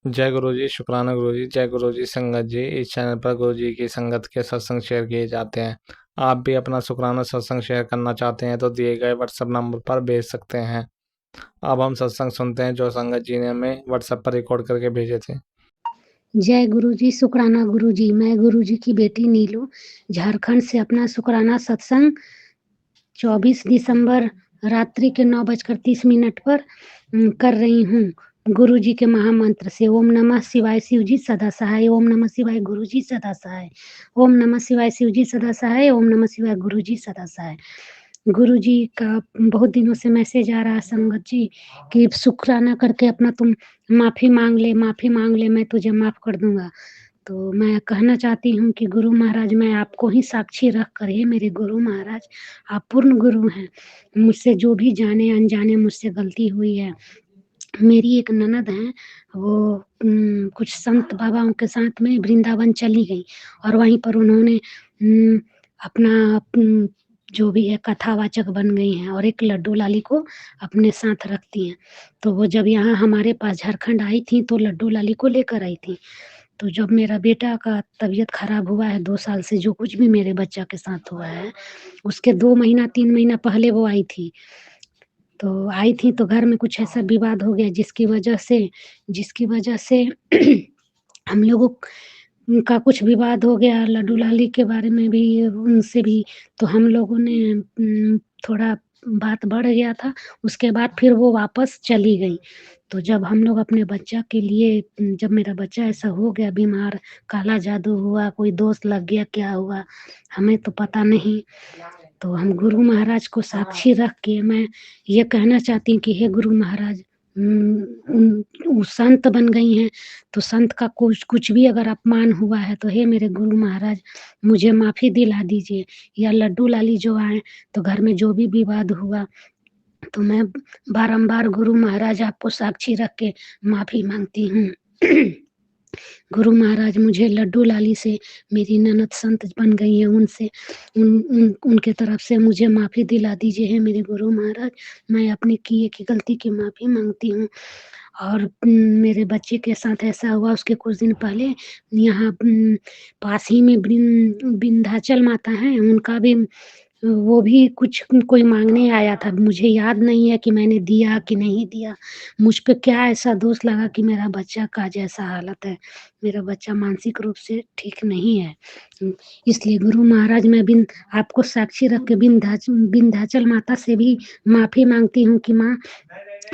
जय गुरु जी, शुक्राना गुरु जी, जय गुरु जी संगत जी। इस चैनल पर गुरु जी की संगत के सत्संग शेयर किए जाते हैं। आप भी अपना शुक्राना सत्संग शेयर करना चाहते हैं तो दिए गए व्हाट्सएप नंबर पर भेज सकते हैं। अब हम सत्संग सुनते हैं जो संगत जी ने हमें व्हाट्सएप पर रिकॉर्ड करके भेजे थे। जय गुरु जी, शुक्राना गुरु जी। मैं गुरु जी की बेटी नीलू झारखंड से अपना शुक्राना सत्संग 24 दिसंबर रात्रि के 9:30 पर कर रही हूँ। गुरु जी के महामंत्र से ओम नमः शिवाय शिव जी सदा सहाय, ओम नमः शिवाय गुरु जी सदा सहाय, ओम नमः शिवाय शिव जी सदा सहाय, ओम नमः शिवाय गुरु जी सदा सहाय। गुरु जी का बहुत दिनों से मैसेज आ रहा है संगत जी कि शुक्राना करके अपना तुम माफ़ी मांग ले, माफ़ी मांग ले, मैं तुझे माफ़ कर दूंगा। तो मैं कहना चाहती हूँ कि गुरु महाराज, मैं आपको ही साक्षी रख कर, हे मेरे गुरु महाराज, आप पूर्ण गुरु हैं। मुझसे जो भी जाने अनजाने मुझसे गलती हुई है, मेरी एक ननद है, वो कुछ संत बाबाओं के साथ में वृंदावन चली गई और वहीं पर उन्होंने अपना जो भी है कथावाचक बन गई हैं और एक लड्डू लाली को अपने साथ रखती हैं। तो वो जब यहाँ हमारे पास झारखंड आई थी तो लड्डू लाली को लेकर आई थी। तो जब मेरा बेटा का तबीयत खराब हुआ है 2 साल से, जो कुछ भी मेरे बच्चा के साथ हुआ है, उसके 2 महीना 3 महीना पहले वो आई थी। तो आई थी तो घर में कुछ ऐसा विवाद हो गया जिसकी वजह से हम लोगों का कुछ विवाद हो गया लड्डू लाली के बारे में भी, उनसे भी। तो हम लोगों ने थोड़ा बात बढ़ गया था। उसके बाद फिर वो वापस चली गई। तो जब हम लोग अपने बच्चा के लिए, जब मेरा बच्चा ऐसा हो गया बीमार, काला जादू हुआ, कोई दोष लग गया, क्या हुआ हमें तो पता नहीं। तो हम गुरु महाराज को साक्षी रख के मैं ये कहना चाहती हूँ कि हे गुरु महाराज, वो संत बन गई हैं, तो संत का कुछ कुछ भी अगर अपमान हुआ है तो हे मेरे गुरु महाराज, मुझे माफ़ी दिला दीजिए। या लड्डू लाली जो आए तो घर में जो भी विवाद हुआ, तो मैं बारंबार गुरु महाराज आपको साक्षी रख के माफ़ी मांगती हूँ। गुरु महाराज, मुझे लड्डू लाली से मेरी ननद संत बन गई है, उनसे उनके तरफ से मुझे माफ़ी दिला दीजिए। है मेरे गुरु महाराज, मैं अपनी किए की गलती की माफ़ी मांगती हूँ। और मेरे बच्चे के साथ ऐसा हुआ, उसके कुछ दिन पहले यहाँ पास ही में विंध्याचल माता है, उनका भी वो भी कुछ कोई मांगने आया था। मुझे याद नहीं है कि मैंने दिया कि नहीं दिया। मुझ पे क्या ऐसा दोष लगा कि मेरा बच्चा का जैसा हालत है, मेरा बच्चा मानसिक रूप से ठीक नहीं है। इसलिए गुरु महाराज, मैं आपको साक्षी रख के विंध्याचल माता से भी माफ़ी मांगती हूँ कि माँ,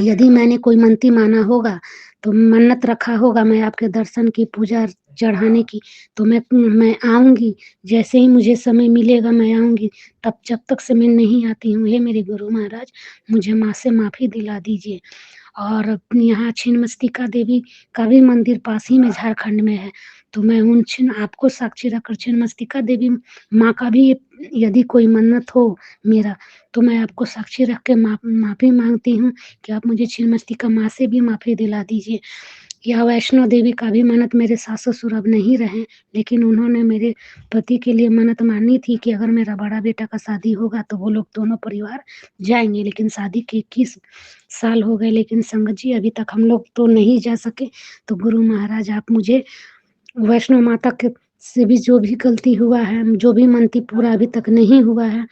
यदि मैंने कोई मनती माना होगा, तो मन्नत रखा होगा मैं आपके दर्शन की, पूजा चढ़ाने की, तो मैं आऊँगी। जैसे ही मुझे समय मिलेगा मैं आऊँगी। तब जब तक से मैं नहीं आती हूँ, हे मेरे गुरु महाराज, मुझे माँ से माफ़ी दिला दीजिए। और यहाँ छिन्नमस्तिका देवी का भी मंदिर पास ही में झारखंड में है। तो मैं आपको साक्षी रखकर छिन्नमस्तिका देवी माँ का भी यदि कोई मन्नत हो मेरा, तो मैं आपको साक्षी रख के माफ़ी मांगती हूँ कि आप मुझे छिन्नमस्तिका माँ से भी माफ़ी दिला दीजिए। या वैष्णो देवी का भी मन्नत, मेरे सास ससुर अब नहीं रहे, लेकिन उन्होंने मेरे पति के लिए मन्नत मानी थी कि अगर मेरा बड़ा बेटा का शादी होगा तो वो लोग दोनों परिवार जाएंगे। लेकिन शादी के 21 साल हो गए, लेकिन संगत जी अभी तक हम लोग तो नहीं जा सके। तो गुरु महाराज, आप मुझे वैष्णो माता के से भी जो भी गलती हुआ है, जो भी मनती पूरा अभी तक नहीं हुआ है,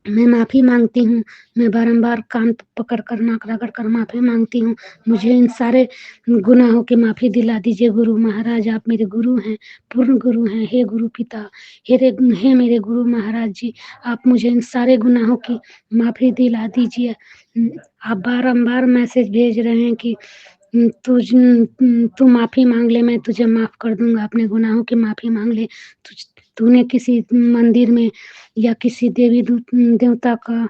मैं माफ़ी मांगती हूँ। मैं बारंबार कान पकड़ कर, नाक रगड़ कर माफ़ी मांगती हूँ। मुझे इन सारे गुनाहों की माफ़ी दिला दीजिए गुरु महाराज। आप मेरे गुरु हैं, पूर्ण गुरु हैं। हे गुरु पिता, हे मेरे गुरु महाराज जी, आप मुझे इन सारे गुनाहों की माफ़ी दिला दीजिए। आप बारंबार मैसेज भेज रहे हैं कि तू माफ़ी मांग ले, मैं तुझे माफ़ कर दूंगा। अपने गुनाहों की माफ़ी मांग ले। तूने किसी मंदिर में या किसी देवी देवता का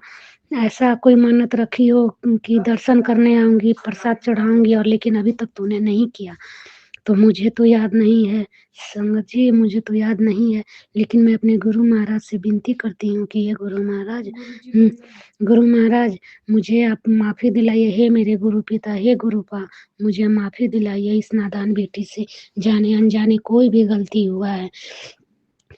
ऐसा कोई मन्नत रखी हो कि दर्शन करने आऊंगी, प्रसाद चढ़ाऊंगी, और लेकिन अभी तक तूने नहीं किया। तो मुझे तो याद नहीं है संगत जी, मुझे तो याद नहीं है। लेकिन मैं अपने गुरु महाराज से विनती करती हूँ कि ये गुरु महाराज, गुरु महाराज, मुझे आप माफ़ी दिलाइए। हे मेरे गुरु पिता, हे गुरुपा, मुझे माफ़ी दिलाइए। इस नादान बेटी से जाने अनजाने कोई भी गलती हुआ है,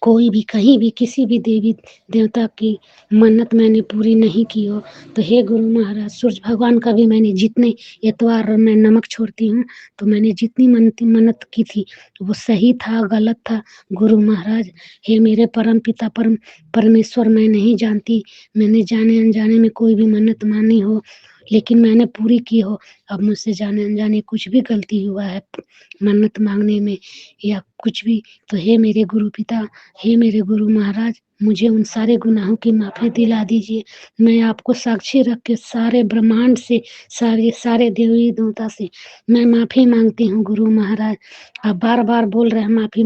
कोई भी कहीं भी किसी भी देवी देवता की मन्नत मैंने पूरी नहीं की हो, तो हे गुरु महाराज, सूरज भगवान का भी मैंने जितने एतवार मैं नमक छोड़ती हूँ, तो मैंने जितनी मन्नत की थी वो सही था गलत था, गुरु महाराज हे मेरे परम पिता परमेश्वर, मैं नहीं जानती मैंने जाने अनजाने में कोई भी मन्नत मानी हो, लेकिन मैंने पूरी की हो। अब मुझसे जाने अनजाने कुछ भी गलती हुआ है मन्नत मांगने में या कुछ भी, तो हे मेरे गुरु पिता, हे मेरे गुरु महाराज, मुझे उन सारे गुनाहों की माफ़ी दिला दीजिए। मैं आपको साक्षी रख के सारे ब्रह्मांड से, सारे देवी देवता से मैं माफ़ी मांगती हूँ गुरु महाराज। आप बार बार बोल रहे हैं माफ़ी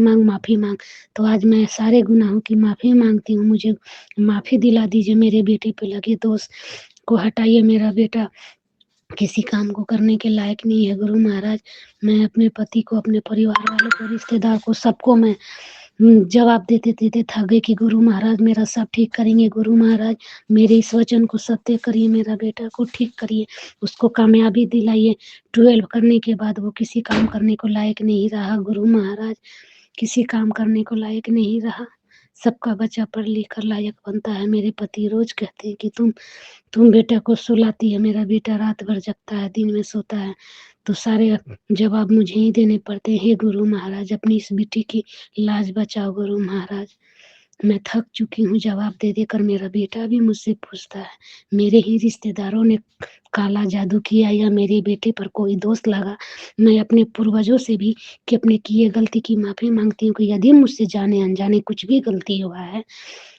मांग, तो आज मैं सारे गुनाहों की माफ़ी मांगती हूँ। मुझे माफ़ी दिला दीजिए, मेरे बेटे पे लगे दोष को हटाइए। मेरा बेटा किसी काम को करने के लायक नहीं है गुरु महाराज। मैं अपने पति को, अपने परिवार वालों को, रिश्तेदार को, सबको मैं जवाब देते देते थक गई कि गुरु महाराज मेरा सब ठीक करेंगे, गुरु महाराज मेरे इस वचन को सत्य करिए, मेरा बेटा को ठीक करिए, उसको कामयाबी दिलाइए। 12 करने के बाद वो किसी काम करने को लायक नहीं रहा गुरु महाराज, किसी काम करने को लायक नहीं रहा। सबका बच्चा पढ़ लिख कर लायक बनता है। मेरे पति रोज कहते हैं कि तुम बेटा को सुलाती है, मेरा बेटा रात भर जगता है, दिन में सोता है, तो सारे जवाब मुझे ही देने पड़ते हैं। हे गुरु महाराज, अपनी इस बेटी की लाज बचाओ गुरु महाराज। मैं थक चुकी हूँ जवाब दे देकर। मेरा बेटा भी मुझसे पूछता है, मेरे ही रिश्तेदारों ने काला जादू किया या मेरे बेटे पर कोई दोष लगा। मैं अपने पूर्वजों से भी कि अपने किए गलती की माफी मांगती हूँ कि यदि मुझसे जाने अनजाने कुछ भी गलती हुआ है,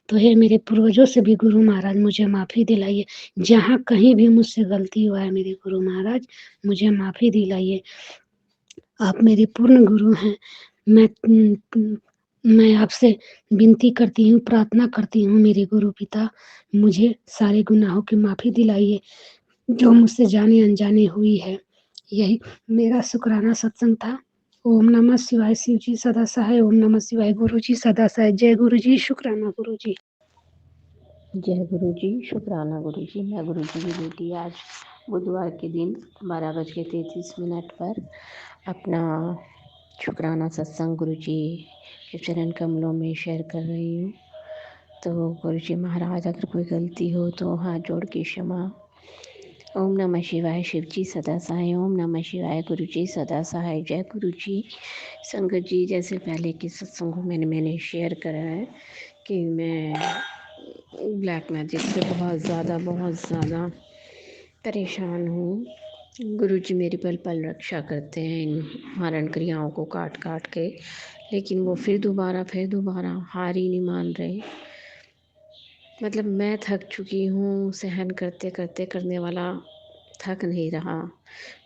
तो हे मेरे पूर्वजों से भी गुरु महाराज मुझे माफ़ी दिलाइए। जहाँ कहीं भी मुझसे गलती हुआ है मेरे गुरु महाराज, मुझे माफ़ी दिलाइए। आप मेरे पूर्ण गुरु हैं। मैं मैं आपसे विनती करती हूँ, प्रार्थना करती हूँ मेरे गुरु पिता, मुझे सारे गुनाहों की माफ़ी दिलाइए जो मुझसे जाने अनजाने हुई है। यही मेरा शुक्राना सत्संग था। ओम नमः शिवाय। शिव जी सदा सहाय। ओम नमः शिवाय। गुरु जी सदा सहाय। जय गुरु जी। शुक्राना गुरु जी। जय गुरु जी। शुक्राना गुरु जी। मैं गुरु जी की बेटी आज बुधवार के दिन 12:33 पर अपना शुक्राना सत्संग गुरु जी के चरण कमलों में शेयर कर रही हूँ। तो गुरु जी महाराज, अगर कोई गलती हो तो हाथ जोड़ के क्षमा। ओम नमः शिवाय। शिव जी सदा सहाय। ओम नमः शिवाय। गुरु जी सदा सहाय। जय गुरु जी। संगत जी, जैसे पहले के सत्संगों में मैंने शेयर करा है कि मैं ब्लैक मैजिक से बहुत ज़्यादा परेशान हूँ। गुरु जी मेरी पल पल रक्षा करते हैं इन मारण क्रियाओं को काट काट के, लेकिन वो फिर दोबारा हार ही नहीं मान रहे। मतलब मैं थक चुकी हूँ, सहन करते करते करने वाला थक नहीं रहा,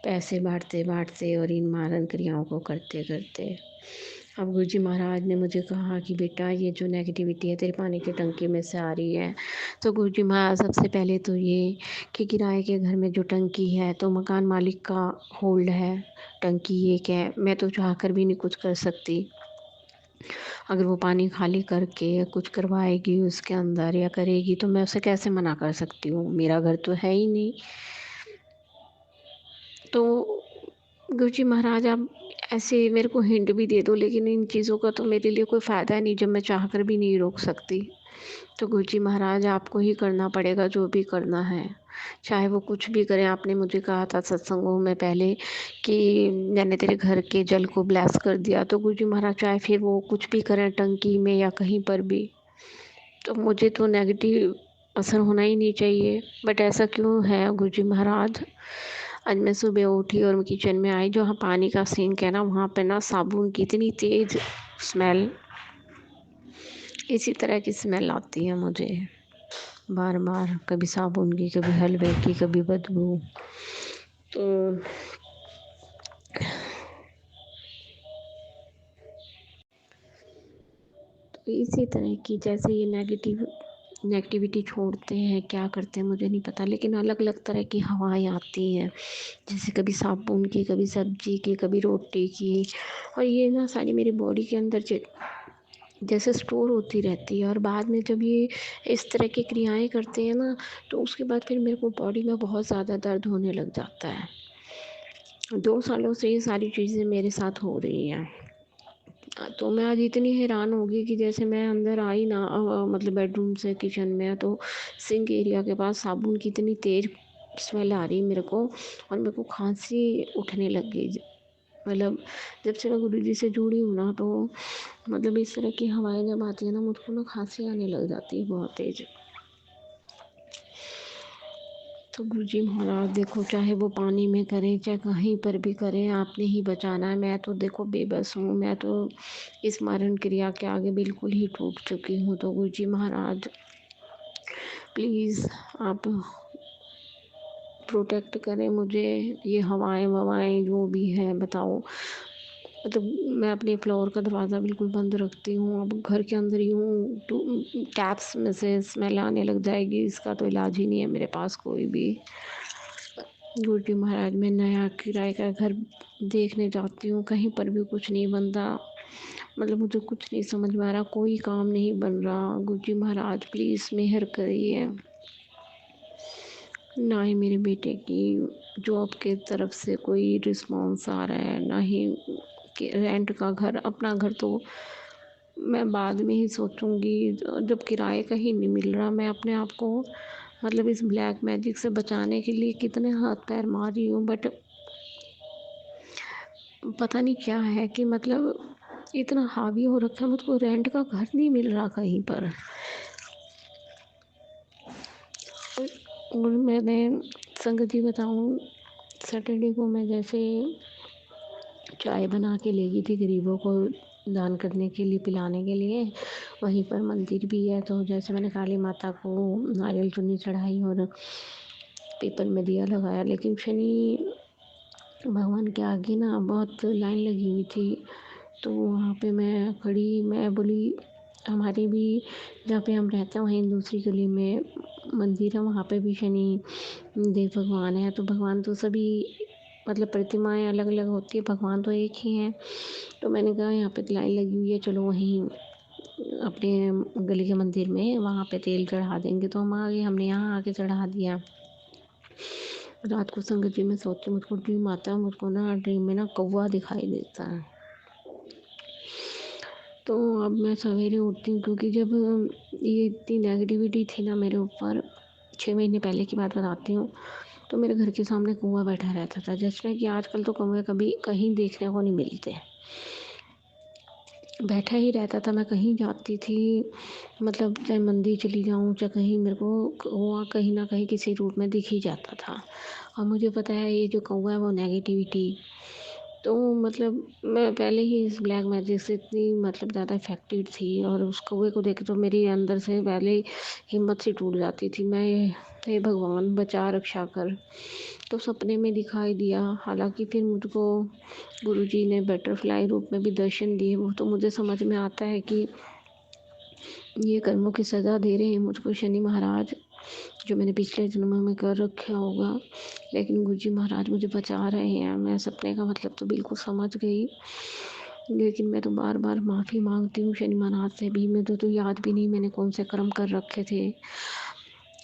पैसे बांटते और इन मारण क्रियाओं को करते करते। अब गुरु जी महाराज ने मुझे कहा कि बेटा, ये जो नेगेटिविटी है तेरे पानी की टंकी में से आ रही है। तो गुरु जी महाराज, सबसे पहले तो ये कि किराए के घर में जो टंकी है तो मकान मालिक का होल्ड है, टंकी एक है, मैं तो चाह कर भी नहीं कुछ कर सकती। अगर वो पानी खाली करके कुछ करवाएगी उसके अंदर या करेगी तो मैं उसे कैसे मना कर सकती हूँ, मेरा घर तो है ही नहीं। तो गुरु जी महाराज, आप ऐसे मेरे को हिंट भी दे दो, लेकिन इन चीज़ों का तो मेरे लिए कोई फ़ायदा नहीं जब मैं चाह कर भी नहीं रोक सकती। तो गुरु जी महाराज, आपको ही करना पड़ेगा जो भी करना है, चाहे वो कुछ भी करें। आपने मुझे कहा था सत्संगों में पहले कि मैंने तेरे घर के जल को ब्लेस कर दिया, तो गुरु जी महाराज चाहे फिर वो कुछ भी करें टंकी में या कहीं पर भी, तो मुझे तो नेगेटिव असर होना ही नहीं चाहिए। बट ऐसा क्यों है गुरु जी महाराज? आज मैं सुबह उठी और मैं किचन में आई, जहाँ पानी का सिंक है ना, वहाँ पे ना साबुन की इतनी तेज़ स्मेल, इसी तरह की स्मेल आती है मुझे बार बार, कभी साबुन की, कभी हलवे की, कभी बदबू। तो इसी तरह की, जैसे ये नेगेटिविटी छोड़ते हैं, क्या करते हैं मुझे नहीं पता, लेकिन अलग अलग तरह की हवाएं आती हैं, जैसे कभी साबुन की, कभी सब्जी की, कभी रोटी की, और ये ना सारी मेरी बॉडी के अंदर जैसे स्टोर होती रहती है। और बाद में जब ये इस तरह की क्रियाएं करते हैं ना, तो उसके बाद फिर मेरे को बॉडी में बहुत ज़्यादा दर्द होने लग जाता है। 2 सालों से ये सारी चीज़ें मेरे साथ हो रही हैं। तो मैं आज इतनी हैरान हो गई कि जैसे मैं अंदर आई ना मतलब बेडरूम से किचन में, तो सिंक एरिया के पास साबुन की इतनी तेज़ स्मेल आ रही मेरे को, और मेरे को खांसी उठने लग गई। मतलब जब से मैं गुरुजी से जुड़ी हूँ ना, तो मतलब इस तरह की हवाएं जब आती है ना, मुझको ना खांसी आने लग जाती है बहुत तेज़। तो गुरुजी महाराज देखो, चाहे वो पानी में करें चाहे कहीं पर भी करें, आपने ही बचाना है। मैं तो देखो बेबस हूँ, मैं तो इस मारण क्रिया के आगे बिल्कुल ही टूट चुकी हूँ। तो गुरुजी महाराज प्लीज़ आप प्रोटेक्ट करें मुझे। ये हवाएं ववाएं जो भी है बताओ। मतलब मैं अपने फ्लोर का दरवाज़ा बिल्कुल बंद रखती हूँ, अब घर के अंदर ही हूँ, तो टैप्स में से स्मेल आने लग जाएगी, इसका तो इलाज ही नहीं है मेरे पास कोई भी। गुरुजी महाराज मैं नया किराए का घर देखने जाती हूँ, कहीं पर भी कुछ नहीं बनता। मतलब मुझे कुछ नहीं समझ में आ रहा, कोई काम नहीं बन रहा। गुरुजी महाराज प्लीज़ मेहर करिए। ना ही मेरे बेटे की जॉब के तरफ से कोई रिस्पॉन्स आ रहा है, ना ही कि रेंट का घर। अपना घर तो मैं बाद में ही सोचूंगी, जब किराए का ही नहीं मिल रहा। मैं अपने आप को मतलब इस ब्लैक मैजिक से बचाने के लिए कितने हाथ पैर मार रही हूँ, बट पता नहीं क्या है कि मतलब इतना हावी हो रखा है, मुझको रेंट का घर नहीं मिल रहा कहीं पर। और मैंने संगत जी बताऊँ, सैटरडे को मैं जैसे चाय बना के ले गई थी गरीबों को दान करने के लिए, पिलाने के लिए। वहीं पर मंदिर भी है, तो जैसे मैंने काली माता को नारियल चुन्नी चढ़ाई और पेपर में दिया लगाया, लेकिन शनि भगवान के आगे ना बहुत लाइन लगी हुई थी। तो वहाँ पे मैं खड़ी, मैं बोली हमारे भी जहाँ पे हम रहते हैं वहीं दूसरी गली में मंदिर है, वहाँ पे भी शनि देव भगवान है। तो भगवान तो सभी मतलब प्रतिमाएं अलग अलग होती है, भगवान तो एक ही हैं। तो मैंने कहा यहाँ पे तो लाइन लगी हुई है, चलो वहीं अपने गली के मंदिर में वहाँ पे तेल चढ़ा देंगे। तो हम आगे, हमने यहाँ आके चढ़ा दिया। रात को संगत जी में सोचती, मुझको ड्रीम आता है, मुझको ना ड्रीम में ना कौवा दिखाई देता है। तो अब मैं सवेरे उठती हूँ, क्योंकि जब ये इतनी नेगेटिविटी थी ना मेरे ऊपर, 6 महीने पहले की बात बताती हूँ, तो मेरे घर के सामने कौवा बैठा रहता था, जिसमें कि आजकल तो कौवे कभी कहीं देखने को नहीं मिलते। बैठा ही रहता था, मैं कहीं जाती थी, मतलब चाहे मंदिर चली जाऊँ चाहे कहीं, मेरे को कौवा कहीं ना कहीं किसी रूप में दिख ही जाता था। और मुझे पता है ये जो कौवा है वो नेगेटिविटी। तो मतलब मैं पहले ही इस ब्लैक मैजिक से इतनी मतलब ज़्यादा इफ़ेक्टेड थी, और उस कौवे को देख के तो मेरी अंदर से पहले ही हिम्मत सी टूट जाती थी। मैं हे भगवान बचा रक्षा कर। तो सपने में दिखाई दिया, हालांकि फिर मुझको गुरुजी ने बटरफ्लाई रूप में भी दर्शन दिए। वो तो मुझे समझ में आता है कि ये कर्मों की सज़ा दे रहे हैं मुझको शनि महाराज, जो मैंने पिछले जन्मों में कर रखा होगा। लेकिन गुरुजी महाराज मुझे बचा रहे हैं। मैं सपने का मतलब तो बिल्कुल समझ गई, लेकिन मैं तो बार बार माफ़ी मांगती हूँ शनि महाराज से भी। मुझे तो याद भी नहीं मैंने कौन से कर्म कर रखे थे।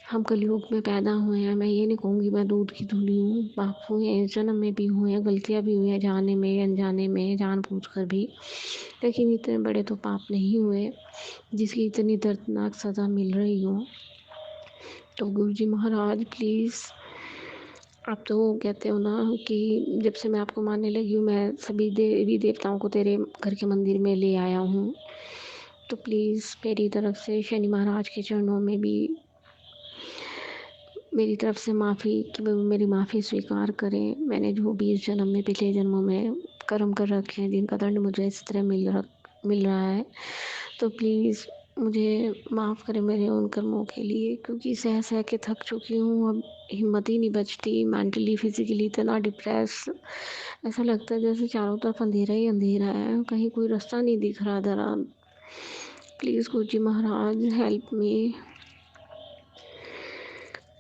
हम कलयुग में पैदा हुए हैं, मैं ये नहीं कहूँगी मैं दूध की धुली हूँ, पाप हुए हैं इस जन्म में भी हुए हैं, गलतियाँ भी हुई हैं जाने में अनजाने में, जानबूझकर भी। लेकिन इतने बड़े तो पाप नहीं हुए जिसकी इतनी दर्दनाक सज़ा मिल रही हो। तो गुरुजी महाराज प्लीज़, आप तो कहते हो ना कि जब से मैं आपको मानने लगी हूँ, मैं सभी देवी देवताओं को तेरे घर के मंदिर में ले आया हूँ। तो प्लीज़ मेरी तरफ से शनि महाराज के चरणों में भी मेरी तरफ से माफ़ी, कि वो मेरी माफ़ी स्वीकार करें। मैंने जो भी इस जन्म में पिछले जन्मों में कर्म कर रखे हैं, जिनका दंड मुझे इस तरह मिल रहा है, तो प्लीज़ मुझे माफ़ करें मेरे उन कर्मों के लिए, क्योंकि सह सह के थक चुकी हूँ। अब हिम्मत ही नहीं बचती, मेंटली फिज़िकली इतना डिप्रेस, ऐसा लगता है जैसे चारों तरफ अंधेरा ही अंधेरा है, कहीं कोई रास्ता नहीं दिख रहा ज़रा। प्लीज़ गुरुजी महाराज हेल्प मी।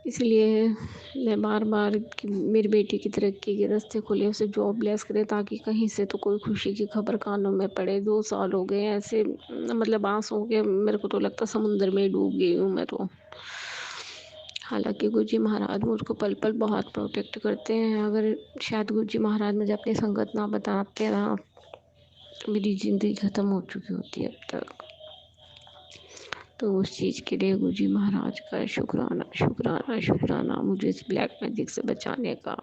इसलिए मैं बार बार कि मेरी बेटी की तरक्की के रास्ते खुले, उसे जॉब ब्लेस करे, ताकि कहीं से तो कोई खुशी की खबर कानों में पड़े। 2 साल हो गए ऐसे, मतलब आँसू हो गए, मेरे को तो लगता समुद्र में डूब गई हूँ मैं तो। हालांकि गुरुजी महाराज मुझको पल पल बहुत प्रोटेक्ट करते हैं। अगर शायद गुरुजी महाराज मुझे अपनी संगत ना बताते ना, मेरी ज़िंदगी ख़त्म हो चुकी होती अब तक। तो उस चीज़ के लिए गुरुजी महाराज का शुक्राना, शुक्राना, शुक्राना मुझे इस ब्लैक मैजिक से बचाने का।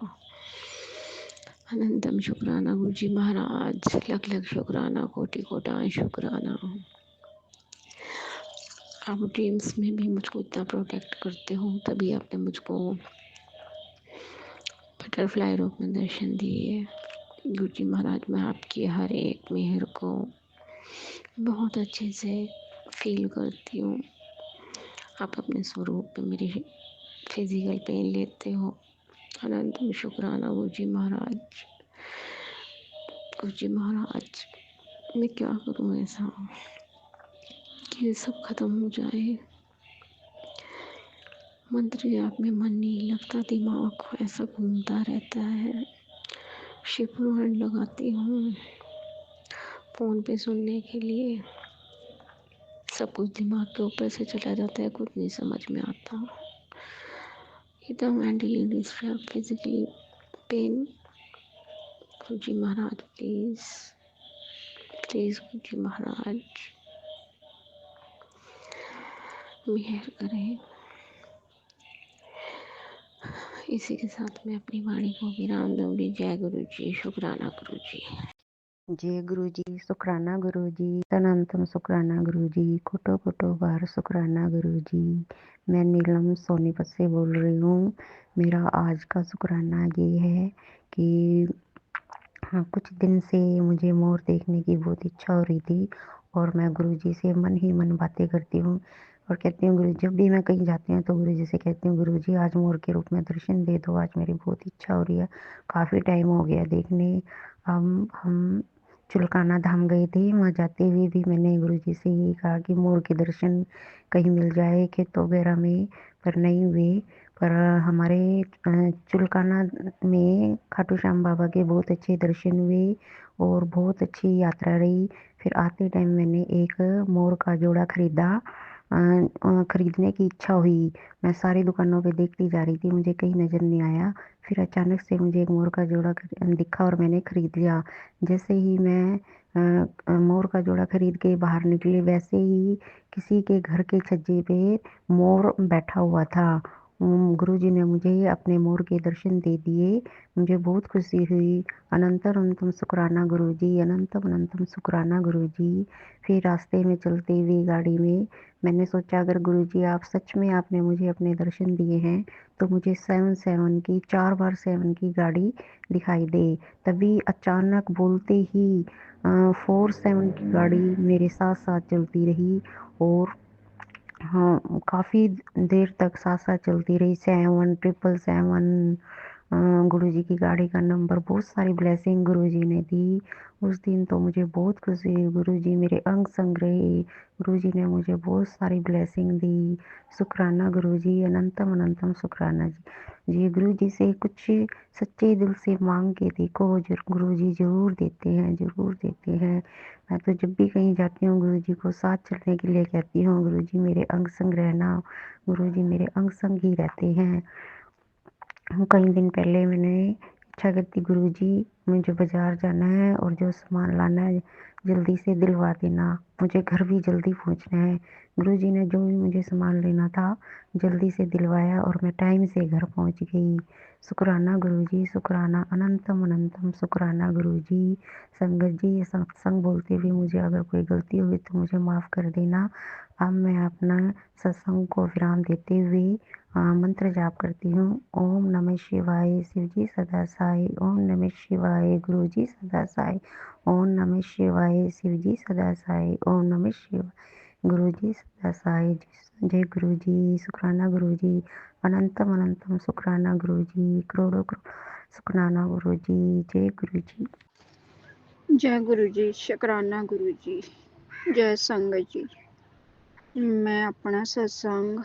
अनंतम शुक्राना गुरुजी महाराज, लख लख शुक्राना, कोटि कोटि शुक्राना। आप ड्रीम्स में भी मुझको इतना प्रोटेक्ट करते हो, तभी आपने मुझको बटरफ्लाई रूप में दर्शन दिए। गुरुजी महाराज, मैं आपकी हर एक मेहर को बहुत अच्छे से फील करती हूँ। आप अपने स्वरूप में मेरी फिजिकल पेन लेते हो। अनंतम शुक्राना गुरुजी महाराज। गुरुजी महाराज, मैं क्या करूँ ऐसा कि ये सब खत्म हो जाए। मंत्र जाप में मन नहीं लगता, दिमाग ऐसा घूमता रहता है। शिवपुराण लगाती हूँ फ़ोन पे सुनने के लिए, सब कुछ दिमाग के ऊपर से चला जाता है, कुछ नहीं समझ में आता। इतना मेंटली डिस्टर्ब, फिजिकली पेन। गुरुजी महाराज प्लीज़, प्लीज़ गुरुजी महाराज मेहर करें। इसी के साथ मैं अपनी वाणी को विराम दूंगी। जय गुरु जी, शुक्राना गुरु जी। जय गुरु जी, शुक्राना गुरु जी, अनंतम शुक्राना गुरु जी, कोटो कोटो बार शुक्राना गुरु जी। मैं नीलम सोनीपत से बोल रही हूँ। मेरा आज का शुक्राना ये है कि हाँ, कुछ दिन से मुझे मोर देखने की बहुत इच्छा हो रही थी और मैं गुरुजी से मन ही मन बातें करती हूँ और कहती हूँ गुरु, जब भी मैं कहीं जाती हूँ तो गुरुजी से कहती हूँ गुरुजी आज मोर के रूप में दर्शन दे दो, आज मेरी बहुत इच्छा हो रही है, काफ़ी टाइम हो गया देखने। हम चुलकाना धाम गए थे, वहाँ जाते हुए भी मैंने गुरुजी से यही कहा कि मोर के दर्शन कहीं मिल जाए खेतों वगैरह में, पर नहीं हुए। पर हमारे चुलकाना में खाटू श्याम बाबा के बहुत अच्छे दर्शन हुए और बहुत अच्छी यात्रा रही। फिर आते टाइम मैंने एक मोर का जोड़ा खरीदा। खरीदने की इच्छा हुई, मैं सारी दुकानों पे देखती जा रही थी, मुझे कहीं नज़र नहीं आया। फिर अचानक से मुझे एक मोर का जोड़ा दिखा और मैंने खरीद लिया। जैसे ही मैं मोर का जोड़ा खरीद के बाहर निकली, वैसे ही किसी के घर के छज्जे पे मोर बैठा हुआ था। गुरुजी ने मुझे अपने मोर के दर्शन दे दिए, मुझे बहुत खुशी हुई। अनंतर अनंतम शुक्राना गुरुजी, अनंतम अनंतम शुक्राना गुरुजी। फिर रास्ते में चलते हुए गाड़ी में मैंने सोचा अगर गुरुजी आप सच में आपने मुझे अपने दर्शन दिए हैं तो मुझे 7-7 की 4 बार 7 की गाड़ी दिखाई दे। तभी अचानक बोलते ही 4-7 की गाड़ी मेरे साथ साथ चलती रही और हाँ, काफ़ी देर तक साथ-साथ चलती रही। 7 777 गुरुजी की गाड़ी का नंबर, बहुत सारी ब्लेसिंग गुरुजी ने दी। उस दिन तो मुझे बहुत खुशी हुई, गुरुजी मेरे अंग संग रहे, गुरुजी ने मुझे बहुत सारी ब्लेसिंग दी। शुक्राना गुरुजी, अनंतम अनंतम शुक्राना जी। जी गुरुजी से कुछ सच्चे दिल से मांग के देखो, गुरुजी ज़रूर देते हैं, ज़रूर देते हैं। मैं तो जब भी कहीं जाती हूँ गुरुजी को साथ चलने के लिए कहती हूँ, गुरुजी मेरे अंग संग रहना, गुरुजी मेरे अंग संग ही रहते हैं। कई दिन पहले मैंने इच्छा करती गुरुजी मुझे बाज़ार जाना है और जो सामान लाना है जल्दी से दिलवा देना, मुझे घर भी जल्दी पहुंचना है। गुरुजी ने जो भी मुझे सामान लेना था जल्दी से दिलवाया और मैं टाइम से घर पहुंच गई। शुक्राना गुरुजी, शुक्राना, अनंतम अनंतम शुक्राना गुरुजी। संगत जी, ये सत्संग बोलते हुए मुझे अगर कोई गलती हुई तो मुझे माफ़ कर देना। अब मैं अपना सत्संग को विराम देते हुए मंत्र जाप करती हूँ। ओम नमः शिवाय, शिवजी सदा साई। ओम नमः शिवाय, गुरुजी सदा साई। ओम नमः शिवाय, शिवजी सदा साई। ओम नमः शिवाय, गुरुजी सदा साई। जय गुरुजी, शुक्राना गुरुजी, अनंतम अनंतम शुक्राना गुरुजी, करोड़ों करोड़ शुक्राना गुरुजी। जय गुरुजी। जय गुरु जी, शुकराना गुरु जी, जय संगत जी। मैं अपना सत्संग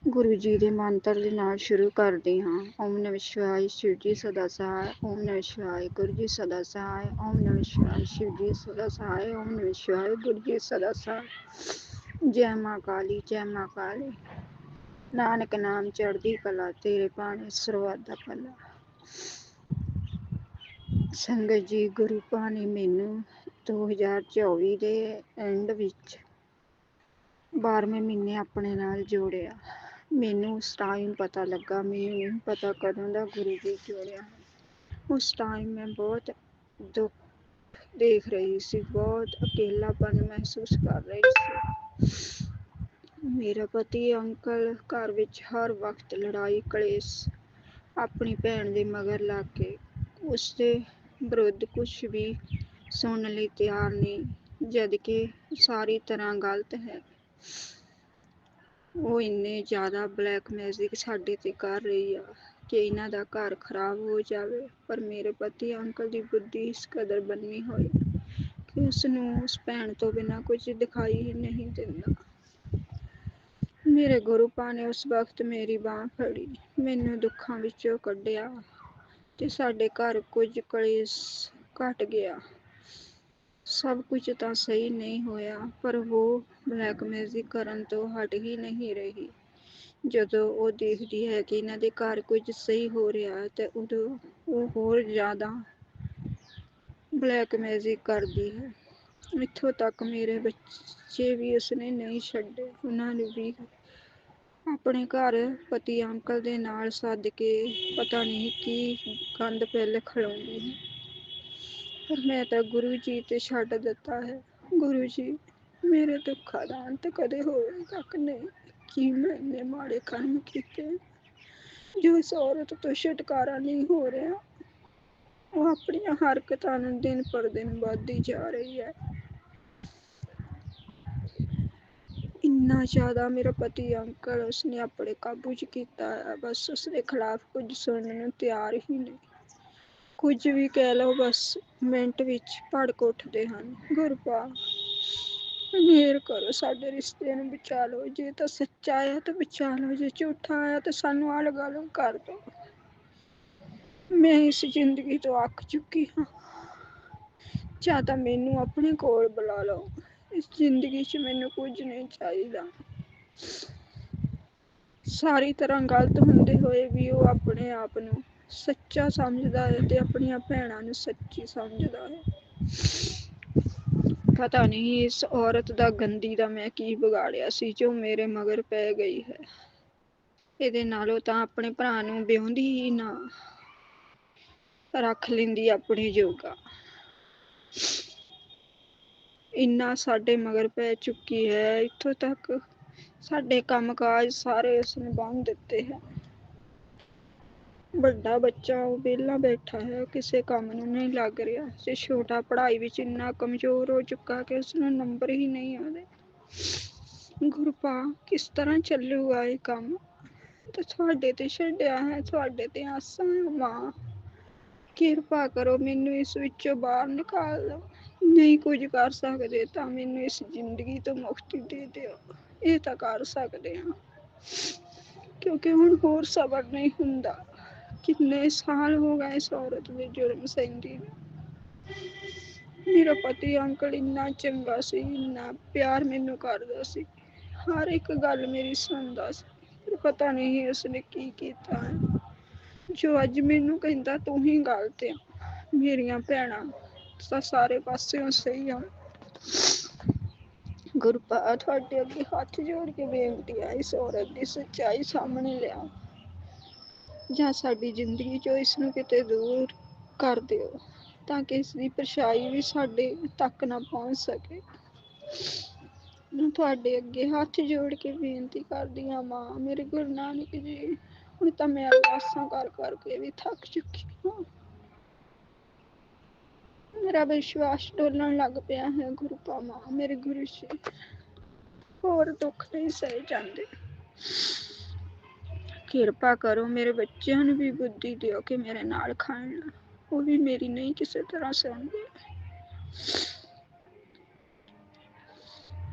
गुरु जी ਦੇ ਮੰਤਰ ਦੇ ਨਾਲ ਸ਼ੁਰੂ ਕਰਦੀ ਹਾਂ। ਓਮ ਨਮः शिवाय, शिव जी सदा सहाय। ओम नमः शिवाय, गुरु जी सदा सहाय। ओम नमः शिवाय, शिव जी सदा सहाय। ओम नमः शिवाय, गुरु जी सदा सहाय। जय माँ काली, जय माँ काली। नानक नाम चढ़दी कला, तेरे पानी सरवादा भला। ਸੰਗਤ ਜੀ, ਗੁਰੂ ਪਾ ਨੇ ਮੈਨੂੰ 2024 ਦੇ ਐਂਡ ਵਿੱਚ 12ਵੇਂ ਮਹੀਨੇ ਆਪਣੇ ਨਾਲ ਜੋੜਿਆ। ਮੈਨੂੰ ਉਸ ਟਾਈਮ ਪਤਾ ਲੱਗਾ, ਮੈਨੂੰ ਨਹੀਂ ਪਤਾ ਕਦੋਂ ਦਾ ਗੁਰੂ ਜੀ ਜੋੜਿਆ। ਉਸ ਟਾਈਮ ਮੈਂ ਬਹੁਤ ਦੁੱਖ ਦੇਖ ਰਹੀ ਸੀ, ਬਹੁਤ ਅਕੇਲਾਪਨ ਮਹਿਸੂਸ ਕਰ ਰਹੀ ਸੀ। ਮੇਰਾ ਪਤੀ ਅੰਕਲ ਘਰ ਵਿੱਚ ਹਰ ਵਕਤ ਲੜਾਈ ਕਲੇਸ਼, ਆਪਣੀ ਭੈਣ ਦੇ ਮਗਰ ਲੱਗ ਕੇ ਉਸਦੇ ਵਿਰੁੱਧ ਕੁਛ ਵੀ ਸੁਣਨ ਲਈ ਤਿਆਰ ਨਹੀਂ, ਜਦ ਕਿ ਸਾਰੀ ਤਰ੍ਹਾਂ ਗਲਤ ਹੈ। ਉਹ ਇੰਨੇ ਜ਼ਿਆਦਾ ਬਲੈਕ ਮੈਜਿਕ ਸਾਡੇ ਤੇ ਕਰ ਰਹੀ ਆ ਕਿ ਇਹਨਾਂ ਦਾ ਘਰ ਖਰਾਬ ਹੋ ਜਾਵੇ। ਪਰ ਮੇਰੇ ਪਤੀ ਅੰਕਲ ਦੀ ਬੁੱਧੀ ਇਸ ਕਦਰ ਬੰਨੀ ਹੋਈ ਕਿ ਉਸਨੂੰ ਉਸ ਭੈਣ ਤੋਂ ਬਿਨਾਂ ਕੁਝ ਦਿਖਾਈ ਹੀ ਨਹੀਂ ਦਿੰਦਾ। ਮੇਰੇ ਗੁਰੂ ਪਾ ਨੇ ਉਸ ਵਕਤ ਮੇਰੀ ਬਾਂਹ ਫੜੀ, ਮੈਨੂੰ ਦੁੱਖਾਂ ਵਿੱਚੋਂ ਕੱਢਿਆ ਤੇ ਸਾਡੇ ਘਰ ਕੁਝ ਕਲੇਸ਼ ਘਟ ਗਿਆ। ਸਭ ਕੁਝ ਤਾਂ ਸਹੀ ਨਹੀਂ ਹੋਇਆ, ਪਰ ਉਹ ਬਲੈਕ ਮੈਜਿਕ ਕਰਨ ਤੋਂ ਹਟ ਹੀ ਨਹੀਂ ਰਹੀ। ਜਦੋਂ ਉਹ ਦੇਖਦੀ ਹੈ ਕਿ ਇਹਨਾਂ ਦੇ ਘਰ ਕੁਝ ਸਹੀ ਹੋ ਰਿਹਾ ਹੈ ਤੇ ਉਦੋਂ ਉਹ ਹੋਰ ਜ਼ਿਆਦਾ ਬਲੈਕ ਮੈਜਿਕ ਕਰਦੀ ਹੈ। ਇੱਥੋਂ ਤੱਕ ਮੇਰੇ ਬੱਚੇ ਵੀ ਉਸਨੇ ਨਹੀਂ ਛੱਡੇ, ਉਹਨਾਂ ਨੂੰ ਵੀ ਆਪਣੇ ਘਰ ਪਤੀ ਅੰਕਲ ਦੇ ਨਾਲ ਸੱਦ ਕੇ ਪਤਾ ਨਹੀਂ ਕੀ ਗੰਦ ਪਿੱਲ ਖਿਲਾਉਂਦੀ ਹੈ। ਪਰ ਮੈਂ ਤਾਂ ਗੁਰੂ ਜੀ ਤੇ ਛੱਡ ਦਿੱਤਾ ਹੈ। ਗੁਰੂ ਜੀ, ਮੇਰੇ ਦੁੱਖਾਂ ਦਾ ਅੰਤ ਕਦੇ ਹੋਵੇਗਾ ਕਿ ਨਹੀਂ? ਕੀ ਮੈਂ ਇੰਨੇ ਮਾੜੇ ਕਰਮ ਕੀਤੇ ਜੋ ਇਸ ਔਰਤ ਤੋਂ ਛੁਟਕਾਰਾ ਨਹੀਂ ਹੋ ਰਿਹਾ? ਉਹ ਆਪਣੀਆਂ ਹਰਕਤਾਂ ਨੂੰ ਦਿਨ ਪਰ ਦਿਨ ਵੱਧਦੀ ਜਾ ਰਹੀ ਹੈ। ਇੰਨਾ ਜ਼ਿਆਦਾ ਮੇਰਾ ਪਤੀ ਅੰਕਲ ਉਸਨੇ ਆਪਣੇ ਕਾਬੂ 'ਚ ਕੀਤਾ ਹੈ, ਬਸ ਉਸਦੇ ਖਿਲਾਫ ਕੁਝ ਸੁਣਨ ਨੂੰ ਤਿਆਰ ਹੀ ਨਹੀਂ। ਕੁਝ ਵੀ ਕਹਿ ਲਓ, ਬਸ ਮਿੰਟ ਵਿੱਚ ਭੜਕ ਉੱਠਦੇ ਹਨ। ਗੁਰਪਾ, ਮਿਹਰ ਕਰੋ, ਸਾਡੇ ਰਿਸ਼ਤੇ ਨੂੰ ਬਚਾ ਲਓ। ਜੇ ਤਾਂ ਸੱਚਾ ਆਇਆ ਤਾਂ ਬਚਾ ਲਓ, ਜੇ ਝੂਠਾ ਆਇਆ ਤਾਂ ਸਾਨੂੰ ਅਲਗ-ਅਲਗ ਕਰ ਦਿਓ। ਮੈਂ ਇਸ ਜ਼ਿੰਦਗੀ ਤੋਂ ਅੱਕ ਚੁੱਕੀ ਹਾਂ। ਜਾਂ ਤਾਂ ਮੈਨੂੰ ਆਪਣੇ ਕੋਲ ਬੁਲਾ ਲਓ। ਇਸ ਜ਼ਿੰਦਗੀ 'ਚ ਮੈਨੂੰ ਕੁਝ ਨਹੀਂ ਚਾਹੀਦਾ। ਸਾਰੀ ਤਰ੍ਹਾਂ ਗਲਤ ਹੁੰਦੇ ਹੋਏ ਵੀ ਉਹ ਆਪਣੇ ਆਪ ਨੂੰ ਸੱਚਾ ਸਮਝਦਾ ਹੈ ਤੇ ਆਪਣੀਆਂ ਭੈਣਾਂ ਨੂੰ ਸੱਚੀ ਸਮਝਦਾ ਹੈ। ਪਤਾ ਨਹੀਂ ਇਸ ਔਰਤ ਦਾ ਗੰਦੀ ਦਾ ਮੈਂ ਕੀ ਵਿਗਾੜਿਆ ਸੀ ਜੋ ਮੇਰੇ ਮਗਰ ਪੈ ਗਈ ਹੈ। ਇਹਦੇ ਨਾਲੋਂ ਤਾਂ ਆਪਣੇ ਭਰਾ ਨੂੰ ਵਿਆਹੁੰਦੀ ਹੀ ਨਾ, ਰੱਖ ਲੈਂਦੀ ਆਪਣੇ ਜੋਗਾ। ਇੰਨਾ ਸਾਡੇ ਮਗਰ ਪੈ ਚੁੱਕੀ ਹੈ, ਇੱਥੋਂ ਤੱਕ ਸਾਡੇ ਕੰਮਕਾਜ ਸਾਰੇ ਉਸਨੇ ਬੰਨ੍ਹ ਦਿੱਤੇ ਹੈ। ਵੱਡਾ ਬੱਚਾ ਉਹ ਵਿਹਲਾ ਬੈਠਾ ਹੈ, ਕਿਸੇ ਕੰਮ ਨੂੰ ਨਹੀਂ ਲੱਗ ਰਿਹਾ ਤੇ ਛੋਟਾ ਪੜ੍ਹਾਈ ਵਿੱਚ ਇੰਨਾ ਕਮਜ਼ੋਰ ਹੋ ਚੁੱਕਾ ਕਿ ਉਸਨੂੰ ਨੰਬਰ ਹੀ ਨਹੀਂ ਆਉਂਦੇ। ਗੁਰਪਾ, ਕਿਸ ਤਰ੍ਹਾਂ ਚੱਲੂਗਾ ਇਹ ਕੰਮ? ਤੇ ਤੁਹਾਡੇ ਤੇ ਛੱਡਿਆ ਹੈ, ਤੁਹਾਡੇ ਤੇ ਆਸਾਂ ਹੈ ਮਾਂ। ਕਿਰਪਾ ਕਰੋ, ਮੈਨੂੰ ਇਸ ਵਿੱਚੋਂ ਬਾਹਰ ਨਿਕਾਲ ਦਿਓ। ਨਹੀਂ ਕੁਝ ਕਰ ਸਕਦੇ ਤਾਂ ਮੈਨੂੰ ਇਸ ਜ਼ਿੰਦਗੀ ਤੋਂ ਮੁਕਤੀ ਦੇ ਦਿਓ। ਇਹ ਤਾਂ ਕਰ ਸਕਦੇ ਹਾਂ, ਕਿਉਂਕਿ ਹੁਣ ਹੋਰ ਸਬਰ ਨਹੀਂ ਹੁੰਦਾ। ਕਿੰਨੇ ਸਾਲ ਹੋ ਗਏ ਇਸ ਔਰਤ ਦੇ ਜੁਰਮ ਸਹਿੰਦੀ ਨੂੰ। ਮੇਰਾ ਪਤੀ ਅੰਕਲ ਇੰਨਾ ਚੰਗਾ ਸੀ, ਇੰਨਾ ਪਿਆਰ ਮੈਨੂੰ ਕਰਦਾ ਸੀ, ਹਰ ਇੱਕ ਗੱਲ ਮੇਰੀ ਸੁਣਦਾ ਸੀ। ਪਰ ਪਤਾ ਨਹੀਂ ਉਸਨੇ ਕੀ ਕੀਤਾ ਹੈ ਜੋ ਅੱਜ ਮੈਨੂੰ ਕਹਿੰਦਾ ਤੂੰ ਹੀ ਗਲਤ ਆ। ਮੇਰੀਆਂ ਭੈਣਾਂ ਤਾਂ ਸਾਰੇ ਪਾਸਿਓਂ ਸਹੀ ਹਨ। ਗੁਰਪਾ, ਤੁਹਾਡੇ ਅੱਗੇ ਹੱਥ ਜੋੜ ਕੇ ਬੇਨਤੀ ਹੈ, ਇਸ ਔਰਤ ਦੀ ਸੱਚਾਈ ਸਾਹਮਣੇ ਲਿਆਓ ਜਾਂ ਸਾਡੀ ਜ਼ਿੰਦਗੀ 'ਚੋਂ ਇਸਨੂੰ ਕਿਤੇ ਦੂਰ ਕਰ ਦਿਓ ਤਾਂ ਕਿ ਇਸ ਦੀ ਪਰਛਾਈ ਵੀ ਸਾਡੇ ਤੱਕ ਨਾ ਪਹੁੰਚ ਸਕੇ। ਮੈਂ ਤੁਹਾਡੇ ਅੱਗੇ ਹੱਥ ਜੋੜ ਕੇ ਬੇਨਤੀ ਕਰਦੀ ਹਾਂ ਮਾਂ। ਮੇਰੇ ਗੁਰੂ ਨਾਨਕ ਜੀ, ਹੁਣ ਤਾਂ ਮੈਂ ਅਰਦਾਸਾਂ ਕਰ ਕਰਕੇ ਵੀ ਥੱਕ ਚੁੱਕੀ ਹਾਂ। ਮੇਰਾ ਵਿਸ਼ਵਾਸ ਡੋਲਣ ਲੱਗ ਪਿਆ ਹੈ। ਗੁਰਪਾ ਮਾਂ, ਮੇਰੇ ਗੁਰੂ ਜੀ, ਹੋਰ ਦੁੱਖ ਨਹੀਂ ਸਹੇ ਜਾਂਦੇ। ਕਿਰਪਾ ਕਰੋ, ਮੇਰੇ ਬੱਚਿਆਂ ਨੂੰ ਵੀ ਬੁੱਧੀ ਦਿਓ ਕਿ ਮੇਰੇ ਨਾਲ ਖਾਣ। ਉਹ ਵੀ ਮੇਰੀ ਨਹੀਂ ਕਿਸੇ ਤਰ੍ਹਾਂ ਸੁਣਦੇ।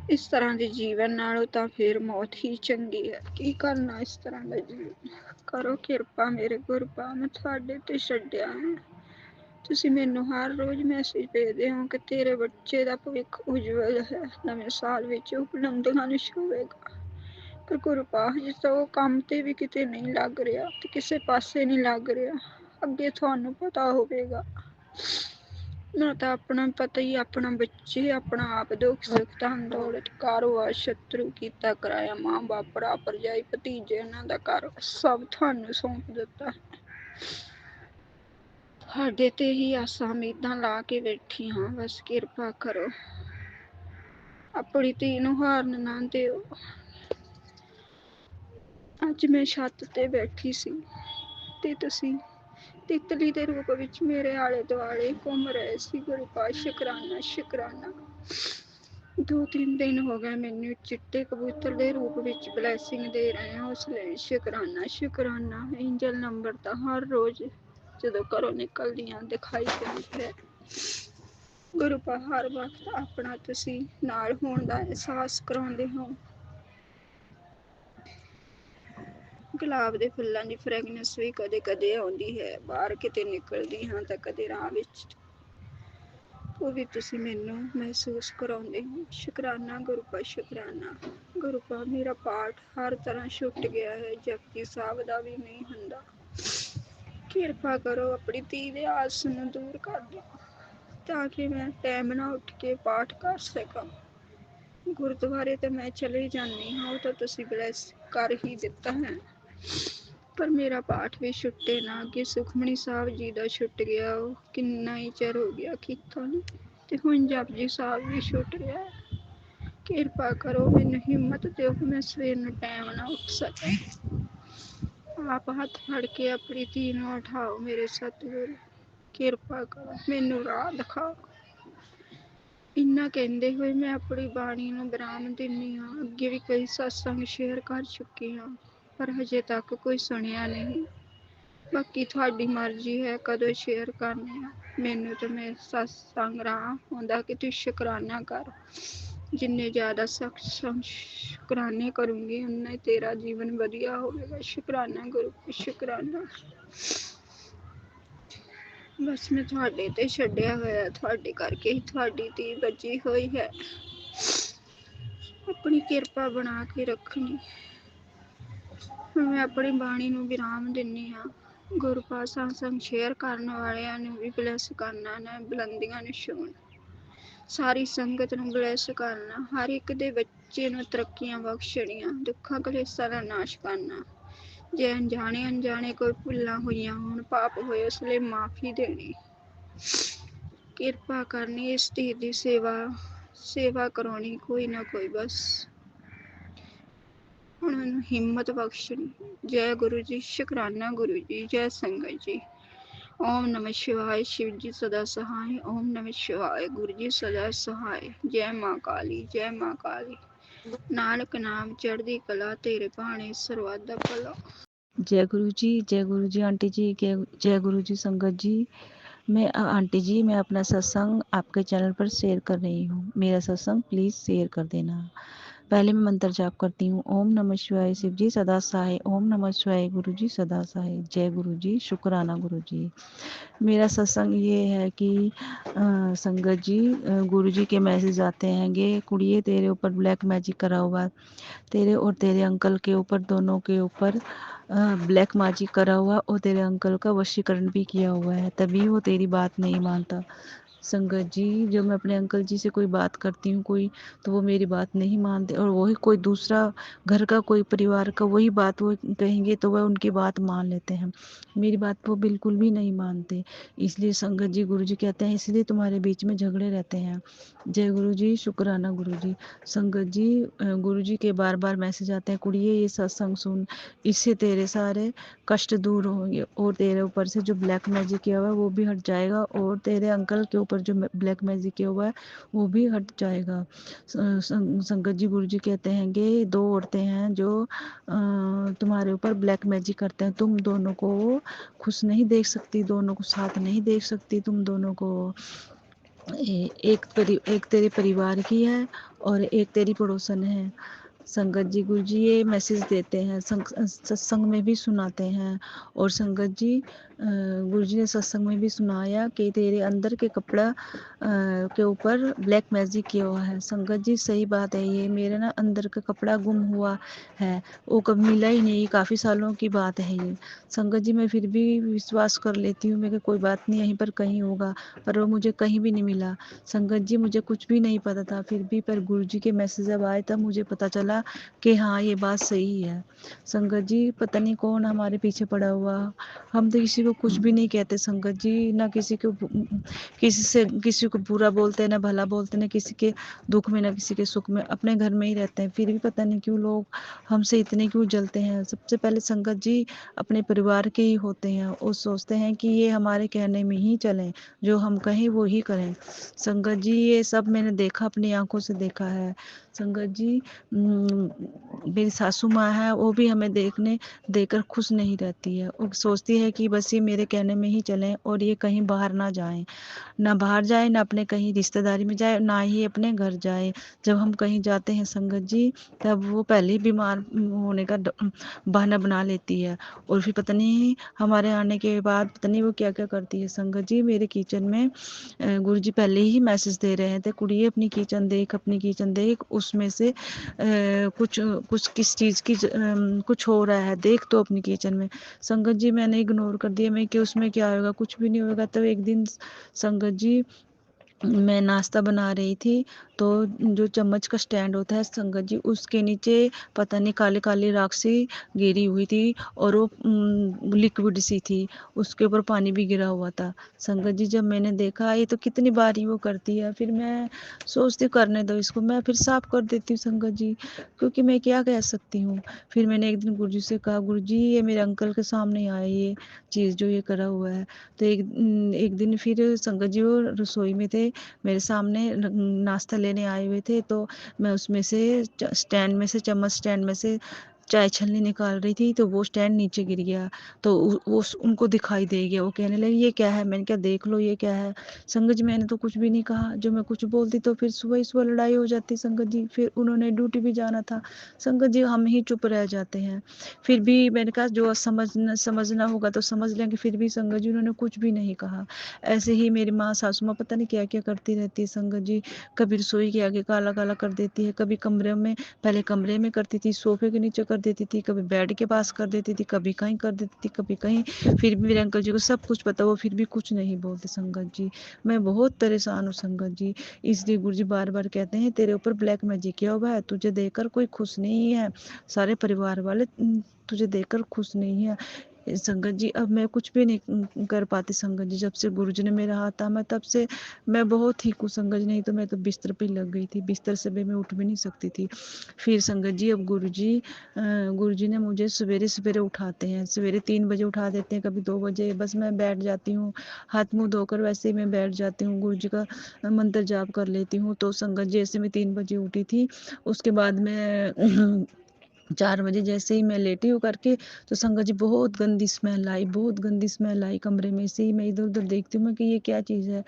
ਇਸ ਤਰ੍ਹਾਂ ਦੇ ਜੀਵਨ ਨਾਲੋਂ ਤਾਂ ਫਿਰ ਮੌਤ ਹੀ ਚੰਗੀ ਹੈ। ਕੀ ਕਰਨਾ ਇਸ ਤਰ੍ਹਾਂ ਦਾ ਜੀਵਨ? ਕਰੋ ਕਿਰਪਾ ਮੇਰੇ ਗੁਰਪਾ, ਮੈਂ ਤੁਹਾਡੇ ਤੇ ਛੱਡਿਆ ਹੈ। ਤੁਸੀਂ ਮੈਨੂੰ ਹਰ ਰੋਜ਼ ਮੈਸੇਜ ਭੇਜਦੇ ਹੋ ਕਿ ਤੇਰੇ ਬੱਚੇ ਦਾ ਭਵਿੱਖ ਉਜਵਲ ਹੈ, ਨਵੇਂ ਸਾਲ ਵਿੱਚ ਉਪਲਬਧੀਆਂ ਨੂੰ ਛੂਹੇਗਾ। ਪਰ ਗੁਰਪਾ, ਜਿਸ ਤਾਂ ਉਹ ਕੰਮ ਤੇ ਵੀ ਕਿਤੇ ਨਹੀਂ ਲੱਗ ਰਿਹਾ ਤੇ ਕਿਸੇ ਪਾਸੇ ਨਹੀਂ ਲੱਗ ਰਿਹਾ। ਅੱਗੇ ਤੁਹਾਨੂੰ ਪਤਾ ਹੋਵੇਗਾ। ना तो अपना पता ही, अपना बच्चे, अपना आप दुख सुख धन दौलत कारोबार शत्रु कीता कराया, मां बाप भरा भरजाई भतीजे इन्हां दा घर सब थानू सौंप दिता। तुहाडे ते ही आसां उम्मीदां ला के बैठी हां, बस किरपा करो अपनी धी नूं हारन ना दिओ। ਅੱਜ मैं छत ते बैठी सी ते तुसीं तितली दे रूप विच मेरे आले दुआले घूम रहे सी। गुरु पातशाह शुकराना शुकराना। 2-3 दिन हो गए मैनू चिट्टे कबूतर दे रूप विच ब्लैसिंग दे रहे हैं, उस लिए शुकराना शुकराना। एंजल नंबर तो हर रोज जदों घरों निकलदियां दिखाई दिंदे है। गुरु पा हर वक्त अपना तुसीं नाल होण दा एहसास कराउंदे हो। गुलाब ਦੇ ਫੁੱਲਾਂ ਦੀ ਫ੍ਰੈਗਨੈਂਸ ਵੀ ਕਦੇ-ਕਦੇ ਆਉਂਦੀ ਹੈ। ਬਾਹਰ ਕਿਤੇ ਨਿਕਲਦੀ ਹਾਂ ਤਾਂ ਕਦੇ ਰਾਹ ਵਿੱਚ ਉਹ ਵੀ ਤੁਸੀਂ ਮੈਨੂੰ ਮਹਿਸੂਸ ਕਰਾਉਂਦੇ ਹੋ। ਸ਼ੁਕਰਾਨਾ ਗੁਰੂ ਪਾ ਸ਼ੁਕਰਾਨਾ। ਗੁਰੂ ਪਾ ਮੇਰਾ ਪਾਠ ਹਰ ਤਰ੍ਹਾਂ ਛੁੱਟ ਗਿਆ ਹੈ, ਜਪਜੀ ਸਾਹਿਬ ਦਾ ਵੀ ਨਹੀਂ ਹੁੰਦਾ। ਕਿਰਪਾ ਕਰੋ ਆਪਣੀ ਧੀ ਦੇ ਆਸ ਨੂੰ ਦੂਰ ਕਰ ਦਿਓ ਤਾਂ ਕਿ ਮੈਂ ਟਾਈਮ ਨਾਲ ਉੱਠ ਕੇ ਪਾਠ ਕਰ ਸਕਾਂ। ਗੁਰਦੁਆਰੇ ਤੇ ਮੈਂ ਚਲੀ ਜਾਂਦੀ ਹਾਂ, ਉਹ ਤਾਂ ਤੁਸੀਂ ਬਲੈਸ ਕਰ ਹੀ ਦਿੱਤਾ ਹੈ, ਪਰ ਮੇਰਾ ਪਾਠ ਵੀ ਛੁੱਟੇ ਨਾ। ਅੱਗੇ ਸੁਖਮਨੀ ਸਾਹਿਬ ਜੀ ਦਾ ਛੁੱਟ ਗਿਆ, ਉਹ ਕਿੰਨਾ ਹੀ ਚਿਰ ਹੋ ਗਿਆ ਕੀਤਾ ਨੂੰ, ਤੇ ਹੁਣ ਜਪਜੀ ਸਾਹਿਬ ਵੀ ਛੁੱਟ ਰਿਹਾ ਹੈ। ਕਿਰਪਾ ਕਰੋ ਮੈਨੂੰ ਹਿੰਮਤ ਦਿਓ ਕਿ ਮੈਂ ਸਵੇਰ ਨੂੰ ਟਾਈਮ ਨਾਲ ਉੱਠ ਸਕਾਂ। ਆਪ ਹੱਥ ਫੜ ਕੇ ਆਪਣੀ ਧੀ ਨੂੰ ਉਠਾਓ ਮੇਰੇ ਸਤਿਗੁਰੂ। ਕਿਰਪਾ ਕਰੋ ਮੈਨੂੰ ਰਾਹ ਦਿਖਾਓ। ਇੰਨਾ ਕਹਿੰਦੇ ਹੋਏ ਮੈਂ ਆਪਣੀ ਬਾਣੀ ਨੂੰ ਵਿਰਾਮ ਦਿੰਦੀ ਹਾਂ। ਅੱਗੇ ਵੀ ਕਈ ਸਤਸੰਗ ਸ਼ੇਅਰ ਕਰ ਚੁੱਕੀ ਹਾਂ, ਪਰ ਹਜੇ ਤੱਕ ਕੋਈ ਸੁਣਿਆ ਨਹੀਂ। ਬਾਕੀ ਤੁਹਾਡੀ ਮਰਜ਼ੀ ਹੈ ਕਦੋਂ ਸ਼ੇਅਰ ਕਰਨੇ ਆ। ਮੈਨੂੰ ਤਾਂ ਮੇਰੇ ਸਤਸੰਗ ਰਾਹ ਆਉਂਦਾ ਕਿ ਤੂੰ ਸ਼ੁਕਰਾਨਾ ਕਰ। ਜਿੰਨੇ ਜ਼ਿਆਦਾ ਸਤਸੰਗ ਸ਼ੁਕਰਾਨੇ ਕਰੂੰਗੀ ਉਨਾ ਹੀ ਤੇਰਾ ਜੀਵਨ ਵਧੀਆ ਹੋਵੇਗਾ। ਸ਼ੁਕਰਾਨਾ ਗੁਰੂ ਸ਼ੁਕਰਾਨਾ। ਬਸ ਮੈਂ ਤੁਹਾਡੇ ਤੇ ਛੱਡਿਆ ਹੋਇਆ, ਤੁਹਾਡੇ ਕਰਕੇ ਹੀ ਤੁਹਾਡੀ ਧੀ ਬਚੀ ਹੋਈ ਹੈ। ਆਪਣੀ ਕਿਰਪਾ ਬਣਾ ਕੇ ਰੱਖਣੀ। ਹੁਣ ਮੈਂ ਆਪਣੀ ਬਾਣੀ ਨੂੰ ਵਿਰਾਮ ਦਿੰਦੀ ਹਾਂ। ਗੁਰੂ ਪਾਤਸ਼ਾਹ ਸੰਗ ਸ਼ੇਅਰ ਕਰਨ ਵਾਲਿਆਂ ਨੂੰ ਵੀ ਬਲੈਸ ਕਰਨਾ ਨਾ, ਬੁਲੰਦੀਆਂ ਨੂੰ ਛੂਹਣ, ਸਾਰੀ ਸੰਗਤ ਨੂੰ ਬਲੈਸ ਕਰਨਾ, ਹਰ ਇੱਕ ਦੇ ਬੱਚੇ ਨੂੰ ਤਰੱਕੀਆਂ ਬਖਸ਼ਣੀਆਂ, ਦੁੱਖਾਂ ਕਲੇਸ਼ਾਂ ਦਾ ਨਾਸ਼ ਕਰਨਾ। ਜੇ ਅਣਜਾਣੇ ਕੋਈ ਭੁੱਲਾਂ ਹੋਈਆਂ ਹੋਣ, ਪਾਪ ਹੋਏ, ਉਸ ਲਈ ਮਾਫੀ ਦੇਣੀ। ਕਿਰਪਾ ਕਰਨੀ ਇਸ ਧੀ ਦੀ ਸੇਵਾ ਕਰਾਉਣੀ ਕੋਈ ਨਾ ਕੋਈ। ਬਸ ਹੁਣ ਮੈਨੂੰ ਹਿੰਮਤ ਬਖਸ਼ਣੀ। ਜੈ ਗੁਰੂ ਜੀ ਸ਼ੁਕਰਾਨਾ ਗੁਰੂ ਜੀ। ਜੈ ਸੰਗਤ ਜੀ। ਓਮ ਨਮः शिवाय। शिव जी सदा सहाय। ओम नमः शिवाय। गुरु जी सदा सहाय। जय माँ काली जय माँ काली। नानक नाम चढ़दी कला, तेरे भाने सरबत दा भला। जय गुरु जी आंटी जी, जय गुरु जी संगत जी। मैं आंटी जी, मैं अपना सत्संग आपके चैनल पर शेयर कर रही हूँ। मेरा सत्संग प्लीज़ शेयर कर देना। पहले मैं मंत्र जाप करती हूँ। ओम नमः शिवाय। शिव जी सदा सहाय। ओम नमः शिवाय। गुरु जी सदा सहाय। जय गुरु जी शुक्राना गुरु जी। मेरा सत्संग ये है कि संगत जी, गुरु जी के मैसेज आते हैं कि कुड़िए तेरे ऊपर ब्लैक मैजिक करा हुआ है, तेरे और तेरे अंकल के ऊपर, दोनों के ऊपर ब्लैक मैजिक करा हुआ, और तेरे अंकल का वशीकरण भी किया हुआ है, तभी वो तेरी बात नहीं मानता। संगत जी, जब मैं अपने अंकल जी से कोई बात करती हूँ कोई, तो वो मेरी बात नहीं मानते, और वही कोई दूसरा घर का कोई परिवार का वही बात वो कहेंगे तो वह उनकी बात मान लेते हैं, मेरी बात वो बिल्कुल भी नहीं मानते। इसलिए संगत जी, गुरु जी कहते हैं इसलिए तुम्हारे बीच में झगड़े रहते हैं। जय गुरु जी शुक्राना गुरु जी। संगत जी, गुरु जी के बार बार मैसेज आते हैं, कुड़िए ये सत्संग सुन, इससे तेरे सारे कष्ट दूर होंगे, और तेरे ऊपर से जो ब्लैक मैजिक किया हुआ है वो भी हट जाएगा, और तेरे अंकल के ऊपर जो ब्लैक मैजिक किया हुआ है वो भी हट जाएगा। संगत जी, गुरु जी कहते हैं कि 2 औरतें हैं जो तुम्हारे ऊपर ब्लैक मैजिक करते हैं, तुम दोनों को खुश नहीं देख सकती, दोनों को साथ नहीं देख सकती, तुम दोनों को एक तेरे परिवार की है और एक तेरी पड़ोसन है। संगत जी गुरुजी ये मैसेज देते हैं, सत्संग में भी सुनाते हैं। और संगत जी गुरुजी ने सत्संग में भी सुनाया कि तेरे अंदर के कपड़ा के ऊपर ब्लैक मैजिक किया हुआ है। संगत जी सही बात है, ये मेरे ना अंदर का कपड़ा गुम हुआ है, वो कभी मिला ही नहीं, काफ़ी सालों की बात है ये। संगत जी मैं फिर भी विश्वास कर लेती हूँ, मैं कि कोई बात नहीं, यहीं पर कहीं होगा, पर वो मुझे कहीं भी नहीं मिला। संगत जी मुझे कुछ भी नहीं पता था, फिर भी पर गुरुजी के मैसेज जब आए तब मुझे पता चला कि हाँ ये बात सही है। संगत जी पता नहीं कौन हमारे पीछे पड़ा हुआ, हम तो किसी को कुछ भी नहीं कहते संगत जी, ना किसी को बुरा बोलते, ना भला बोलते, ना किसी के दुख में ना किसी के सुख में, अपने घर में ही रहते हैं। फिर भी पता नहीं क्यों लोग हमसे इतने क्यों जलते हैं। सबसे पहले संगत जी अपने परिवार के ही होते हैं, और सोचते हैं कि ये हमारे कहने में ही चलें, जो हम कहें वो ही करें। संगत जी ये सब मैंने देखा, अपनी आंखों से देखा है। संगत जी मेरी सासू माँ है, वो भी हमें देकर खुश नहीं रहती है, वो सोचती है कि बस ये मेरे कहने में ही चलें और ये कहीं बाहर ना जाएं, ना बाहर जाए, ना अपने कहीं रिश्तेदारी में जाए, ना ही अपने घर जाए। जब हम कहीं जाते हैं संगत जी, तब वो पहले ही बीमार होने का बहाना बना लेती है, और फिर पता नहीं हमारे आने के बाद पता नहीं वो क्या क्या करती है। संगत जी मेरे किचन में गुरुजी पहले ही मैसेज दे रहे थे, कुड़िए अपनी किचन देख, अपनी किचन देख, उसमें से कुछ कुछ किस चीज़ की कुछ हो रहा है, देख तो अपनी किचन में। संगत जी मैंने इग्नोर कर दिया, मैं कि उसमें क्या होगा, कुछ भी नहीं होगा। तब एक दिन संगत जी मैं नाश्ता बना रही थी, तो जो चम्मच का स्टैंड होता है संगत जी, उसके नीचे पता नहीं काली काली राख सी गिरी हुई थी, और वो लिक्विड सी थी, उसके ऊपर पानी भी गिरा हुआ था। संगत जी जब मैंने देखा ये तो कितनी बार ही वो करती है, फिर मैं सोचती हूँ करने दो इसको, मैं फिर साफ कर देती हूँ संगत जी, क्योंकि मैं क्या कह सकती हूँ। फिर मैंने एक दिन गुरुजी से कहा, गुरुजी ये मेरे अंकल के सामने आए ये चीज़ जो ये करा हुआ है। तो एक दिन फिर संगत जी वो रसोई में थे, मेरे सामने नाश्ता लेने आए हुए थे, तो मैं उसमें से स्टैंड में से चम्मच स्टैंड में से चाय छलनी निकाल रही थी, तो वो स्टैंड नीचे गिर गया, तो वो उनको दिखाई दे गया, वो कहने लगे ये क्या है, मैंने क्या देख लो ये क्या है। संगत जी मैंने तो कुछ भी नहीं कहा, जो मैं कुछ बोलती तो फिर सुबह ही सुबह लड़ाई हो जाती संगत जी, फिर उन्होंने ड्यूटी भी जाना था। संगत जी हम ही चुप रह जाते हैं, फिर भी मैंने कहा जो समझना होगा तो समझ लेंगे, फिर भी संगत जी उन्होंने कुछ भी नहीं कहा। ऐसे ही मेरी माँ सासू माँ पता नहीं क्या क्या करती रहती है संगत जी, कभी रसोई के आगे काला काला कर देती है, कभी कमरे में, पहले कमरे में करती थी, सोफे के नीचे कर देती थी, कभी बेड के पास कर देती थी, कभी कहीं कर देती थी, कभी कहीं। फिर भी मेरे अंकल जी को सब कुछ पता, वो फिर भी कुछ नहीं बोलते संगत जी। मैं बहुत परेशान हूँ संगत जी, इसलिए गुरु जी बार बार कहते हैं तेरे ऊपर ब्लैक मैजिक किया हुआ है, तुझे देखकर कोई खुश नहीं है, सारे परिवार वाले तुझे देखकर खुश नहीं है। संगत जी अब मैं कुछ भी नहीं कर पाती संगत जी, जब से गुरुजी ने मेरा हाथ थामा तब से मैं बहुत ठीक हूँ संगत जी, नहीं तो मैं तो बिस्तर पे लग गई थी, बिस्तर से भी मैं उठ भी नहीं सकती थी। फिर संगत जी अब गुरुजी ने मुझे सवेरे सवेरे उठाते हैं, सवेरे 3 बजे उठा देते हैं, कभी 2 बजे, बस मैं बैठ जाती हूँ, हाथ मुँह धोकर वैसे ही मैं बैठ जाती हूँ, गुरुजी का मंत्र जाप कर लेती हूँ। तो संगत जी ऐसे मैं 3 बजे उठी थी, उसके बाद मैं 4 बजे जैसे ही मैं लेटी हूँ करके, तो संगत जी बहुत गंदी स्मेल आई, बहुत गंदी स्मेल आई कमरे में से ही। मैं इधर उधर देखती हूँ मैं कि ये क्या चीज़ है,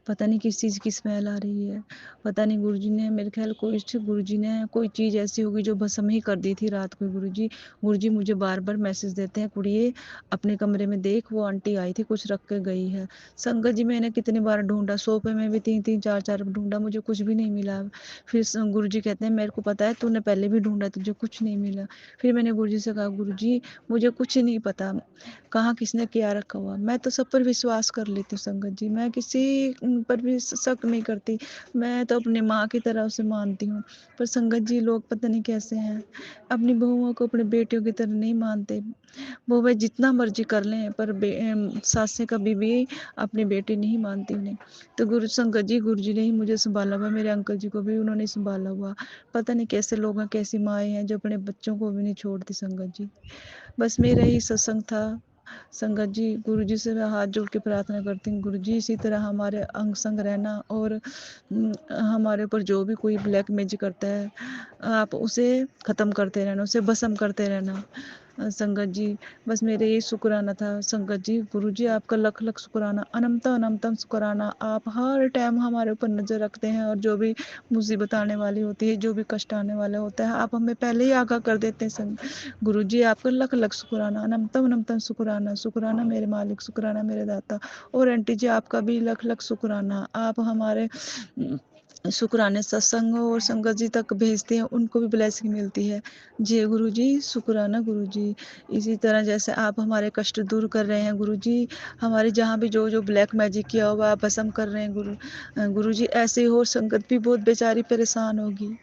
पता नहीं किस चीज़ की स्मेल आ रही है, पता नहीं गुरुजी ने, मेरे ख्याल गुरुजी ने कोई चीज़ ऐसी होगी जो भस्म ही कर दी थी रात को। गुरुजी मुझे बार बार मैसेज देते हैं, कुड़िए अपने कमरे में देख, वो आंटी आई थी कुछ रख के गई है। संगत जी मैंने कितनी बार ढूंढा, सोफे में भी 3-3 4-4 ढूंढा, मुझे कुछ भी नहीं मिला। फिर गुरुजी कहते हैं मेरे को पता है तूने पहले भी ढूंढा, तुझे कुछ नहीं मिला। फिर मैंने गुरुजी से कहा, गुरुजी मुझे कुछ नहीं पता कहाँ किसने क्या रखा हुआ, मैं तो सब पर विश्वास कर लेती हूँ संगत जी, मैं किसी पर भी शक नहीं करती, मैं तो अपनी माँ की तरह उसे मानती हूँ। पर संगत जी लोग पता नहीं कैसे हैं, अपनी बहुओं को अपने बेटियों की तरह नहीं मानते। वो वे जितना मर्जी कर लें, पर सासें कभी भी अपनी बेटी नहीं मानती उन्हें। तो संगत जी गुरुजी ने ही मुझे संभाला हुआ, मेरे अंकल जी को भी उन्होंने संभाला हुआ। पता नहीं कैसे लोग हैं, कैसी माएँ हैं जो अपने बच्चों को भी नहीं छोड़ती संगत जी। बस मेरा ही सत्संग था संगत जी, गुरुजी से मैं हाथ जोड़ के प्रार्थना करती हूँ, गुरुजी इसी तरह हमारे अंग संग रहना, और हमारे ऊपर जो भी कोई ब्लैक मैजिक करता है आप उसे ख़त्म करते रहना, उसे भस्म करते रहना। संगत जी बस मेरे ये शुक्राना था संगत जी। गुरु जी आपका लख लख शुक्राना, अनंतम अनंतम शुक्राना। आप हर टाइम हमारे ऊपर नज़र रखते हैं और जो भी मुसीबत आने वाली होती है, जो भी कष्ट आने वाला होता है, आप हमें पहले ही आगाह कर देते हैं गुरु जी आपका लख लख शुक्राना, अनंतम अनंतम शुक्राना। शुक्राना मेरे मालिक, शुक्राना मेरे दाता। और आंटी जी आपका भी लख लख शुक्राना। आप हमारे शुक्राने सत्संग और संगत जी तक भेजते हैं, उनको भी ब्लेसिंग मिलती है। जय गुरु जी, शुक्राना गुरु जी। इसी तरह जैसे आप हमारे कष्ट दूर कर रहे हैं गुरु जी, हमारे जहाँ भी जो जो ब्लैक मैजिक किया हुआ आप भस्म कर रहे हैं गुरु जी, ऐसे ही और संगत भी बहुत बेचारी परेशान होगी।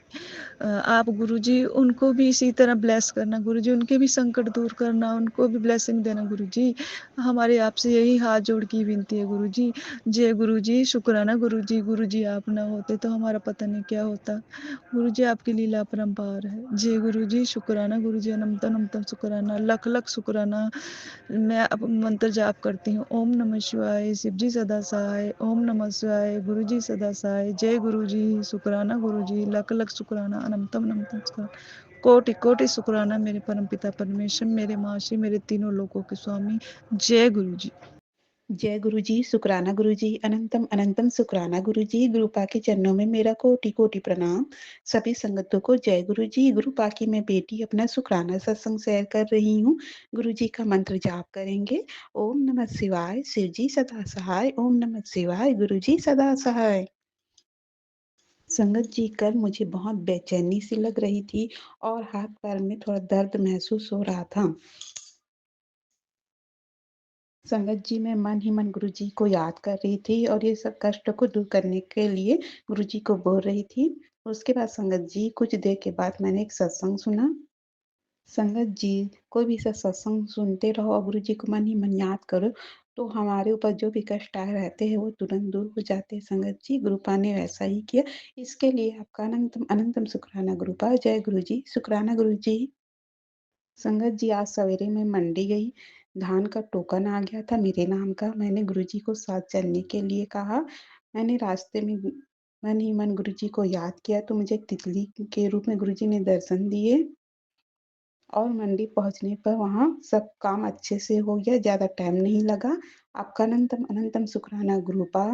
आप गुरु जी उनको भी इसी तरह ब्लेस करना गुरु जी, उनके भी संकट दूर करना, उनको भी ब्लेसिंग देना गुरु जी। हमारे आपसे यही हाथ जोड़ की विनती है गुरु जी। जय गुरु जी, शुक्राना गुरु जी आप ना होते तो हमारा पता नहीं क्या होता। गुरु जी आपकी लीला अपरंपार है। जय गुरु जी, शुक्राना गुरु जी, अनंतम अनंतम शुक्राना, लख लख शुक्राना। मैं अब मंत्र जाप करती हूँ। ओम नमः शिवाय, शिव जी सदा सहाय। ओम नमः शिवाय, गुरु जी सदा सहाय। जय गुरु जी, शुक्राना गुरु जी, लख लख शुक्राना, अनंतम अनंतम शुक्राना, कोटि कोटि शुक्राना मेरे परम पिता परमेश्वर, मेरे मासी, मेरे तीनों लोकों के स्वामी। जय गुरु जी। जय गुरु जी, शुक्राना गुरु जी, अनंतम अनंतम शुक्राना गुरु जी। गुरु पा के चरणों में मेरा कोटि कोटि प्रणाम। सभी संगतों को जय गुरु जी। गुरु पा की मैं बेटी अपना शुक्राना सत्संग शेयर कर रही हूँ। गुरु जी का मंत्र जाप करेंगे। ओम नमः शिवाय, शिव जी सदा सहाय। ओम नमः शिवाय, गुरु जी सदा सहाय। संगत जी कल मुझे बहुत बेचैनी सी लग रही थी और हाथ पैर में थोड़ा दर्द महसूस हो रहा था। संगत जी मैं मन ही मन गुरु जी को याद कर रही थी और ये सब कष्ट को दूर करने के लिए गुरु जी को बोल रही थी। उसके बाद संगत जी कुछ देर के बाद मैंने एक सत्संग सुना। संगत जी कोई भी सत्संग सुनते रहो और गुरु जी को मन ही मन याद करो तो हमारे ऊपर जो भी कष्ट आए रहते हैं वो तुरंत दूर हो जाते हैं। संगत जी गुरुपा ने वैसा ही किया। इसके लिए आपका अनंतम अनंतम शुक्राना गुरुपा। जय गुरु जी, शुक्राना गुरु जी। संगत जी आज सवेरे मैं मंडी गई। धान का टोकन आ गया था मेरे नाम का। मैंने गुरुजी को साथ चलने के लिए कहा। मैंने रास्ते में मन ही मन गुरुजी को याद किया तो मुझे एक तितली के रूप में गुरुजी ने दर्शन दिए और मंडी पहुंचने पर वहां सब काम अच्छे से हो गया, ज्यादा टाइम नहीं लगा। आपका अनंतम अनंतम शुक्राना गुरुपा।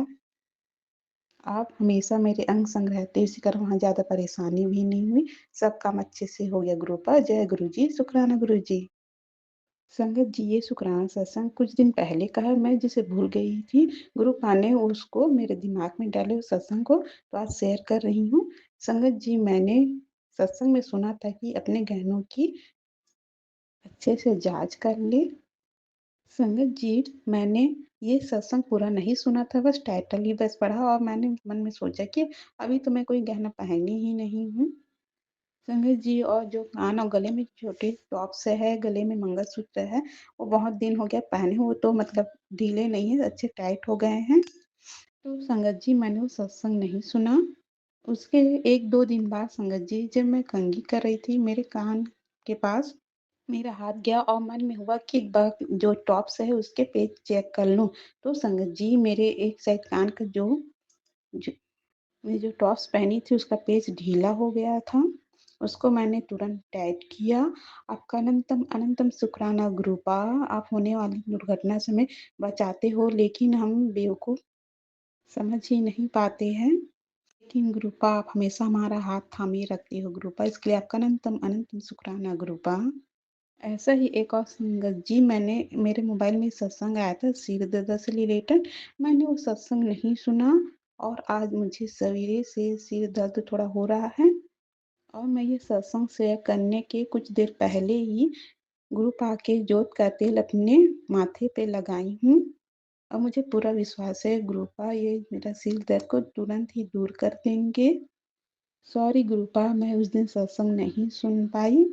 आप हमेशा मेरे अंग संग रहते, इसी कारण वहां ज्यादा परेशानी भी नहीं हुई। सब काम अच्छे से हो गया गुरुपा। जय गुरु जी, शुक्राना गुरु जी। संगत जी ये शुक्राना सत्संग कुछ दिन पहले का है, मैं जिसे भूल गई थी। गुरु पा ने उसको मेरे दिमाग में डाले उस सत्संग को तो आज शेयर कर रही हूँ। संगत जी मैंने सत्संग में सुना था कि अपने गहनों की अच्छे से जांच कर ले। संगत जी मैंने ये सत्संग पूरा नहीं सुना था, बस टाइटल ही बस पढ़ा और मैंने मन में सोचा कि अभी तो मैं कोई गहना पहनी ही नहीं हूँ। संगत जी और जो कान और गले में छोटे टॉप्स है, गले में मंगलसूत्र है, वो बहुत दिन हो गया पहने हुए तो मतलब ढीले नहीं है, अच्छे टाइट हो गए हैं। तो संगत जी मैंने वो सत्संग नहीं सुना। उसके 1-2 दिन बाद संगत जी जब मैं कंघी कर रही थी मेरे कान के पास मेरा हाथ गया और मन में हुआ कि एक बार जो टॉप्स है उसके पेज चेक कर लूं। तो संगत जी मेरे एक साइड कान का जो मैं जो टॉप्स पहनी थी उसका पेच ढीला हो गया था। उसको मैंने तुरंत टाइट किया। आपका अनंतम अनंतम शुक्राना गुरुपा। आप होने वाली दुर्घटना से हमें बचाते हो लेकिन हम बेवकूफ समझ ही नहीं पाते हैं। लेकिन गुरुपा आप हमेशा हमारा हाथ थामे रखते हो गुरुपा, इसके लिए आपका अनंतम अनंतम शुक्राना गुरुपा। ऐसा ही एक और संगत जी मैंने मेरे मोबाइल में सत्संग आया था सिर दर्द से रिलेटेड। मैंने वो सत्संग नहीं सुना और आज मुझे सवेरे से सिर दर्द थोड़ा हो रहा है और मैं ये सत्संग शेयर करने के कुछ देर पहले ही गुरु पाके जोत का तेल अपने माथे पे लगाई हूँ और मुझे पूरा विश्वास है गुरुपा ये मेरा सिर दर्द को तुरंत ही दूर कर देंगे। सॉरी गुरुपा मैं उस दिन सत्संग नहीं सुन पाई।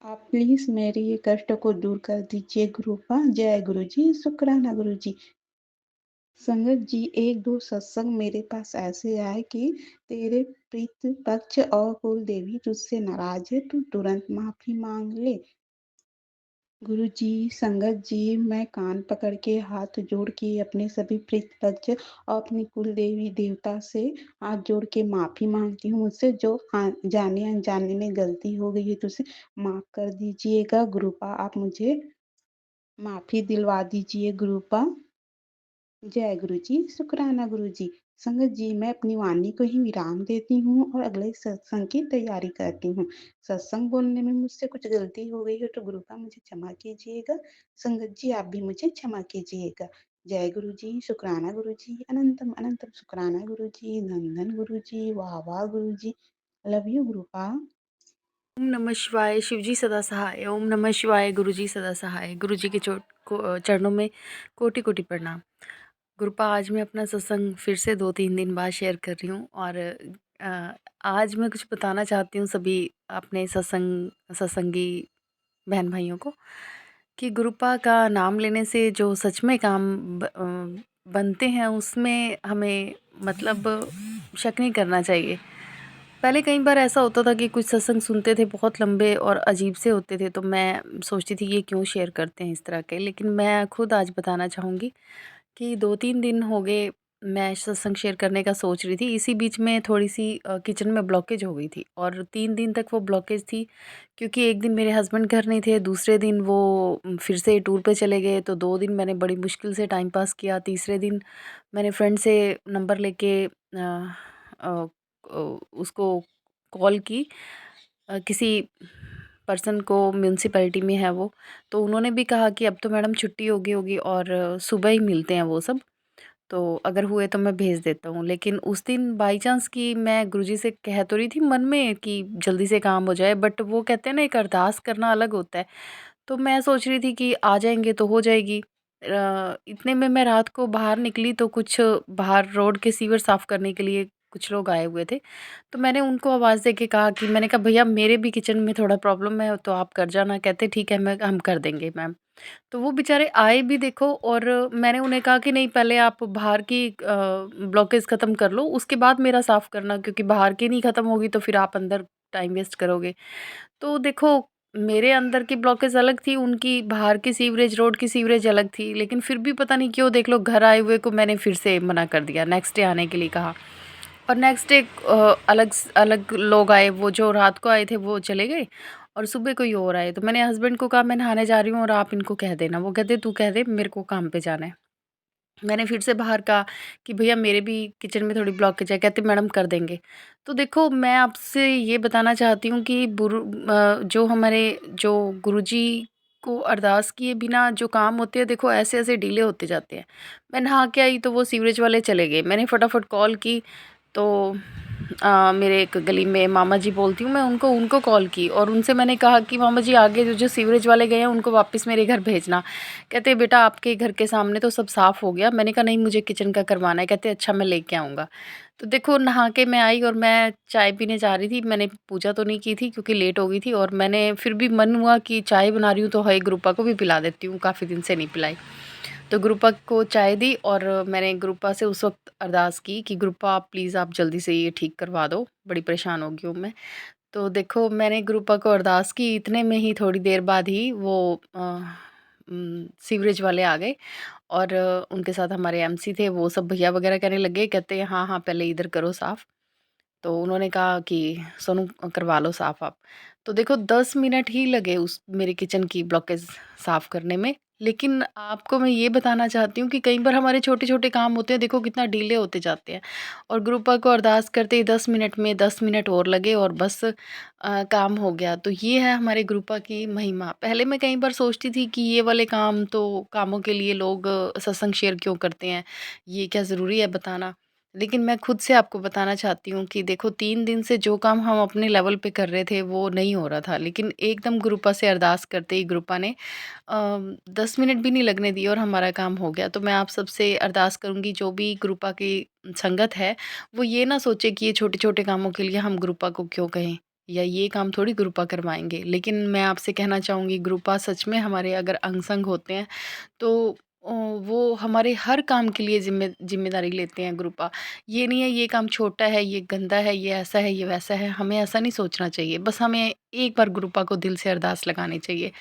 आप प्लीज मेरे ये कष्ट को दूर कर दीजिए गुरुपा। जय गुरु जी, शुक्राना गुरु जी। संगत जी 1-2 सत्संग मेरे पास ऐसे आए कि तेरे प्रीत पक्ष और कुल देवी तुझसे नाराज है, तू तुरंत माफी मांग ले। गुरुजी, संगत जी, मैं कान पकड़ के हाथ जोड़ के अपने सभी प्रीत बच्चे और अपनी कुल देवी देवता से हाथ जोड़ के माफी मांगती हूँ। मुझसे जो जाने अनजाने में गलती हो गई है तो उसे माफ कर दीजिएगा। गुरुपा आप मुझे माफी दिलवा दीजिए गुरुपा। जय गुरु जी, शुक्राना गुरु जी। संगत जी, मैं अपनी वाणी को ही विराम देती हूँ और अगले सत्संग की तैयारी करती हूँ। सत्संग बोलने में मुझसे कुछ गलती हो गई है तो गुरुपा मुझे क्षमा कीजिएगा। संगत जी, आप भी मुझे क्षमा कीजिएगा। जय गुरु जी, शुक्राना गुरु जी, अनंतम अनंतम शुक्राना गुरु जी, नंदन गुरु जी, वाह वाह गुरु जी। Love you गुरुपा। ओम नमः शिवाय। शिवजी सदा सहाय। ओम नमः शिवाय। गुरुजी सदा सहाय। गुरुजी के चरणों में कोटि कोटि प्रणाम। गुरुपा, आज मैं अपना सत्संग फिर से 2-3 दिन बाद शेयर कर रही हूँ और आज मैं कुछ बताना चाहती हूँ सभी अपने सत्संगी बहन भाइयों को कि गुरुपा का नाम लेने से जो सच में काम बनते हैं उसमें हमें मतलब शक नहीं करना चाहिए। पहले कई बार ऐसा होता था कि कुछ सत्संग सुनते थे, बहुत लंबे और अजीब से होते थे, तो मैं सोचती थी ये क्यों शेयर करते हैं इस तरह के। लेकिन मैं खुद आज बताना चाहूँगी कि 2-3 दिन हो गए मैं सत्संग शेयर करने का सोच रही थी। इसी बीच में थोड़ी-सी किचन में ब्लॉकेज हो गई थी और 3 दिन तक वो ब्लॉकेज थी क्योंकि एक दिन मेरे हस्बैंड घर नहीं थे, दूसरे दिन वो फिर से टूर पे चले गए, तो 2 दिन मैंने बड़ी मुश्किल से टाइम पास किया। तीसरे दिन मैंने फ्रेंड से नंबर लेके अ, उसको कॉल की, किसी पर्सन को, म्यूनसिपैलिटी में है वो, तो उन्होंने भी कहा कि अब तो मैडम छुट्टी हो गई होगी और सुबह ही मिलते हैं वो सब, तो अगर हुए तो मैं भेज देता हूँ। लेकिन उस दिन बाई चांस कि मैं गुरुजी से कह तो रही थी मन में कि जल्दी से काम हो जाए, बट वो कहते हैं ना एक अरदास करना अलग होता है, तो मैं सोच रही थी कि आ जाएंगे तो हो जाएगी। इतने में मैं रात को बाहर निकली तो कुछ बाहर रोड के सीवर साफ़ करने के लिए कुछ लोग आए हुए थे, तो मैंने उनको आवाज़ दे के कहा कि मैंने कहा भैया मेरे भी किचन में थोड़ा प्रॉब्लम है तो आप कर जाना। कहते ठीक है, मैं हम कर देंगे मैम। तो वो बेचारे आए भी देखो, और मैंने उन्हें कहा कि नहीं पहले आप बाहर की ब्लॉकेज ख़त्म कर लो, उसके बाद मेरा साफ़ करना, क्योंकि बाहर की नहीं ख़त्म होगी तो फिर आप अंदर टाइम वेस्ट करोगे। तो देखो, मेरे अंदर की ब्लॉकेज अलग थी, उनकी बाहर की सीवरेज, रोड की सीवरेज अलग थी, लेकिन फिर भी पता नहीं क्यों देख लो घर आए हुए को मैंने फिर से मना कर दिया, नेक्स्ट डे आने के लिए कहा। और नेक्स्ट डे अलग लोग आए, वो जो रात को आए थे वो चले गए और सुबह कोई और आए, तो मैंने हस्बैंड को कहा मैं नहाने जा रही हूँ और आप इनको कह देना। वो कहते तू कह दे, मेरे को काम पे जाना है। मैंने फिर से बाहर कहा कि भैया मेरे भी किचन में थोड़ी ब्लॉकेज है, कहते मैडम कर देंगे। तो देखो, मैं आपसे ये बताना चाहती हूँ कि जो हमारे जो गुरुजी को अरदास किए बिना जो काम होते हैं, देखो ऐसे ऐसे डिले होते जाते हैं। मैं नहा के आई तो वो सीवरेज वाले चले गए, मैंने फटाफट कॉल की, तो मेरे एक गली में मामा जी बोलती हूँ मैं, उनको उनको कॉल की और उनसे मैंने कहा कि मामा जी आगे जो जो सीवरेज वाले गए हैं उनको वापस मेरे घर भेजना। कहते बेटा आपके घर के सामने तो सब साफ़ हो गया। मैंने कहा नहीं, मुझे किचन का करवाना है। कहते अच्छा मैं लेके आऊँगा। तो देखो, नहा के मैं आई और मैं चाय पीने जा रही थी। मैंने पूजा तो नहीं की थी क्योंकि लेट हो गई थी, और मैंने फिर भी मन हुआ कि चाय बना रही हूँ तो हाय गुरुपा को भी पिला देती हूँ, काफ़ी दिन से नहीं पिलाई। तो गुरुपा को चाय दी और मैंने गुरुपा से उस वक़्त अरदास की कि गुरुपा आप प्लीज़ आप जल्दी से ये ठीक करवा दो, बड़ी परेशान हो गई हूँ मैं। तो देखो, मैंने गुरुपा को अरदास की, इतने में ही थोड़ी देर बाद ही वो सीवरेज वाले आ गए और उनके साथ हमारे एमसी थे, वो सब भैया वगैरह कहने लगे, कहते हैं हाँ, हाँ पहले इधर करो साफ़। तो उन्होंने कहा कि सोनू करवा लो साफ़ आप। तो देखो 10 मिनट ही लगे उस मेरे किचन की ब्लॉकेज साफ़ करने में। लेकिन आपको मैं ये बताना चाहती हूँ कि कई बार हमारे छोटे-छोटे काम होते हैं, देखो कितना डिले होते जाते हैं, और गुरुपा को अरदास करते ही 10 मिनट में 10 मिनट और लगे और बस काम हो गया। तो ये है हमारे गुरुपा की महिमा। पहले मैं कई बार सोचती थी कि ये वाले काम तो कामों के लिए लोग सत्संग शेयर क्यों करते हैं? ये क्या ज़रूरी है बताना? लेकिन मैं खुद से आपको बताना चाहती हूँ कि देखो 3 दिन से जो काम हम अपने लेवल पे कर रहे थे वो नहीं हो रहा था। लेकिन एकदम गुरुपा से अरदास करते ही गुरुपा ने 10 मिनट भी नहीं लगने दिए और हमारा काम हो गया। तो मैं आप सबसे अरदास करूँगी, जो भी गुरुपा की संगत है, वो ये ना सोचे कि ये छोटे-छोटे कामों के लिए हम गुरुपा को क्यों कहें, या ये काम थोड़ी गुरुपा करवाएँगे। लेकिन मैं आपसे कहना चाहूँगी, गुरुपा सच में हमारे अगर अंग-संग होते हैं तो वो हमारे हर काम के लिए ज़िम्मेदारी लेते हैं गुरुपा। ये नहीं है ये काम छोटा है, ये गंदा है, ये ऐसा है, ये वैसा है, हमें ऐसा नहीं सोचना चाहिए। बस हमें एक बार गुरुपा को दिल से अरदास लगानी चाहिए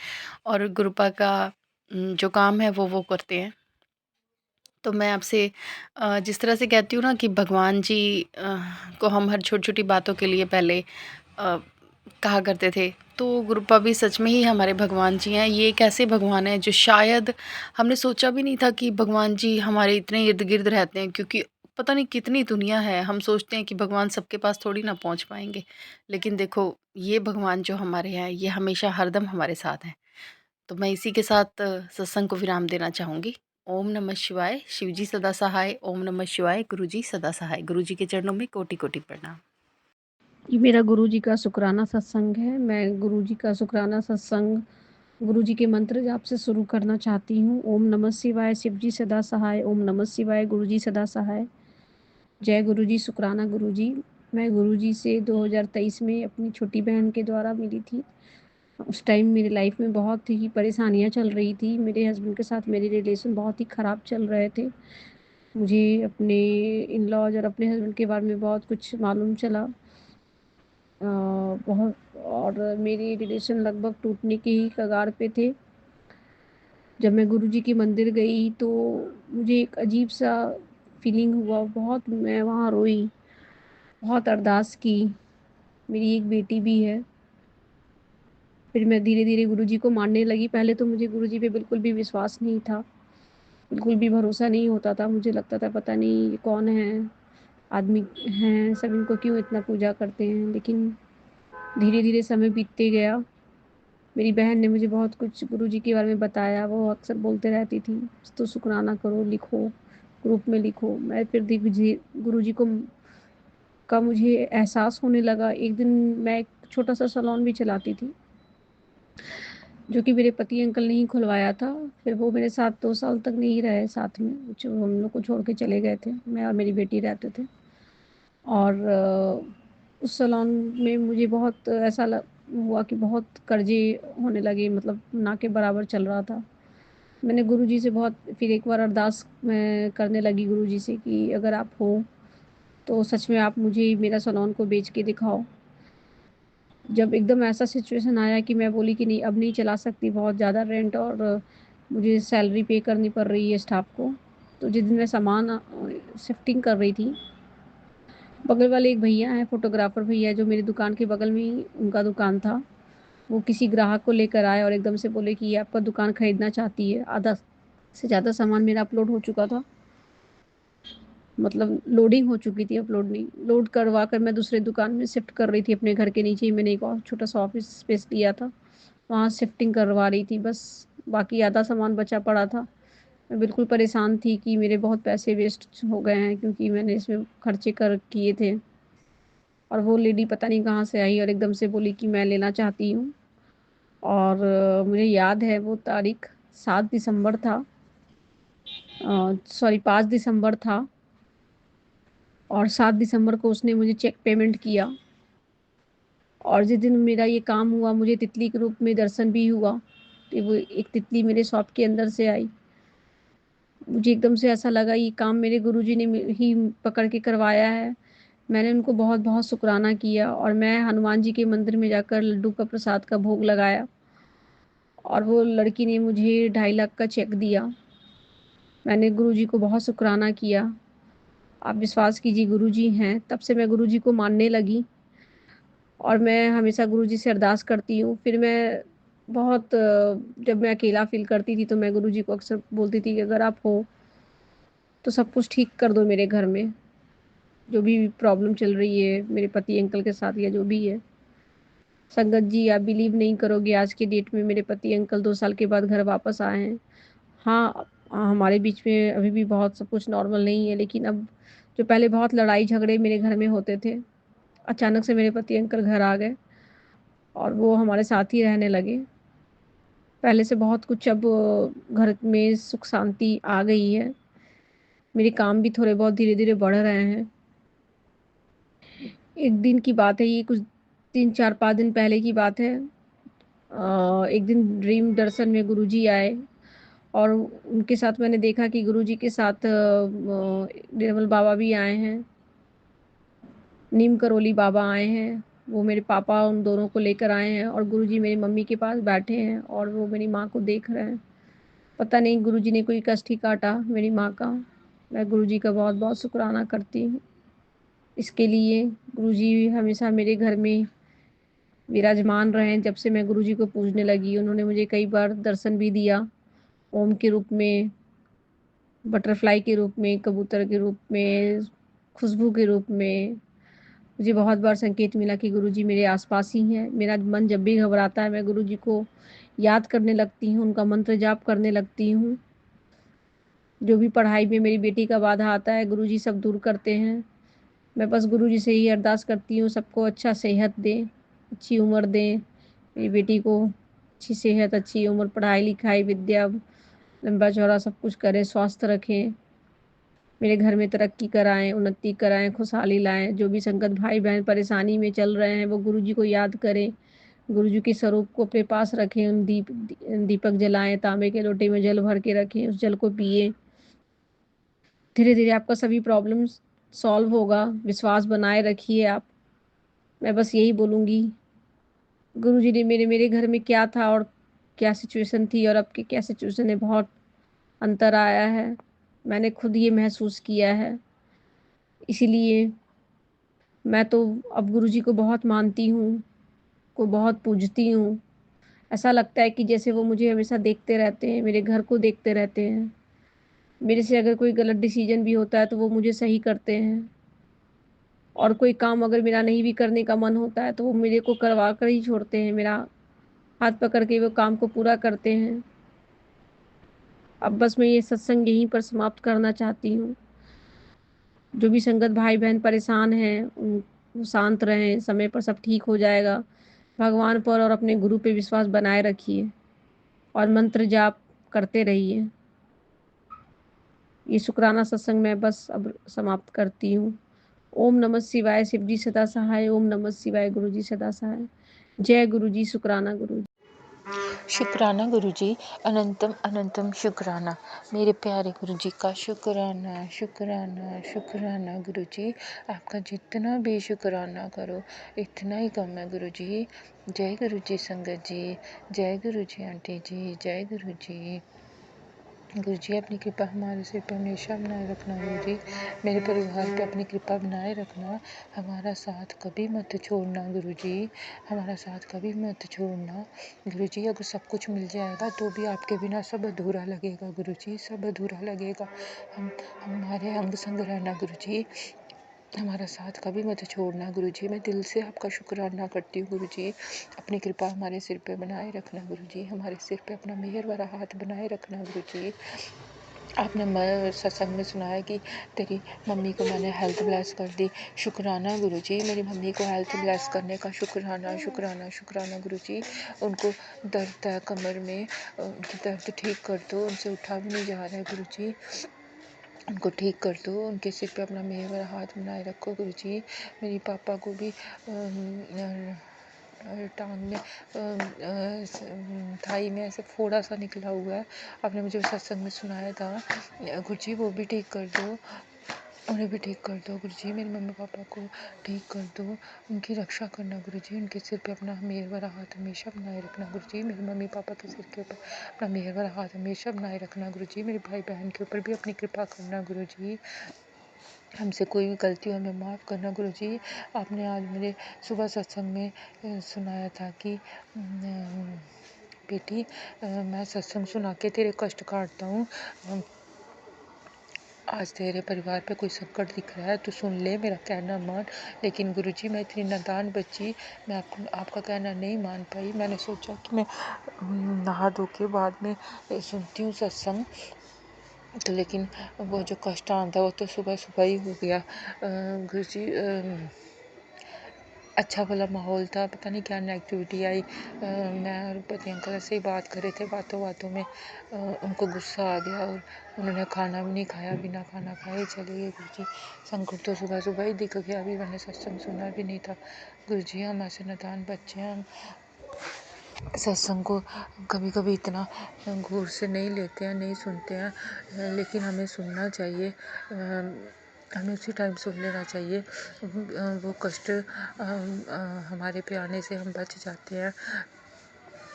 और गुरुपा का जो काम है वो करते हैं। तो मैं आपसे जिस तरह से कहती हूँ ना कि भगवान जी को हम हर छोटी-छोटी बातों के लिए पहले कहा करते थे, तो गुरुपा भी सच में ही हमारे भगवान जी हैं। ये एक ऐसे भगवान हैं जो शायद हमने सोचा भी नहीं था कि भगवान जी हमारे इतने इर्द-गिर्द रहते हैं, क्योंकि पता नहीं कितनी दुनिया है। हम सोचते हैं कि भगवान सबके पास थोड़ी ना पहुँच पाएँगे। लेकिन देखो, ये भगवान जो हमारे हैं, ये हमेशा हरदम हमारे साथ हैं। तो मैं इसी के साथ सत्संग को विराम देना चाहूँगी। ओम नमः शिवाय, शिव जी सदा सहाय। ओम नमः शिवाय, गुरु जी सदा सहाय। गुरु जी के चरणों में कोटि-कोटि प्रणाम। ये मेरा गुरुजी का शुक्राना सत्संग है। मैं गुरुजी का शुक्राना सत्संग गुरुजी के मंत्र जाप से शुरू करना चाहती हूँ। ओम नमः शिवाय, शिव जी सदा सहाय। ओम नमः शिवाय, गुरुजी सदा सहाय। जय गुरुजी, शुक्राना गुरुजी। मैं गुरुजी से 2023 में अपनी छोटी बहन के द्वारा मिली थी। उस टाइम मेरी लाइफ में बहुत ही परेशानियाँ चल रही थी। मेरे हस्बैंड के साथ मेरे रिलेशन बहुत ही ख़राब चल रहे थे। मुझे अपने इन-लॉज़ और अपने हस्बैंड के बारे में बहुत कुछ मालूम चला। बहुत और मेरे रिलेशन लगभग टूटने के ही कगार पे थे। जब मैं गुरुजी के मंदिर गई तो मुझे एक अजीब-सा फीलिंग हुआ, बहुत मैं वहाँ रोई, बहुत अरदास की। मेरी एक बेटी भी है। फिर मैं धीरे-धीरे गुरुजी को मानने लगी। पहले तो मुझे गुरुजी पे बिल्कुल भी विश्वास नहीं था, बिल्कुल भी भरोसा नहीं होता था। मुझे लगता था पता नहीं ये कौन है, आदमी हैं, सब इनको क्यों इतना पूजा करते हैं। लेकिन धीरे-धीरे समय बीतते गया। मेरी बहन ने मुझे बहुत कुछ गुरुजी के बारे में बताया। वो अक्सर बोलते रहती थी, तो शुक्राना करो, लिखो, ग्रुप में लिखो। मैं फिर गुरुजी को का मुझे एहसास होने लगा। एक दिन मैं एक छोटा-सा सैलून भी चलाती थी, जो कि मेरे पति अंकल ने ही खुलवाया था। फिर वो मेरे साथ 2 साल तक नहीं रहे साथ में, जो हम लोग को छोड़ के चले गए थे। मैं और मेरी बेटी रहते थे। और उस सैलून में मुझे बहुत ऐसा हुआ कि बहुत कर्जे होने लगे, मतलब ना के बराबर चल रहा था। मैंने गुरुजी से बहुत फिर एक बार अरदास मैं करने लगी गुरुजी से कि अगर आप हो तो सच में आप मुझे मेरा सैलून को बेच के दिखाओ। जब एकदम ऐसा सिचुएशन आया कि मैं बोली कि नहीं अब नहीं चला सकती, बहुत ज़्यादा रेंट और मुझे सैलरी पे करनी पड़ रही है स्टाफ को। तो जिस दिन मैं सामान शिफ्टिंग कर रही थी, बगल वाले एक भैया हैं, फ़ोटोग्राफ़र भैया, जो मेरी दुकान के बगल में ही उनका दुकान था। वो किसी ग्राहक को लेकर आए और एकदम से बोले कि ये आपका दुकान खरीदना चाहती है। आधा से ज़्यादा सामान मेरा अपलोड हो चुका था। मतलब लोडिंग हो चुकी थी, अपलोड नहीं। लोड करवा कर मैं दूसरे दुकान में शिफ्ट कर रही थी। अपने घर के नीचे ही मैंने एक और छोटा-सा ऑफ़िस स्पेस लिया था। वहाँ शिफ्टिंग करवा रही थी बस, बाकी आधा सामान बचा पड़ा था। मैं बिल्कुल परेशान थी कि मेरे बहुत पैसे वेस्ट हो गए हैं, क्योंकि मैंने इसमें खर्चे कर किए थे। और वो लेडी पता नहीं कहाँ से आई और एकदम से बोली कि मैं लेना चाहती हूँ। और मुझे याद है वो तारीख़ 7 दिसंबर था, सॉरी 5 दिसंबर था, और 7 दिसंबर को उसने मुझे चेक पेमेंट किया। और जिस दिन मेरा ये काम हुआ, मुझे तितली के रूप में दर्शन भी हुआ कि वो एक तितली मेरे शॉप के अंदर से आई। मुझे एकदम से ऐसा लगा ये काम मेरे गुरुजी ने ही पकड़ के करवाया है। मैंने उनको बहुत-बहुत शुक्राना किया और मैं हनुमान जी के मंदिर में जाकर लड्डू का प्रसाद का भोग लगाया, और वो लड़की ने मुझे 2.5 लाख का चेक दिया। मैंने गुरुजी को बहुत शुक्राना किया। आप विश्वास कीजिए गुरुजी हैं, तब से मैं गुरुजी को मानने लगी और मैं हमेशा गुरुजी से अरदास करती हूँ। फिर मैं बहुत जब मैं अकेला फ़ील करती थी तो मैं गुरुजी को अक्सर बोलती थी कि अगर आप हो तो सब कुछ ठीक कर दो मेरे घर में, जो भी प्रॉब्लम चल रही है मेरे पति अंकल के साथ या जो भी है। संगत जी, आप बिलीव नहीं करोगे, आज के डेट में मेरे पति अंकल 2 साल के बाद घर वापस आए हैं। हाँ, हमारे बीच में अभी भी बहुत सब कुछ नॉर्मल नहीं है, लेकिन अब जो पहले बहुत लड़ाई झगड़े मेरे घर में होते थे, अचानक से मेरे पति अंकल घर आ गए और वो हमारे साथ ही रहने लगे। पहले से बहुत कुछ अब घर में सुख शांति आ गई है। मेरे काम भी थोड़े बहुत धीरे-धीरे बढ़ रहे हैं। एक दिन की बात है, ये कुछ 3, 4, 5 दिन पहले की बात है। एक दिन ड्रीम दर्शन में गुरुजी आए और उनके साथ मैंने देखा कि गुरुजी के साथ निर्मल बाबा भी आए हैं, नीम करोली बाबा आए हैं। वो मेरे पापा उन दोनों को लेकर आए हैं और गुरुजी मेरी मम्मी के पास बैठे हैं और वो मेरी माँ को देख रहे हैं। पता नहीं गुरुजी ने कोई कष्ट ही काटा मेरी माँ का। मैं गुरुजी का बहुत-बहुत शुक्राना करती हूँ। इसके लिए गुरुजी हमेशा मेरे घर में विराजमान रहे हैं। जब से मैं गुरुजी को पूजने लगी, उन्होंने मुझे कई बार दर्शन भी दिया, ओम के रूप में, बटरफ्लाई के रूप में, कबूतर के रूप में, खुशबू के रूप में। मुझे बहुत बार संकेत मिला कि गुरुजी मेरे आस-पास ही हैं। मेरा मन जब भी घबराता है, मैं गुरुजी को याद करने लगती हूँ, उनका मंत्र जाप करने लगती हूँ। जो भी पढ़ाई में मेरी बेटी का बाधा आता है, गुरुजी सब दूर करते हैं। मैं बस गुरुजी से ही अरदास करती हूँ, सबको अच्छा सेहत दें, अच्छी उम्र दें। मेरी बेटी को अच्छी सेहत, अच्छी उम्र, पढ़ाई-लिखाई, विद्या, लंबा-चौड़ा सब कुछ करें, स्वस्थ रखें। मेरे घर में तरक्की कराएँ, उन्नति कराएँ, खुशहाली लाएँ। जो भी संगत भाई-बहन परेशानी में चल रहे हैं, वो गुरुजी को याद करें। गुरुजी के स्वरूप को अपने पास रखें, उन दीपक जलाएँ, तांबे के लोटे में जल भर के रखें, उस जल को पिएँ। धीरे-धीरे आपका सभी प्रॉब्लम्स सॉल्व होगा, विश्वास बनाए रखिए आप। मैं बस यही बोलूँगी, गुरुजी ने मेरे घर में क्या था और क्या सिचुएशन थी और अब की क्या सिचुएशन है, बहुत अंतर आया है। मैंने खुद ये महसूस किया है। इसीलिए मैं तो अब गुरुजी को बहुत मानती हूँ, को बहुत पूजती हूँ। ऐसा लगता है कि जैसे वो मुझे हमेशा देखते रहते हैं, मेरे घर को देखते रहते हैं। मेरे से अगर कोई गलत डिसीज़न भी होता है तो वो मुझे सही करते हैं। और कोई काम अगर मेरा नहीं भी करने का मन होता है तो वो मेरे को करवा कर ही छोड़ते हैं। मेरा हाथ पकड़ के वो काम को पूरा करते हैं। अब बस मैं ये सत्संग यहीं पर समाप्त करना चाहती हूँ। जो भी संगत भाई-बहन परेशान हैं, वो शांत रहें, समय पर सब ठीक हो जाएगा। भगवान पर और अपने गुरु पे विश्वास बनाए रखिए और मंत्र जाप करते रहिए। ये शुक्राना सत्संग मैं बस अब समाप्त करती हूँ। ओम नमः शिवाय, शिव जी सदा सहाय। ओम नमः शिवाय, गुरु जी सदा सहाय। जय गुरु जी, शुक्राना गुरु जी। शुक्राना गुरुजी, अनंतम अनंतम शुक्राना। मेरे प्यारे गुरुजी का शुक्राना शुक्राना शुक्राना गुरुजी। आपका जितना भी शुक्राना करो इतना ही कम है गुरुजी। जय गुरुजी संगत जी, जय गुरुजी आंटी जी, जय गुरुजी। गुरुजी अपनी कृपा हमारे सिर पर हमेशा बनाए रखना गुरुजी। मेरे परिवार पे अपनी कृपा बनाए रखना। हमारा साथ कभी मत छोड़ना गुरुजी, हमारा साथ कभी मत छोड़ना गुरुजी। अगर सब कुछ मिल जाएगा तो भी आपके बिना सब अधूरा लगेगा गुरुजी, सब अधूरा लगेगा। हमारे अंग संग रहना गुरुजी, हमारा साथ कभी मत छोड़ना गुरुजी। मैं दिल से आपका शुक्राना करती हूँ गुरुजी। अपनी कृपा हमारे सिर पे बनाए रखना गुरुजी, हमारे सिर पे अपना मेहर भरा हाथ बनाए रखना गुरुजी। आपने सत्संग में सुनाया कि तेरी मम्मी को मैंने हेल्थ ब्लेस कर दी। शुक्राना गुरुजी, मेरी मम्मी को हेल्थ ब्लेस करने का शुक्राना शुक्राना शुक्राना गुरुजी। उनको दर्द है कमर में, उनकी दर्द ठीक कर दो, उनसे उठा भी नहीं जा रहा है गुरुजी। उनको ठीक कर दो, उनके सिर पे अपना मेहर भरा हाथ बनाए रखो गुरुजी। मेरी पापा को भी टांग में थाई में ऐसे फोड़ा सा निकला हुआ है। आपने मुझे सत्संग में सुनाया था गुरुजी, वो भी ठीक कर दो, उन्हें भी ठीक कर दो गुरुजी। मेरे मम्मी पापा को ठीक कर दो, उनकी रक्षा करना गुरुजी। उनके सिर पे अपना मेहर भरा हाथ हमेशा बनाए रखना गुरुजी। मेरे मम्मी पापा के सिर के ऊपर अपना मेहर भरा हाथ हमेशा बनाए रखना गुरुजी। मेरे भाई बहन के ऊपर भी अपनी कृपा करना गुरुजी। हमसे कोई भी गलती हो हमें माफ़ करना गुरुजी। आपने आज मेरे सुबह सत्संग में सुनाया था कि बेटी मैं सत्संग सुना के तेरे कष्ट काटता हूँ। आज तेरे परिवार पे कोई संकट दिख रहा है तो सुन ले, मेरा कहना मान। लेकिन गुरुजी मैं इतनी नादान बच्ची, मैं आपका कहना नहीं मान पाई। मैंने सोचा कि मैं नहा धो के बाद में सुनती हूँ सत्संग, तो लेकिन वो जो कष्ट आता वो तो सुबह सुबह ही हो गया गुरुजी। अच्छा भला माहौल था, पता नहीं क्या नेगेटिविटी आई। मैं और पति अंकल ऐसे ही बात कर रहे थे, बातों बातों में उनको गुस्सा आ गया और उन्होंने खाना भी नहीं खाया, बिना खाना खाए चले गए गुरुजी। संकट तो सुबह सुबह ही दिख गया, अभी मैंने सत्संग सुना भी नहीं था गुरुजी। हम ऐसे नादान बच्चे हैं, सत्संग को कभी कभी इतना गौर से नहीं लेते हैं, नहीं सुनते हैं, लेकिन हमें सुनना चाहिए। हमें उसी टाइम सुन लेना चाहिए। वो कष्ट हमारे पे आने से हम बच जाते हैं।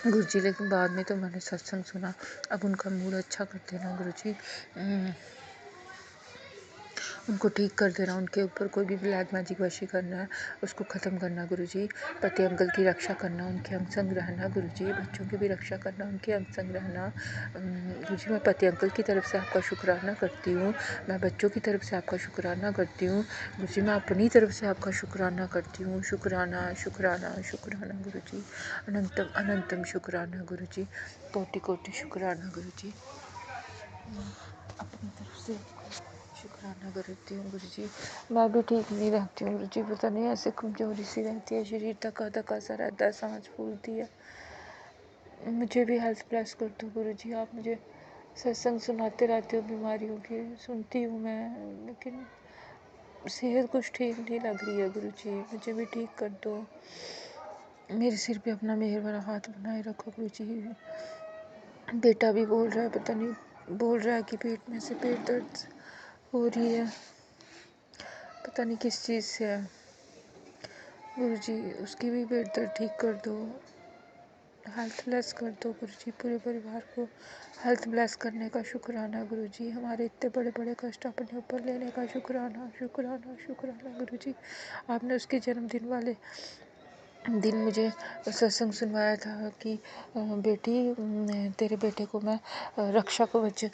गुरुजी, लेकिन बाद में तो मैंने सत्संग सुना, अब उनका मूड अच्छा कर देना गुरुजी, उनको ठीक कर देना, उनके ऊपर कोई भी ब्लैक मैजिक वशी करना है उसको ख़त्म करना गुरुजी, पति अंकल की रक्षा करना, उनके अंग संग रहना गुरुजी, बच्चों की भी रक्षा करना, उनके अंग संग रहना गुरुजी। मैं पति अंकल की तरफ से आपका शुक्राना करती हूँ, मैं बच्चों की तरफ से आपका शुक्राना करती हूँ गुरुजी, मैं अपनी तरफ से आपका शुक्राना करती हूँ। शुक्राना शुक्राना शुक्राना गुरुजी, अनंतम अनंतम शुक्राना गुरुजी, कोटि कोटि शुक्राना गुरुजी, अपनी तरफ से शुक्राना करती हूँ गुरुजी। मैं भी ठीक नहीं रहती हूँ गुरुजी, पता नहीं ऐसे कमजोरी सी रहती है, शरीर धक्का धक्का सा रहता है, सांस फूलती है। मुझे भी हेल्थ प्लस कर दो गुरुजी, आप मुझे सत्संग सुनाते रहते हो बीमारियों के, सुनती हूँ मैं, लेकिन सेहत कुछ ठीक नहीं लग रही है गुरुजी, मुझे भी ठीक कर दो। मेरे सिर पे अपना मेहर भरा हाथ बनाए रखो गुरुजी। बेटा भी बोल रहा है, पता नहीं बोल रहा है कि पेट में से पेट दर्द हो रही है, पता नहीं किस चीज़ से है गुरुजी, उसकी भी पेट दर्द ठीक कर दो, हेल्थ ब्लेस कर दो गुरुजी, पूरे परिवार को हेल्थ ब्लेस करने का शुक्राना गुरुजी, हमारे इतने बड़े बड़े कष्ट अपने ऊपर लेने का शुक्राना शुक्राना शुक्राना गुरुजी। आपने उसके जन्मदिन वाले दिन मुझे सत्संग सुनवाया था कि बेटी तेरे बेटे को मैं रक्षा कवच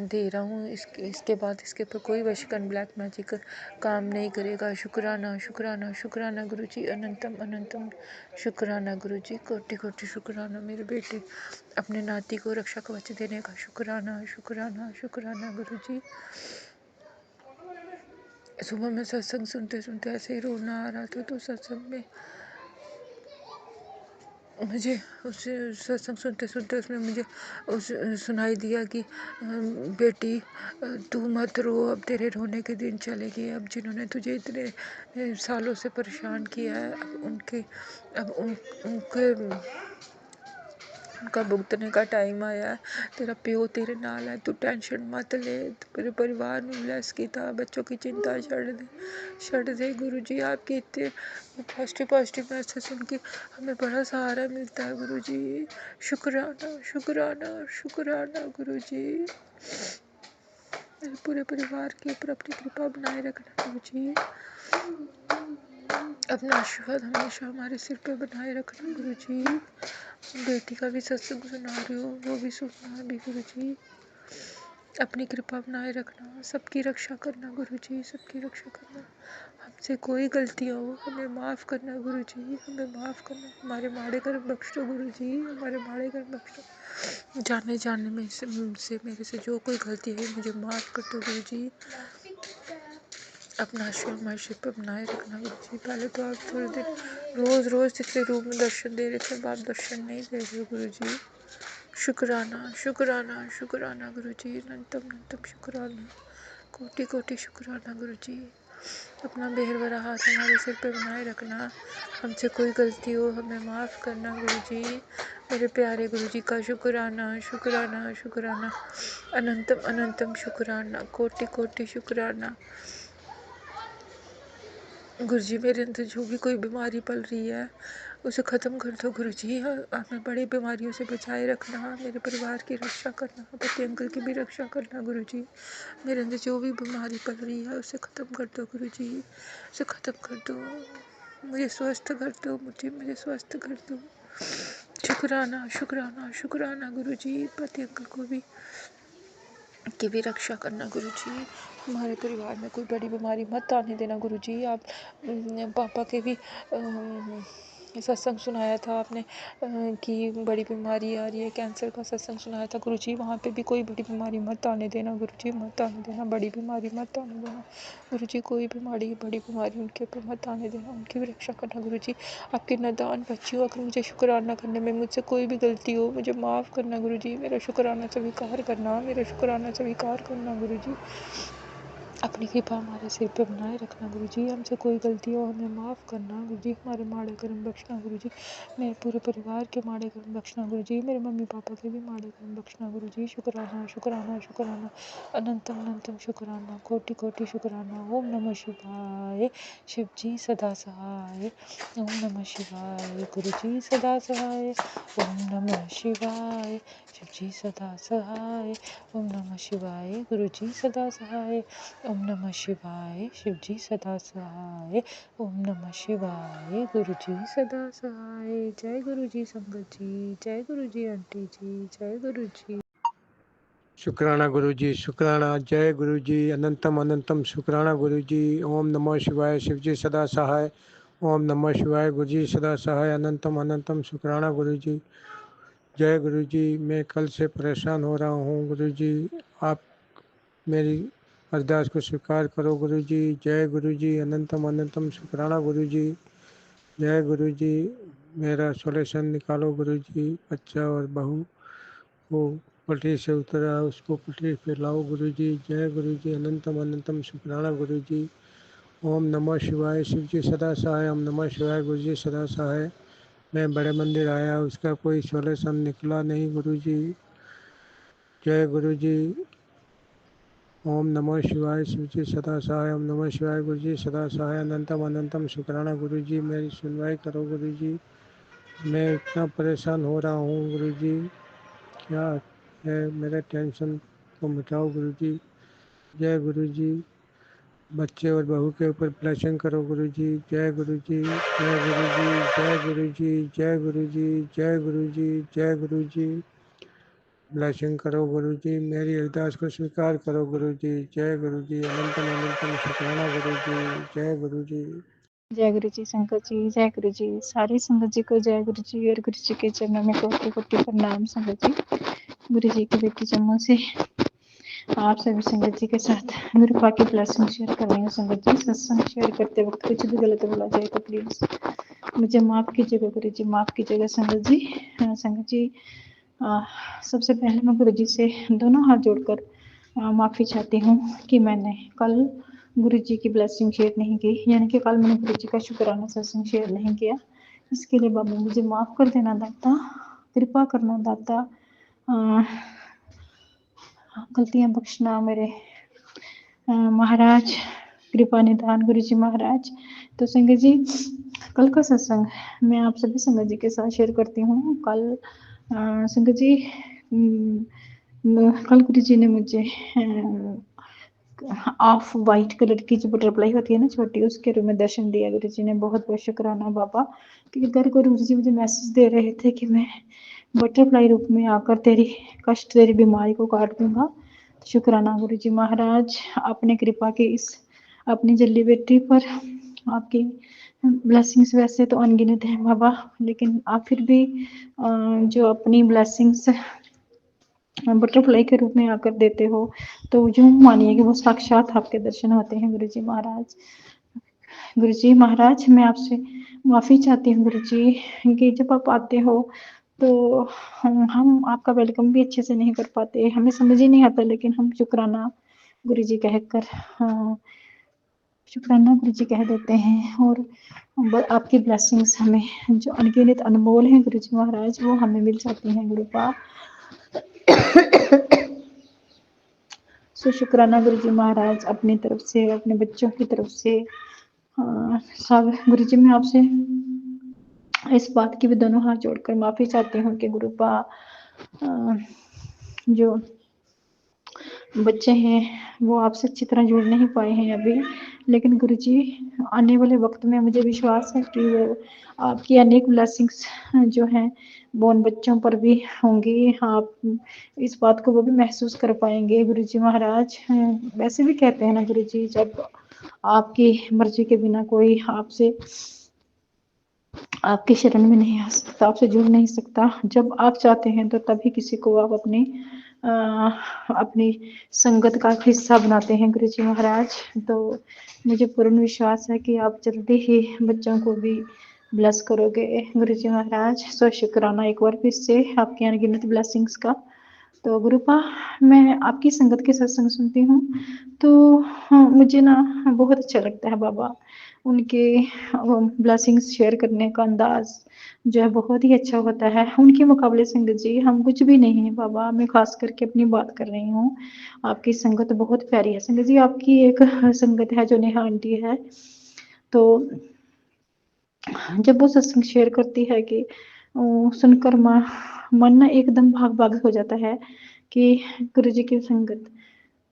दे रहा हूँ, इसके बाद इसके ऊपर कोई वशीकरण ब्लैक मैजिक काम नहीं करेगा। शुक्राना शुक्राना शुक्राना गुरुजी, अनंतम अनंतम शुक्राना गुरुजी, कोटि कोटि शुक्राना मेरे बेटे अपने नाती को रक्षा कवच देने का शुक्राना शुक्राना शुक्राना गुरुजी। सुबह में सत्संग सुनते सुनते ऐसे ही रोना आ रहा था, तो सत्संग में मुझे उस सत्संग सुनते सुनते उसमें मुझे उस सुनाई दिया कि बेटी तू मत रो, अब तेरे रोने के दिन चले गए, अब जिन्होंने तुझे इतने सालों से परेशान किया है अब उनके उनका भुगतने का टाइम आया है, तेरा प्यो तेरे नाल है, तू टेंशन मत ले, तेरे परिवार में ब्लेस किया, बच्चों की चिंता छड़ दे गुरुजी। आपके इतने पॉजिटिव मैसेज सुन के हमें बड़ा सहारा मिलता है गुरुजी। शुक्राना शुक्राना शुक्राना गुरुजी, मेरे पूरे परिवार के ऊपर अपनी कृपा बनाए रखना गुरुजी, अपना आशीर्वाद हमेशा हमारे सिर पे बनाए रखना गुरुजी। बेटी का भी सत्संग सुना रही हो, वो भी सुनना भी गुरुजी, अपनी कृपा बनाए रखना, सबकी रक्षा करना गुरुजी, सबकी रक्षा करना, हमसे कोई गलती हो हमें माफ़ करना गुरुजी, हमें माफ़ करना, हमारे माड़े कर्म बख्श दो गुरुजी, हमारे माड़े कर्म बख्श दो, जाने में से मेरे से जो कोई गलती है मुझे माफ़ कर दो गुरुजी, अपना आशीर्वाद हमारे सिर पर बनाए रखना गुरुजी। पहले तो आप थोड़े दिन रोज़ जितने रूप में दर्शन दे रहे थे, अब आप दर्शन नहीं दे रहे गुरुजी। शुक्राना शुक्राना शुक्राना गुरुजी, अनंतम अनंतम शुक्राना, कोटि कोटि शुक्राना गुरुजी। अपना मेहर भरा हाथ हमारे सिर पे बनाए रखना, हमसे कोई गलती हो हमें माफ़ करना गुरुजी, मेरे प्यारे गुरुजी का शुक्राना शुक्राना शुक्राना, अनंतम अनंतम शुक्राना, कोटि कोटि शुक्राना गुरुजी। मेरे अंदर जो भी कोई बीमारी पल रही है उसे ख़त्म कर दो गुरुजी, हमें बड़ी बीमारियों से बचाए रखना, मेरे परिवार की रक्षा करना, पति अंकल की भी रक्षा करना गुरुजी। मेरे अंदर जो भी बीमारी पल रही है उसे ख़त्म कर दो गुरुजी, उसे ख़त्म कर दो, मुझे स्वस्थ कर दो, मुझे स्वस्थ कर दो। शुक्राना शुक्राना शुक्राना गुरुजी, पति अंकल को भी की भी रक्षा करना गुरुजी, हमारे परिवार में कोई बड़ी बीमारी मत आने देना गुरुजी। आप पापा के भी सत्संग सुनाया था आपने कि बड़ी बीमारी आ रही है, कैंसर का सत्संग सुनाया था गुरुजी, वहाँ पे भी कोई बड़ी बीमारी मत आने देना गुरुजी, मत आने देना, बड़ी बीमारी मत आने देना गुरुजी, कोई बीमारी बड़ी बीमारी उनके ऊपर मत आने देना, उनकी भी रक्षा करना गुरुजी। आपके नादान बच्ची हो, अगर मुझे शुक्राना करने में मुझसे कोई भी गलती हो मुझे माफ़ करना गुरुजी, मेरा शुक्राना स्वीकार करना, मेरा शुक्राना स्वीकार करना गुरुजी। अपनी कृपा हमारे सिर पे बनाए रखना गुरुजी। हमसे कोई गलती हो हमें माफ़ करना गुरुजी। हमारे माड़े कर्म बख्शना गुरुजी। मेरे पूरे परिवार के माड़े कर्म बख्शना गुरुजी। मेरे मम्मी पापा के भी माड़े कर्म बख्शना गुरुजी। शुक्राना शुक्राना शुक्राना, अनंतम अनंतम शुक्राना, कोटि कोटि शुक्राना। ओम नमः शिवाय। शिव जी सदा सहाय। ओम नमः शिवाय। गुरुजी सदा सहाय। ओम नमः शिवाय। शिव जी सदा सहाय। ओम नमः शिवाय। गुरुजी सदा सहाय। ओम नमः शिवाय। शिव जी सदा सहाय। ओम नमः शिवाय। गुरु जी सदा सहाय। जय गुरु जी संगत जी, जय गुरु जी आंटी जी, जय गुरु जी। शुक्राना गुरु जी, शुक्राना। जय गुरु जी, अनंतम अनंतम शुक्राना गुरु जी। ओम नमः शिवाय। शिव जी सदा सहाय। ओम नमः शिवाय। गुरु जी सदा सहाय। अनंतम अनंतम शुक्राना गुरु जी। जय गुरु जी। मैं कल से परेशान हो रहा हूँ गुरु जी, आप मेरी अरदास को स्वीकार करो गुरु जी। जय गुरु जी, अनंतम अनंतम शुक्राना गुरु जी। जय गुरु जी, मेरा सॉल्यूशन निकालो गुरु जी। बच्चा और बहू वो पटरी से उतरा, उसको पटरी पे लाओ गुरु जी। जय गुरु जी, अनंतम अनंतम शुक्राना गुरु जी। ओम नमः शिवाय। शिव जी सदा सहाय। ओम नमः शिवाय। गुरु जी सदा सहाय। मैं बड़े मंदिर आया, उसका कोई सॉल्यूशन निकला नहीं गुरु जी। जय गुरु जी। ओम नमः शिवाय। शिव जी सदा सहाय। ओम नमः शिवाय। गुरु जी सदा सहाय। अनंतम अनंतम शुक्राना गुरु जी। मेरी सुनवाई करो गुरु जी। मैं इतना परेशान हो रहा हूँ गुरु जी, क्या है मेरे टेंशन को मिटाओ गुरु जी। जय गुरु जी। बच्चे और बहू के ऊपर ब्लेसिंग करो गुरु जी। जय गुरु जी, जय गुरु जी, जय गुरु जी, जय गुरु जी, जय गुरु जी, जय गुरु जी। ब्लेसिंग करो गुरु जी। मेरी अरदास को स्वीकार करो गुरु जी। जय गुरु जी, अनंतम अनंतम शुक्राना गुरु जी। जय गुरु जी। जय गुरु जी संगत जी, जय गुरु जी। सारी संगत जी को जय गुरु जी और गुरु जी के चरणों में कोटि कोटि प्रणाम संगत जी। गुरु जी की बेटी जम्मू से आप सभी संगत जी के साथ गुरु पा की ब्लेसिंग शेयर कर रही हूँ संगत जी। सत्संग शेयर करते वक्त कुछ भी गलत बोला जाए तो प्लीज मुझे माफ कीजिएगा गुरु जी, माफ कीजिएगा संगत जी। संगत जी सबसे पहले मैं गुरु जी से दोनों हाथ जोड़कर माफ़ी चाहती हूँ कि मैंने कल गुरु जी की ब्लेसिंग शेयर नहीं की, यानी कि कल मैंने गुरु जी का शुक्राना सत्संग शेयर नहीं किया। इसके लिए बाबा मुझे माफ़ कर देना दाता, कृपा करना दाता, गलतियाँ बख्शना मेरे महाराज, कृपा निधान गुरु जी महाराज। तो संगत जी कल का सत्संग मैं आप सभी संगत जी के साथ शेयर करती हूँ। कल संगत जी कल गुरु जी ने मुझे ऑफ वाइट कलर की जो बटरफ्लाई होती है ना छोटी, उसके रूप में दर्शन दिया गुरु जी ने। बहुत बहुत शुक्राना बाबा, क्योंकि घर गुरु जी मुझे मैसेज दे रहे थे कि मैं बटरफ्लाई रूप में आकर तेरी कष्ट, तेरी बीमारी को काट दूंगा। शुक्राना गुरु जी महाराज, आपने कृपा की इस अपनी जल्दी बेटी पर आपकी ब्लेसिंग्स वैसे तो अनगिनत हैं बाबा, लेकिन आप फिर भी जो अपनी ब्लेसिंग्स बटरफ्लाई के रूप में आकर देते हो, तो यूँ मानिए कि वो साक्षात आपके दर्शन होते हैं गुरु जी महाराज। गुरु जी महाराज मैं आपसे माफ़ी चाहती हूँ गुरु जी कि जब आप आते हो तो हम आपका वेलकम भी अच्छे से नहीं कर पाते, हमें समझ ही नहीं आता, लेकिन हम शुक्राना गुरु जी कहकर शुक्राना गुरु जी कह देते हैं। और आपकी ब्लेसिंग्स हमें जो अनगिनत अनमोल हैं गुरु जी महाराज, वो हमें मिल जाती हैं गुरु पा। सो शुक्राना गुरु जी महाराज, अपनी तरफ से, अपने बच्चों की तरफ से सब गुरु जी मैं आपसे इस बात की भी दोनों हाथ जोड़कर माफ़ी चाहती हूँ कि गुरु पा जो बच्चे हैं वो आपसे अच्छी तरह जुड़ नहीं पाए हैं अभी, लेकिन गुरुजी आने वाले वक्त में मुझे विश्वास है कि वो आपकी अनेक ब्लेसिंग्स जो हैं वो उन बच्चों पर भी होंगी। आप इस बात को वो भी महसूस कर पाएंगे गुरुजी महाराज। वैसे भी कहते हैं ना गुरुजी, जब आपकी मर्जी के बिना कोई आपसे आपके शरण में नहीं आ सकता, आपसे जुड़ नहीं सकता। जब आप चाहते हैं तो तभी किसी को आप अपनी संगत का हिस्सा बनाते हैं गुरु जी महाराज। तो मुझे पूर्ण विश्वास है कि आप जल्दी ही बच्चों को भी ब्लेस करोगे गुरु जी महाराज। सो शुक्राना एक बार फिर से आपके अनगिनत ब्लेसिंग्स का तो गुरुपा मैं आपकी संगत के सत्संग सुनती हूँ, तो हाँ, मुझे ना बहुत अच्छा लगता है बाबा। उनके ब्लेसिंग्स शेयर करने का अंदाज़ जो है बहुत ही अच्छा होता है। उनके मुकाबले संगत जी हम कुछ भी नहीं हैं बाबा, मैं ख़ास करके अपनी बात कर रही हूँ। आपकी संगत बहुत प्यारी है संगत जी, आपकी एक संगत है जो नेहा आंटी है, तो जब वो सत्संग शेयर करती है कि सुनकर मन ना एकदम भाग-भाग हो जाता है कि गुरु जी की संगत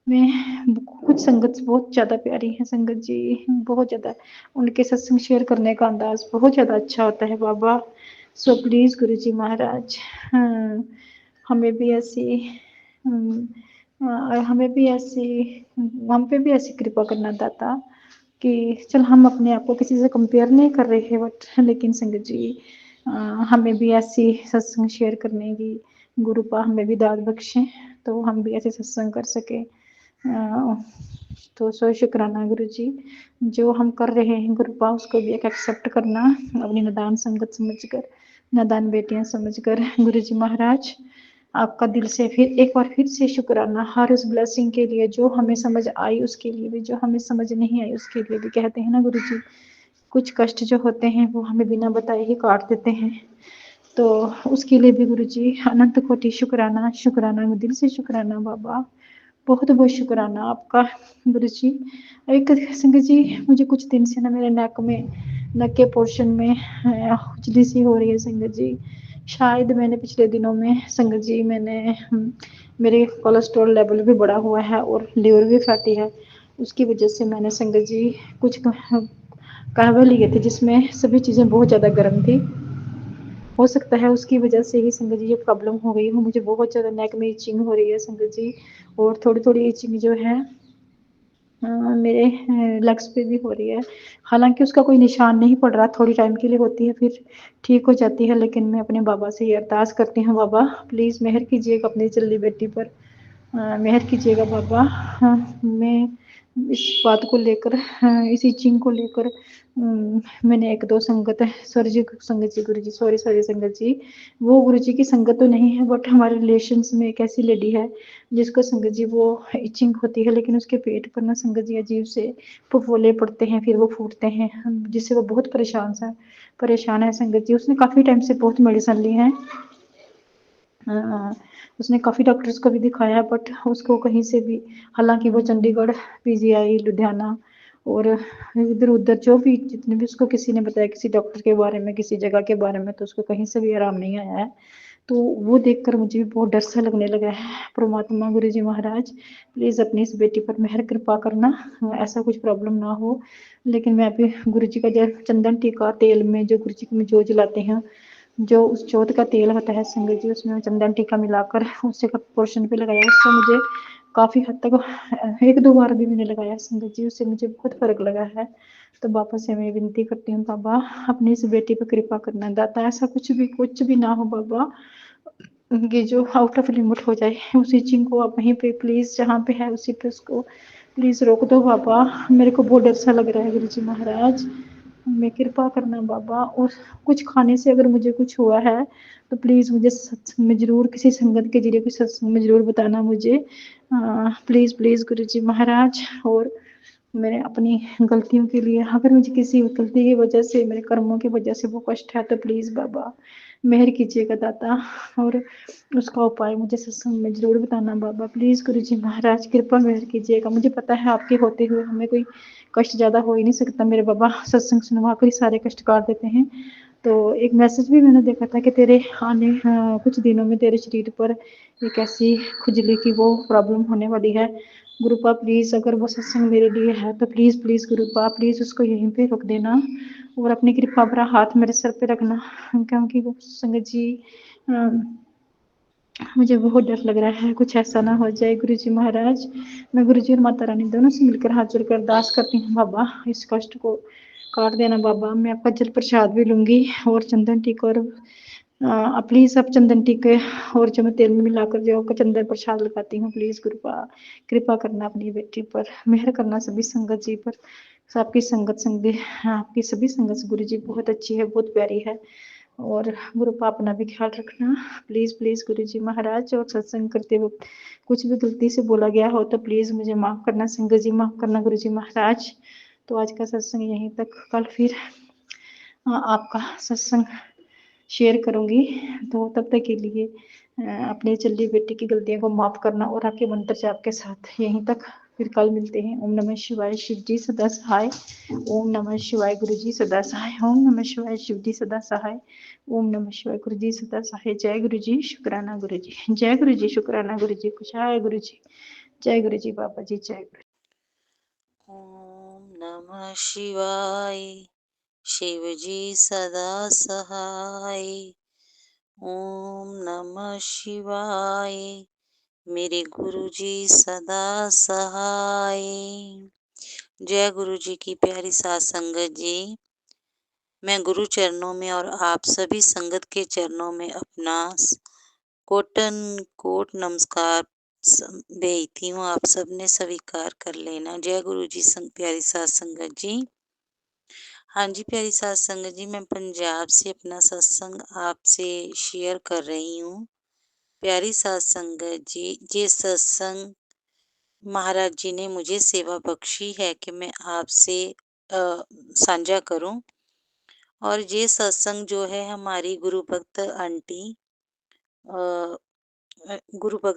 में कुछ संगत बहुत ज़्यादा प्यारी है संगत जी, बहुत ज़्यादा। उनके सत्संग शेयर करने का अंदाज़ बहुत ज़्यादा अच्छा होता है बाबा। सो प्लीज़ गुरु जी महाराज हमें भी ऐसी हमें भी ऐसी हम पे भी ऐसी कृपा करना दाता कि चल हम अपने आप को किसी से कंपेयर नहीं कर रहे हैं बट लेकिन संगत जी हमें भी ऐसी सत्संग शेयर करने की गुरुपा हमें भी दाद बख्शें तो हम भी ऐसे सत्संग कर सकें। तो सो शुक्राना गुरु जी, जो हम कर रहे हैं गुरुपा उसको भी एक एक्सेप्ट करना अपनी नादान संगत समझकर, नादान बेटियां समझकर गुरु जी महाराज आपका दिल से फिर एक बार फिर से शुक्राना हर उस ब्लेसिंग के लिए जो हमें समझ आई उसके लिए भी, जो हमें समझ नहीं आई उसके लिए भी। कहते हैं ना गुरु जी, कुछ कष्ट जो होते हैं वो हमें बिना बताए ही काट देते हैं, तो उसके लिए भी गुरु जी अनंत कोटि शुक्राना, शुक्राना दिल से शुक्राना बाबा, बहुत बहुत शुक्राना आपका गुरु जी। एक संगत जी मुझे कुछ दिन से ना मेरे नेक के पोर्शन में खुजली सी हो रही है संगत जी। शायद मैंने पिछले दिनों में संगत जी मेरे कोलेस्ट्रॉल लेवल भी बढ़ा हुआ है और लीवर भी फैटी है, उसकी वजह से मैंने संगत जी कुछ कहवे लिए थे जिसमें सभी चीज़ें बहुत ज़्यादा गर्म थी। हो सकता है उसकी वजह से ही संगत जी ये प्रॉब्लम हो गई हो, मुझे बहुत ज़्यादा नेक में इचिंग हो रही है संगत जी, और थोड़ी-थोड़ी इचिंग जो है मेरे लेग्स पे भी हो रही है। हालाँकि उसका कोई निशान नहीं पड़ रहा, थोड़ी टाइम के लिए होती है फिर ठीक हो जाती है, लेकिन मैं अपने बाबा से ये अरदास करती हूँ बाबा प्लीज़ मेहर कीजिएगा अपनी चल्ली बेटी पर, मेहर कीजिएगा बाबा। हाँ, मैं इस बात को लेकर इस इचिंग को लेकर मैंने 1-2 संगत संगत जी गुरु जी सॉरी संगत जी, वो गुरु जी की संगत तो नहीं है बट हमारे रिलेशंस में एक ऐसी लेडी है जिसको संगत जी वो इचिंग होती है, लेकिन उसके पेट पर ना संगत जी अजीब से फफोले पड़ते हैं, फिर वो फूटते हैं, जिससे वो बहुत परेशान है संगत जी। उसने काफ़ी टाइम से बहुत मेडिसिन ली है, उसने काफ़ी डॉक्टर्स को भी दिखाया बट उसको कहीं से भी, हालांकि वो चंडीगढ़, पीजीआई, लुधियाना और इधर-उधर जो भी जितने भी उसको किसी ने बताया किसी डॉक्टर के बारे में, किसी जगह के बारे में, तो उसको कहीं से भी आराम नहीं आया है। तो वो देखकर मुझे भी बहुत डर सा लगने लगा है। परमात्मा गुरु जी महाराज प्लीज़ अपनी इस बेटी पर मेहर कृपा करना, ऐसा कुछ प्रॉब्लम ना हो। लेकिन मैं अभी गुरु जी का जो चंदन टीका तेल में जो गुरु जी में जो जलाते हैं, जो उस जोत का तेल होता है संगत जी, उसमें चंदन टीका मिलाकर उसे पोर्शन पे लगाया, उससे मुझे काफ़ी हद तक 1-2 बार भी मैंने लगाया संगत जी, उससे मुझे बहुत फ़र्क लगा है। तो बाबा से मैं विनती करती हूँ बाबा अपनी इस बेटी पे कृपा करना दाता, ऐसा कुछ भी ना हो बाबा, ये जो आउट ऑफ लिमिट हो जाए, उस इचिंग को आप वहीं पे प्लीज़ जहाँ पे है उसी पे उसको प्लीज़ रोक दो बाबा। मेरे को बहुत डर सा लग रहा है गुरु जी महाराज, मैं कृपा करना बाबा, और कुछ खाने से अगर मुझे कुछ हुआ है तो प्लीज़ मुझे सत्संग में ज़रूर किसी संगत के जरिए कुछ सत्संग में ज़रूर बताना मुझे, प्लीज़ गुरु जी महाराज। और मैंने अपनी गलतियों के लिए अगर मुझे किसी गलती की वजह से, मेरे कर्मों की वजह से वो कष्ट है तो प्लीज़ बाबा मेहर कीजिएगा दाता, और उसका उपाय मुझे सत्संग में ज़रूर बताना बाबा, प्लीज़ गुरु जी महाराज कृपा मेहर कीजिएगा। मुझे पता है आपके होते हुए हमें कोई कष्ट ज़्यादा हो ही नहीं सकता, मेरे बाबा सत्संग सुनवा कर ही सारे कष्ट काट देते हैं। तो एक मैसेज भी मैंने देखा था कि तेरे आने कुछ दिनों में तेरे शरीर पर एक ऐसी खुजली की वो प्रॉब्लम होने वाली है। गुरुपा प्लीज़ अगर वो सत्संग मेरे लिए है तो प्लीज़ गुरुपा प्लीज़ उसको यहीं पे रोक देना और अपनी कृपा भरा हाथ मेरे सर पे रखना, क्योंकि वो संगत जी मुझे बहुत डर लग रहा है कुछ ऐसा ना हो जाए गुरु जी महाराज। मैं गुरु जी और माता रानी दोनों से मिलकर हाथ जोड़कर अरदास करती हूँ बाबा इस कष्ट को काट देना बाबा। मैं आपका जल प्रसाद भी लूँगी और चंदन टीका और प्लीज़ आप चंदन टीके और जो मैं तेल में मिलाकर जो आपका चंदन प्रसाद लगाती हूँ, प्लीज़ कृपा करना अपनी बेटी पर, मेहर करना सभी संगत जी पर। आपकी संगत आपकी सभी संगत गुरु जी बहुत अच्छी है, बहुत प्यारी है। और गुरुपा अपना भी ख्याल रखना प्लीज़ प्लीज़ गुरुजी महाराज। और सत्संग करते वक्त कुछ भी गलती से बोला गया हो तो प्लीज़ मुझे माफ़ करना, संगत जी माफ़ करना गुरुजी महाराज। तो आज का सत्संग यहीं तक, कल फिर आपका सत्संग शेयर करूँगी। तो तब तक के लिए अपने चल्ली बेटी की गलतियों को माफ़ करना और आपके मंत्र जाप के साथ यहीं तक, फिर कल मिलते हैं। ओम नमः शिवाय, शिव जी सदा सहाय। ओम नमः शिवाय, गुरु जी सदा सहाय। ओम नमः शिवाय, शिव जी सदा सहाय। ओम नमः शिवाय, गुरु जी सदा सहाय। जय गुरु जी, शुक्राना गुरु जी। जय गुरु जी, शुक्राना गुरु जी। जय गुरु जी, जय गुरु जी बाबा जी, जय गुरु। ओम नमः शिवाय, शिव जी सदा सहाय। ओम नमः शिवाय, मेरे गुरु जी सदा सहाय। जय गुरु जी की प्यारी सात संगत जी, मैं गुरु चरणों में और आप सभी संगत के चरणों में अपना कोटन कोट नमस्कार भेजती हूँ। आप सबने स्वीकार कर लेना। जय गुरु जी प्यारी सात संगत जी। हाँ जी प्यारी सात संगत जी, मैं पंजाब से अपना सत्संग आपसे शेयर कर रही हूँ। प्यारी सात संगत जी, ये सत्संग महाराज जी ने मुझे सेवा बख्शी है कि मैं आपसे साझा करूं। और ये सत्संग जो है हमारी गुरु भक्त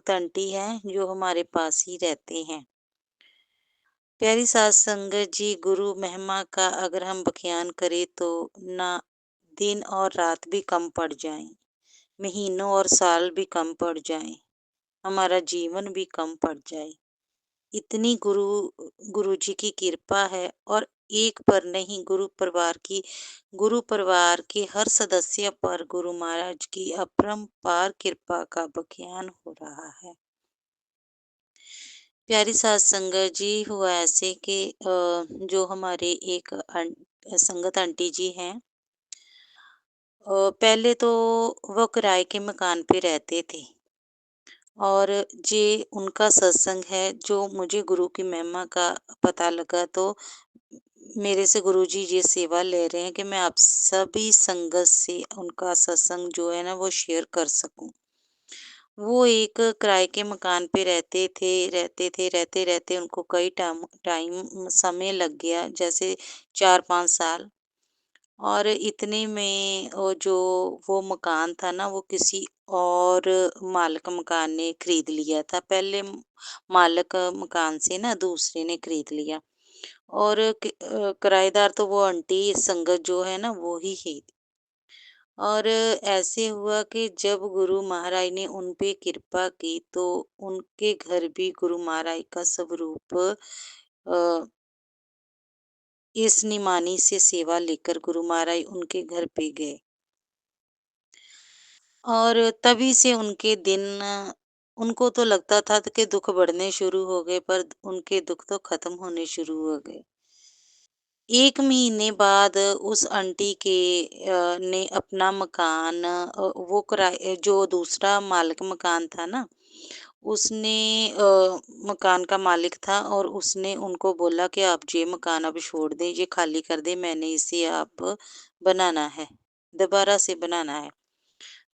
आंटी हैं जो हमारे पास ही रहते हैं। प्यारी सात संगत जी, गुरु महिमा का अगर हम बखान करें तो ना दिन और रात भी कम पड़ जाएं, महीनों और साल भी कम पड़ जाएं, हमारा जीवन भी कम पड़ जाए। इतनी गुरु जी की कृपा है। और एक पर नहीं, गुरु परिवार के हर सदस्य पर गुरु महाराज की अपरंपार कृपा का बखान हो रहा है। प्यारी सात संगत जी, हुआ ऐसे कि जो हमारे एक संगत आंटी जी हैं, पहले तो वो किराए के मकान पे रहते थे। और ये उनका सत्संग है जो मुझे गुरु की महिमा का पता लगा, तो मेरे से गुरुजी ये सेवा ले रहे हैं कि मैं आप सभी संगत से उनका सत्संग जो है ना वो शेयर कर सकूं। वो एक किराए के मकान पे रहते रहते उनको कई टाइम समय लग गया, जैसे 4-5 साल। और इतने में वो मकान था ना, वो किसी और मालिक मकान ने खरीद लिया था। पहले मालिक मकान से ना दूसरे ने खरीद लिया। और किराएदार तो वो आंटी संगत जो है ना वो ही है। और ऐसे हुआ कि जब गुरु महाराज ने उन पे कृपा की तो उनके घर भी गुरु महाराज का स्वरूप इस निमानी से सेवा लेकर गुरु महाराज उनके घर पे गए। और तभी से उनके दिन, उनको तो लगता था कि दुख बढ़ने शुरू हो गए, पर उनके दुख तो खत्म होने शुरू हो गए। 1 महीने बाद उस आंटी ने अपना मकान, वो किराए जो दूसरा मालिक मकान था ना, उसने मकान का मालिक था और उसने उनको बोला कि आप ये मकान अब छोड़ दें, ये खाली कर दें, मैंने इसे आप बनाना है, दोबारा से बनाना है।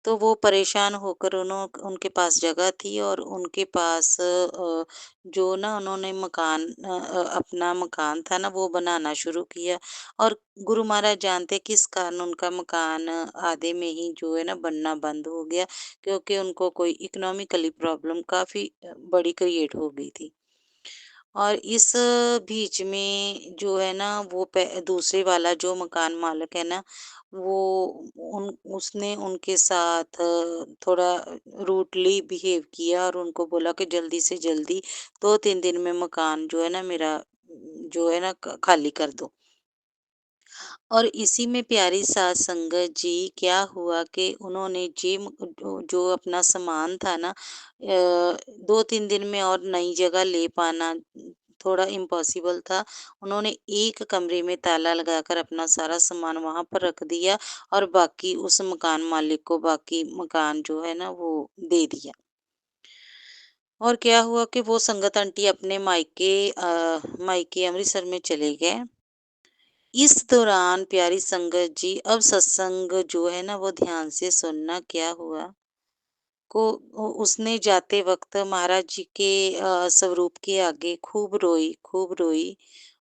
तो वो परेशान होकर उनके पास जगह थी और उनके पास जो ना उन्होंने अपना मकान था ना वो बनाना शुरू किया। और गुरु महाराज जानते किस कारण उनका मकान आधे में ही जो है ना बनना बंद हो गया, क्योंकि उनको कोई इकोनॉमिकली प्रॉब्लम काफ़ी बड़ी क्रिएट हो गई थी। और इस बीच में जो है ना वो दूसरे वाला जो मकान मालिक है ना, वो उसने उनके साथ थोड़ा रूडली बिहेव किया और उनको बोला कि जल्दी से जल्दी 2-3 दिन में मकान जो है ना मेरा जो है ना खाली कर दो। और इसी में प्यारी सात संगत जी, क्या हुआ कि उन्होंने जो अपना सामान था ना, 2-3 दिन में और नई जगह ले पाना थोड़ा इम्पॉसिबल था। उन्होंने एक कमरे में ताला लगाकर अपना सारा सामान वहाँ पर रख दिया और बाकी उस मकान मालिक को बाकी मकान जो है ना वो दे दिया। और क्या हुआ कि वो संगत आंटी अपने मायके अमृतसर में चले गए। इस दौरान प्यारी संगत जी, अब सत्संग जो है ना वो ध्यान से सुनना। क्या हुआ को उसने जाते वक्त महाराज जी के स्वरूप के आगे खूब रोई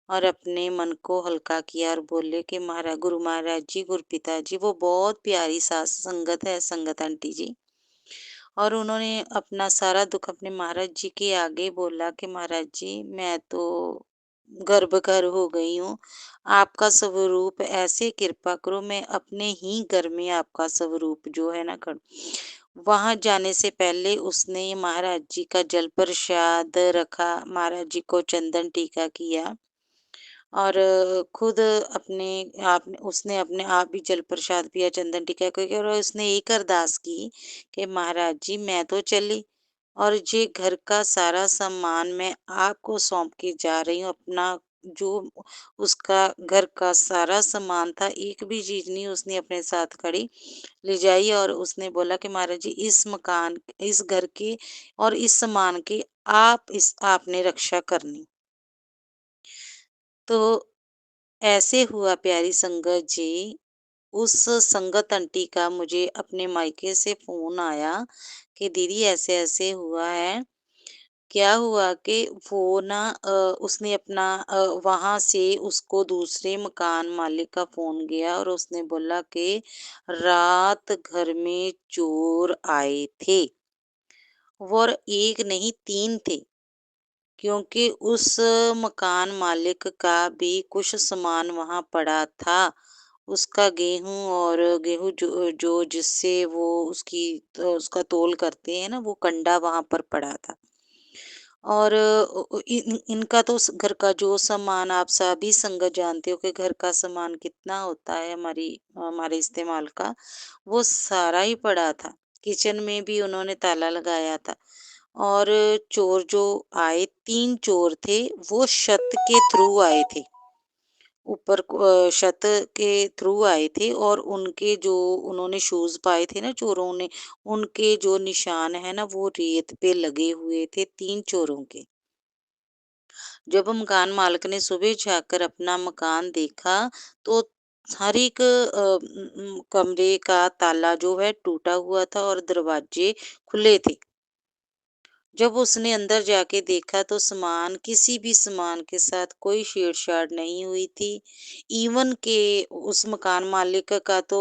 और अपने मन को हल्का किया और बोले कि महाराज, गुरु महाराज जी, गुरु पिता जी, वो बहुत प्यारी सास संगत है, संगत आंटी जी। और उन्होंने अपना सारा दुख अपने महाराज जी के आगे बोला कि महाराज जी, मैं तो गर्भगर हो गई हूँ, आपका स्वरूप ऐसे कृपा करो, मैं अपने ही घर में आपका स्वरूप जो है ना कर। वहां जाने से पहले उसने महाराज जी का जल प्रसाद रखा, महाराज जी को चंदन टीका किया और खुद अपने आप उसने अपने आप भी जल प्रसाद पिया, चंदन टीका किया और उसने एक अरदास की कि महाराज जी, मैं तो चली और ये घर का सारा सामान मैं आपको सौंप के जा रही हूँ। अपना जो उसका घर का सारा सामान था, एक भी चीज नहीं उसने अपने साथ खड़ी ले जाई और उसने बोला कि महाराज जी, इस मकान, इस घर के और इस सामान की आपने रक्षा करनी। तो ऐसे हुआ प्यारी संगत जी, उस संगत आंटी का मुझे अपने मायके से फ़ोन आया कि दीदी ऐसे-ऐसे हुआ है। क्या हुआ कि वो ना उसने अपना वहाँ से उसको दूसरे मकान मालिक का फ़ोन गया और उसने बोला कि रात घर में चोर आए थे और 1 नहीं 3 थे। क्योंकि उस मकान मालिक का भी कुछ सामान वहाँ पड़ा था। उसका गेहूँ और गेहूँ जो जो जिससे वो उसका तौल करते हैं ना, वो कंडा वहाँ पर पड़ा था। और इनका तो घर का जो सामान, आप सभी संगत जानते हो कि घर का सामान कितना होता है हमारे इस्तेमाल का, वो सारा ही पड़ा था। किचन में भी उन्होंने ताला लगाया था और चोर जो आए, 3 चोर थे, वो छत के थ्रू आए थे। ऊपर छत के थ्रू आए थे और उनके जो उन्होंने शूज़ पाए थे ना चोरों ने, उनके जो निशान है ना वो रेत पे लगे हुए थे 3 चोरों के। जब मकान मालिक ने सुबह जाकर अपना मकान देखा तो हर एक कमरे का ताला जो है टूटा हुआ था और दरवाजे खुले थे। जब उसने अंदर जाके देखा तो किसी भी सामान के साथ कोई छेड़-छाड़ नहीं हुई थी। इवन के उस मकान मालिक का तो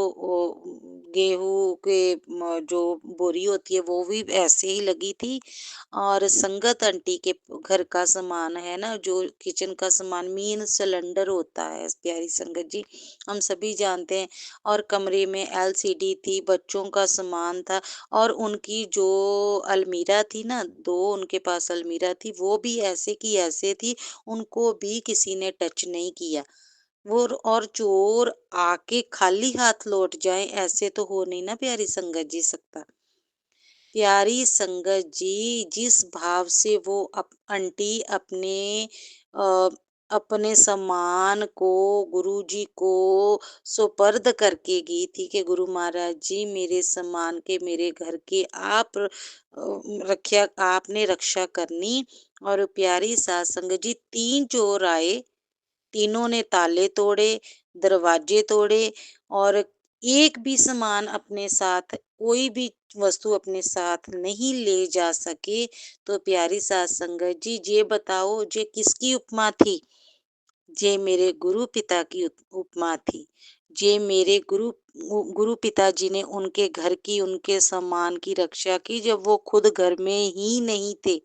गेहूँ के जो बोरी होती है वो भी ऐसे ही लगी थी और संगत आंटी के घर का सामान है ना, जो किचन का सामान, मेन सिलेंडर होता है प्यारी संगत जी, हम सभी जानते हैं। और कमरे में एलसीडी थी, बच्चों का सामान था और उनकी जो अलमीरा थी ना, 2 उनके पास अलमीरा थी, वो भी ऐसे की ऐसे थी, उनको भी किसी ने टच नहीं किया। वो और चोर आके खाली हाथ लौट जाएँ, ऐसे तो हो नहीं ना प्यारी संगत जी सकता। प्यारी संगत जी, जिस भाव से वो आंटी अ, अपने सम्मान को गुरुजी को सुपर्द करके गई थी कि गुरु महाराज जी, मेरे सम्मान के, मेरे घर के आपने रक्षा करनी। और प्यारी सास संगत जी, 3 चोर आए, तीनों ने ताले तोड़े, दरवाजे तोड़े और एक भी सामान अपने साथ, कोई भी वस्तु अपने साथ नहीं ले जा सके। तो प्यारी सात संगत जी, ये बताओ ये किसकी उपमा थी? ये मेरे गुरु पिता की उपमा थी। ये मेरे गुरु पिताजी ने उनके घर की, उनके सम्मान की रक्षा की जब वो खुद घर में ही नहीं थे।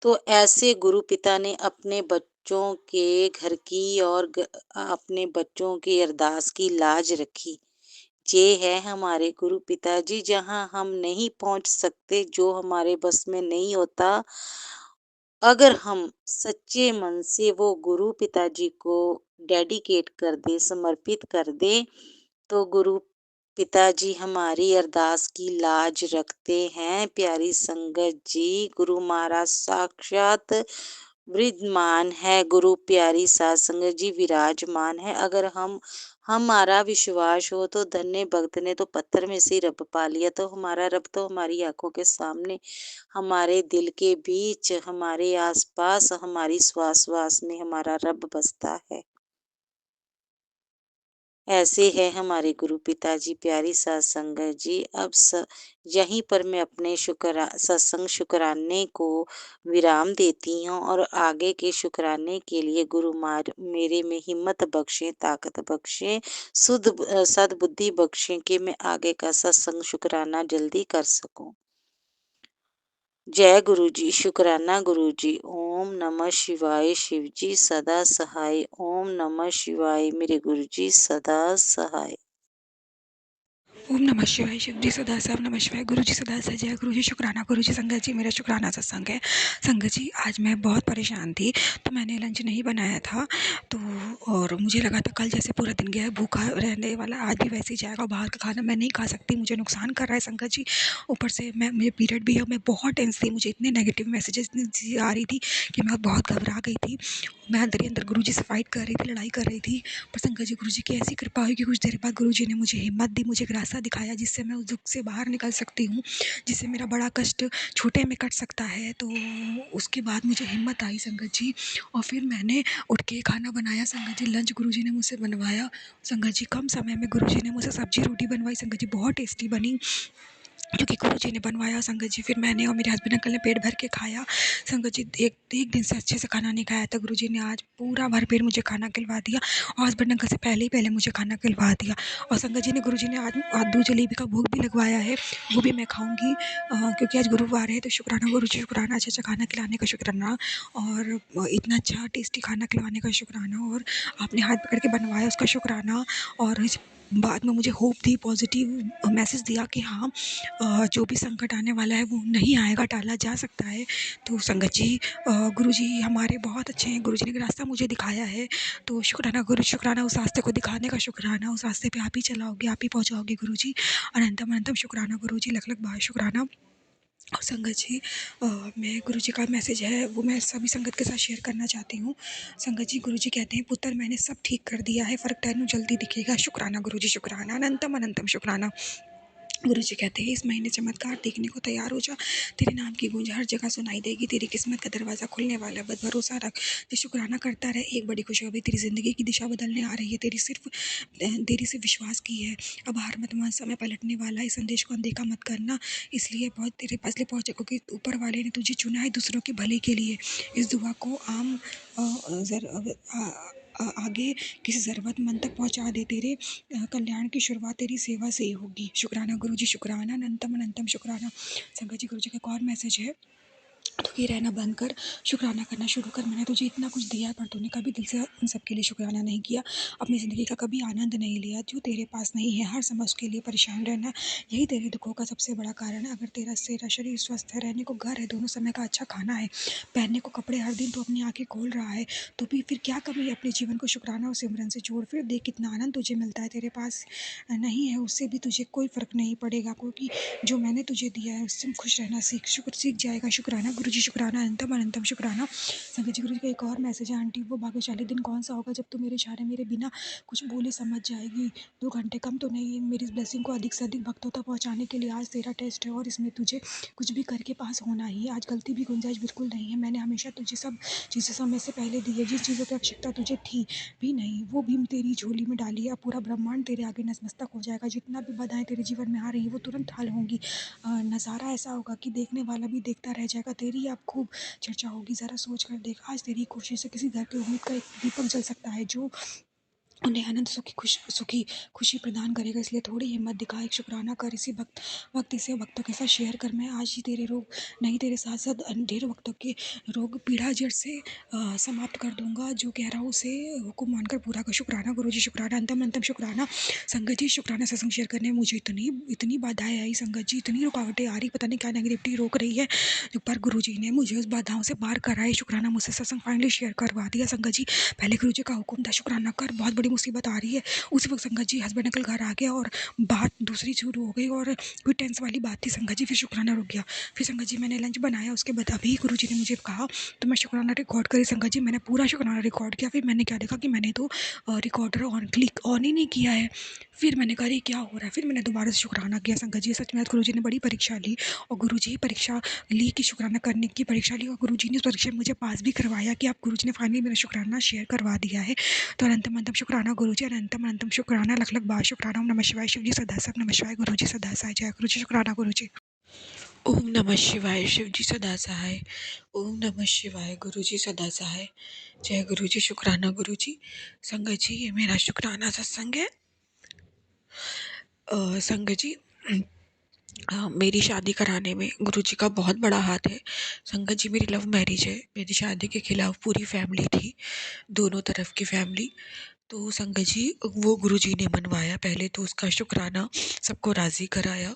तो ऐसे गुरु पिता ने अपने बच्चों के घर की और अपने बच्चों की अरदास की लाज रखी। ये है हमारे गुरु पिताजी, जहाँ हम नहीं पहुँच सकते, जो हमारे बस में नहीं होता। अगर हम सच्चे मन से वो गुरु पिताजी को डेडिकेट कर दें, समर्पित कर दें, तो गुरु पिताजी हमारी अरदास की लाज रखते हैं। प्यारी संगत जी, गुरु महाराज साक्षात विद्यमान है। गुरु प्यारी साध संगत जी विराजमान है। अगर हमारा विश्वास हो तो धन्य भक्त ने तो पत्थर में से रब पा लिया। तो हमारा रब तो हमारी आंखों के सामने, हमारे दिल के बीच, हमारे आसपास, हमारी श्वास में हमारा रब बसता है। ऐसे है हमारे गुरु पिताजी प्यारी साध संगत जी। अब यहीं पर मैं अपने सत्संग शुक्राने को विराम देती हूँ और आगे के शुक्राने के लिए गुरु मेरे में हिम्मत बख्शे, ताकत बख्शे, सद्बुद्धि बख्शे कि मैं आगे का सत्संग शुक्राना जल्दी कर सकूं। जय गुरु जी। शुक्राना गुरु जी। ओम नमः शिवाय। शिव जी सदा सहाय। ओम नमः शिवाय। मेरे गुरु जी सदा सहाय। ओम नमः शिवाय। शिव जी सदा साहब नमः शिवाय। गुरु जी सदा सहाय। जय गुरु जी। शुक्राना गुरु जी। संगत जी मेरा शुक्राना सत्संग है। संगत जी आज मैं बहुत परेशान थी तो मैंने लंच नहीं बनाया था, तो और मुझे लगा था कल जैसे पूरा दिन गया है भूखा रहने वाला, आज भी वैसे ही जाएगा। बाहर का खाना मैं नहीं खा सकती, मुझे नुकसान कर रहा है संगत जी। ऊपर से मुझे पीरियड भी है, मैं बहुत टेंस थी, मुझे इतने नेगेटिव मैसेजेस आ रही थी कि मैं बहुत घबरा गई थी। मैं अंदर ही अंदर गुरु जी से फाइट कर रही थी, लड़ाई कर रही थी। पर संगत जी गुरु जी की ऐसी कृपा हुई कि कुछ देर बाद गुरु जी ने मुझे हिम्मत दी, मुझे एक रास्ता दिखाया जिससे मैं उस दुख से बाहर निकल सकती हूँ, जिससे मेरा बड़ा कष्ट छोटे में कट सकता है। तो उसके बाद मुझे हिम्मत आई संगत जी, और फिर मैंने उठ के खाना बनाया संगत जी। लंच गुरु जी ने मुझसे बनवाया संगत जी। कम समय में गुरु जी ने मुझसे सब्जी रोटी बनवाई संगत जी, बहुत टेस्टी बनी क्योंकि गुरु जी ने बनवाया संगत जी। फिर मैंने और मेरे हस्बैंड अंकल ने पेट भर के खाया संगत जी। एक दिन से अच्छे से खाना नहीं खाया था, गुरु जी ने आज पूरा भरपेट मुझे खाना खिलवा दिया और हस्बैंड अंकल से पहले मुझे खाना खिलवा दिया। और संगत जी ने गुरु जी ने आज दूध जलेबी का भोग भी लगवाया है, वो भी मैं खाऊंगी क्योंकि आज गुरुवार है। तो शुक्राना गुरु जी, शुक्राना अच्छा खाना खिलाने का शुक्राना, और इतना अच्छा टेस्टी खाना खिलवाने का शुक्राना, और आपने हाथ पकड़ के बनवाया उसका शुक्राना। और इस बाद में मुझे होप दी, पॉजिटिव मैसेज दिया कि हाँ जो भी संकट आने वाला है वो नहीं आएगा, टाला जा सकता है। तो संगत जी गुरु जी हमारे बहुत अच्छे हैं, गुरु जी ने रास्ता मुझे दिखाया है। तो शुक्राना गुरु, शुक्राना उस रास्ते को दिखाने का शुक्राना, उस रास्ते पे आप ही चलाओगे, आप ही पहुँचाओगे गुरु जी। अनंतम अनंतम शुक्राना गुरु जी, लख लख बार शुक्राना। और संगत जी मैं गुरु जी का मैसेज है वो मैं सभी संगत के साथ शेयर करना चाहती हूँ। संगत जी गुरु जी कहते हैं, पुत्र मैंने सब ठीक कर दिया है, फ़र्क तेनू जल्दी दिखेगा। शुक्राना गुरु जी, शुक्राना, अनंतम अनंतम शुक्राना। गुरु जी कहते हैं, इस महीने चमत्कार देखने को तैयार हो जा, तेरे नाम की गूंज हर जगह सुनाई देगी, तेरी किस्मत का दरवाज़ा खुलने वाला है, बस भरोसा रख, तो शुक्राना करता रहे। एक बड़ी खुशखबरी तेरी ज़िंदगी की दिशा बदलने आ रही है, देरी से विश्वास की है, अब हार मत मान, समय पलटने वाला है। इस संदेश को अनदेखा मत करना, इसलिए बहुत तेरे पास लिए पहुँचे क्योंकि ऊपर वाले ने तुझे चुना है दूसरों के भले के लिए। इस दुआ को आगे किसी ज़रूरतमंद तक पहुँचा दे, तेरे कल्याण की शुरुआत तेरी सेवा से ही होगी। शुक्राना गुरु जी, शुक्राना, अनंतम अनंतम शुक्राना। संगत जी गुरु जी का एक और मैसेज है, दुखी रहना बंद कर, शुक्राना करना शुरू कर। मैंने तुझे इतना कुछ दिया पर तूने कभी दिल से उन सब के लिए शुक्राना नहीं किया, अपनी ज़िंदगी का कभी आनंद नहीं लिया। जो तेरे पास नहीं है हर समय उसके लिए परेशान रहना, यही तेरे दुखों का सबसे बड़ा कारण है। अगर तेरा शरीर स्वस्थ है, रहने को घर है, दोनों समय का अच्छा खाना है, पहनने को कपड़े, हर दिन तो अपनी आंखें खोल रहा है, तो भी फिर क्या कमी है अपने जीवन को शुक्राना और सिमरन से जोड़। फिर देख कितना आनंद तुझे मिलता है। तेरे पास नहीं है उससे भी तुझे कोई फ़र्क नहीं पड़ेगा, क्योंकि जो मैंने तुझे दिया है उससे खुश रहना सीख जाएगा। शुक्राना गुरु जी, शुक्राना, अनंतम अनंतम शुक्राना। संगत जी गुरु जी का एक और मैसेज है, आंटी वो भाग्यशाली दिन कौन सा होगा जब तू मेरे इशारे मेरे बिना कुछ बोले समझ जाएगी। 2 घंटे कम तो नहीं, मेरी इस ब्लेसिंग को अधिक से अधिक भक्तों तक पहुँचाने के लिए आज तेरा टेस्ट है और इसमें तुझे कुछ भी करके पास होना ही है। आज गलती भी गुंजाइश बिल्कुल नहीं है। मैंने हमेशा तुझे सब चीज़ें समय से पहले दी है, जिस चीज़ों की आवश्यकता तुझे थी भी नहीं वो भी तेरी झोली में डाली है। अब पूरा ब्रह्मांड तेरे आगे नतमस्तक हो जाएगा। जितना भी बाधाएं तेरे जीवन में आ रही है वो तुरंत हल होंगी। नज़ारा ऐसा होगा कि देखने वाला भी देखता रह जाएगा, तेरी अब खूब चर्चा होगी। ज़रा सोच कर देख, आज तेरी कोशिश से किसी घर की उम्मीद का एक दीपक जल सकता है जो उन्हें आनंद सुखी खुशी प्रदान करेगा। इसलिए थोड़ी हिम्मत दिखा, एक शुक्राना कर, इसी वक्त इसे भक्तों के साथ शेयर कर। मैं आज ही तेरे रोग नहीं, तेरे साथ साथ ढेर वक्तों के रोग पीड़ा जड़ से समाप्त कर दूंगा। जो कह रहा हूँ उसे हुक्म मानकर पूरा कर। शुक्राना गुरु जी, शुक्राना, अंतम अंतम शुक्राना। संगत जी शुक्राना सत्संग शेयर करने में मुझे इतनी बाधाएं आई संगत जी, इतनी रुकावटें आ रही, पता नहीं क्या नेगेटिविटी रोक रही है, पर गुरु जी ने मुझे उस बाधाओं से पार कराए। शुक्राना मुझसे सत्संग फाइनली शेयर करवा दिया संगत जी। पहले गुरु जी का हुक्म था शुक्राना कर, बहुत बड़ी मुसीबत आ रही है। उसी वक्त संगत जी हस्बैंड अंकल घर आ गया और बात दूसरी शुरू हो गई और कोई टेंस वाली बात थी संगत जी। फिर शुक्राना रुक गया। फिर संगत जी मैंने लंच बनाया, उसके बाद अभी गुरु जी ने मुझे कहा तो मैं शुक्राना रिकॉर्ड करी संगत जी। मैंने पूरा शुक्राना रिकॉर्ड किया। फिर मैंने क्या देखा कि मैंने तो रिकॉर्डर ऑन ही नहीं किया है। फिर मैंने कहा ये क्या हो रहा है। फिर मैंने दोबारा से शुक्राना किया संगत जी। सच में आज गुरु जी ने बड़ी परीक्षा ली और गुरु जी परीक्षा ली कि शुक्राना करने की परीक्षा ली और गुरु जी ने उस परीक्षा में मुझे पास भी करवाया कि आप गुरु जी ने फाइनली मेरा शुक्राना शेयर करवा दिया है। तो अनंतम अनंतम शुक्राना गुरु जी, अनंतम अनंतम शुक्राना, लख लख बार शुक्राना। ओम नमः शिवाय शिव जी सदा साहब, नमः शिवाय गुरु जी सदा सहाय, जय गुरु जी, शुक्राना गुरु जी। ओम नमः शिवाय शिव जी सदा सहाय। ओम नमः शिवाय गुरु जी सदा सहाय, जय गुरु जी, शुक्राना गुरु जी। संगत जी ये मेरा शुक्राना सत्संग है। संगत जी मेरी शादी कराने में गुरु जी का बहुत बड़ा हाथ है। संगत जी मेरी लव मैरिज है। मेरी शादी के खिलाफ पूरी फैमिली थी, दोनों तरफ की फैमिली। तो संगत जी वो गुरु जी ने मनवाया। पहले तो उसका शुक्राना सबको राज़ी कराया।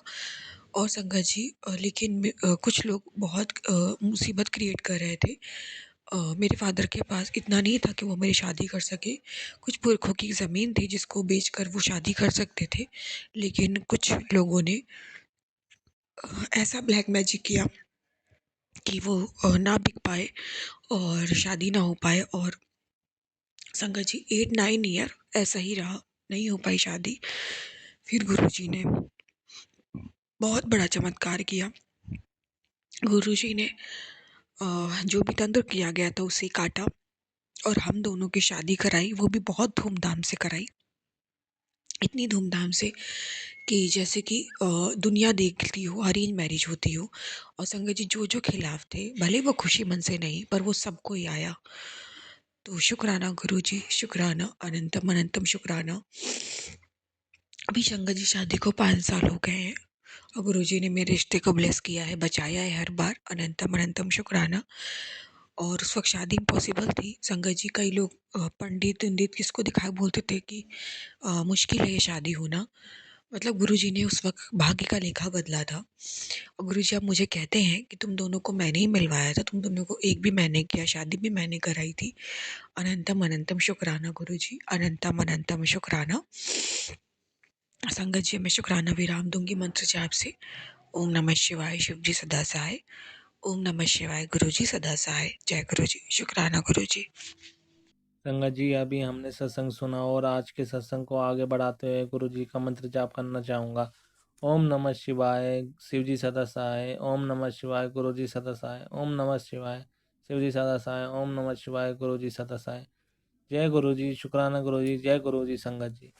और संगत जी लेकिन कुछ लोग बहुत मुसीबत क्रिएट कर रहे थे। मेरे फादर के पास इतना नहीं था कि वो मेरी शादी कर सके। कुछ पुरखों की ज़मीन थी जिसको बेचकर वो शादी कर सकते थे, लेकिन कुछ लोगों ने ऐसा ब्लैक मैजिक किया कि वो ना बिक पाए और शादी ना हो पाए। और संगत जी 8-9 ईयर ऐसा ही रहा, नहीं हो पाई शादी। फिर गुरुजी ने बहुत बड़ा चमत्कार किया। गुरुजी ने जो भी तंत्र किया गया था उसे काटा और हम दोनों की शादी कराई, वो भी बहुत धूमधाम से कराई। इतनी धूमधाम से कि जैसे कि दुनिया देखती हो अरेंज मैरिज होती हो। और संगत जी जो खिलाफ थे, भले वो खुशी मन से नहीं पर वो सबको ही आया। तो शुक्राना गुरुजी, शुक्राना, अनंतम अनंतम शुक्राना। अभी संगत जी शादी को 5 साल हो गए हैं और गुरुजी ने मेरे रिश्ते को ब्लेस किया है, बचाया है हर बार। अनंतम अनंतम शुक्राना। और उस वक्त शादी इम्पॉसिबल थी संगत जी। कई लोग पंडित वंडित किसको दिखाए बोलते थे कि मुश्किल है ये शादी होना। मतलब गुरुजी ने उस वक्त भाग्य का लेखा बदला था। और गुरुजी अब मुझे कहते हैं कि तुम दोनों को मैंने ही मिलवाया था, तुम दोनों को एक भी मैंने किया, शादी भी मैंने कराई थी। अनंतम अनंतम शुक्राना गुरुजी, अनंतम अनंतम शुक्राना। संगत जी मैं शुक्राना विराम दूंगी मंत्र जाप से। ओम नमः शिवाय शिव जी सदा सहाय। ओम नमः शिवाय गुरु जी सदा सहाय, जय गुरु जी, शुक्राना गुरु जी। संगत जी अभी हमने सत्संग सुना और आज के सत्संग को आगे बढ़ाते हुए गुरु जी का मंत्र जाप करना चाहूँगा। ओम नमः शिवाय शिव जी सदा सहाय। ओम नमः शिवाय गुरु जी सदा सहाय। ओम नमः शिवाय शिव जी सदा सहाय। ओम नमः शिवाय गुरु जी सदा सहाय। जय गुरु जी, शुक्राना गुरु जी, जय गुरु जी संगत जी।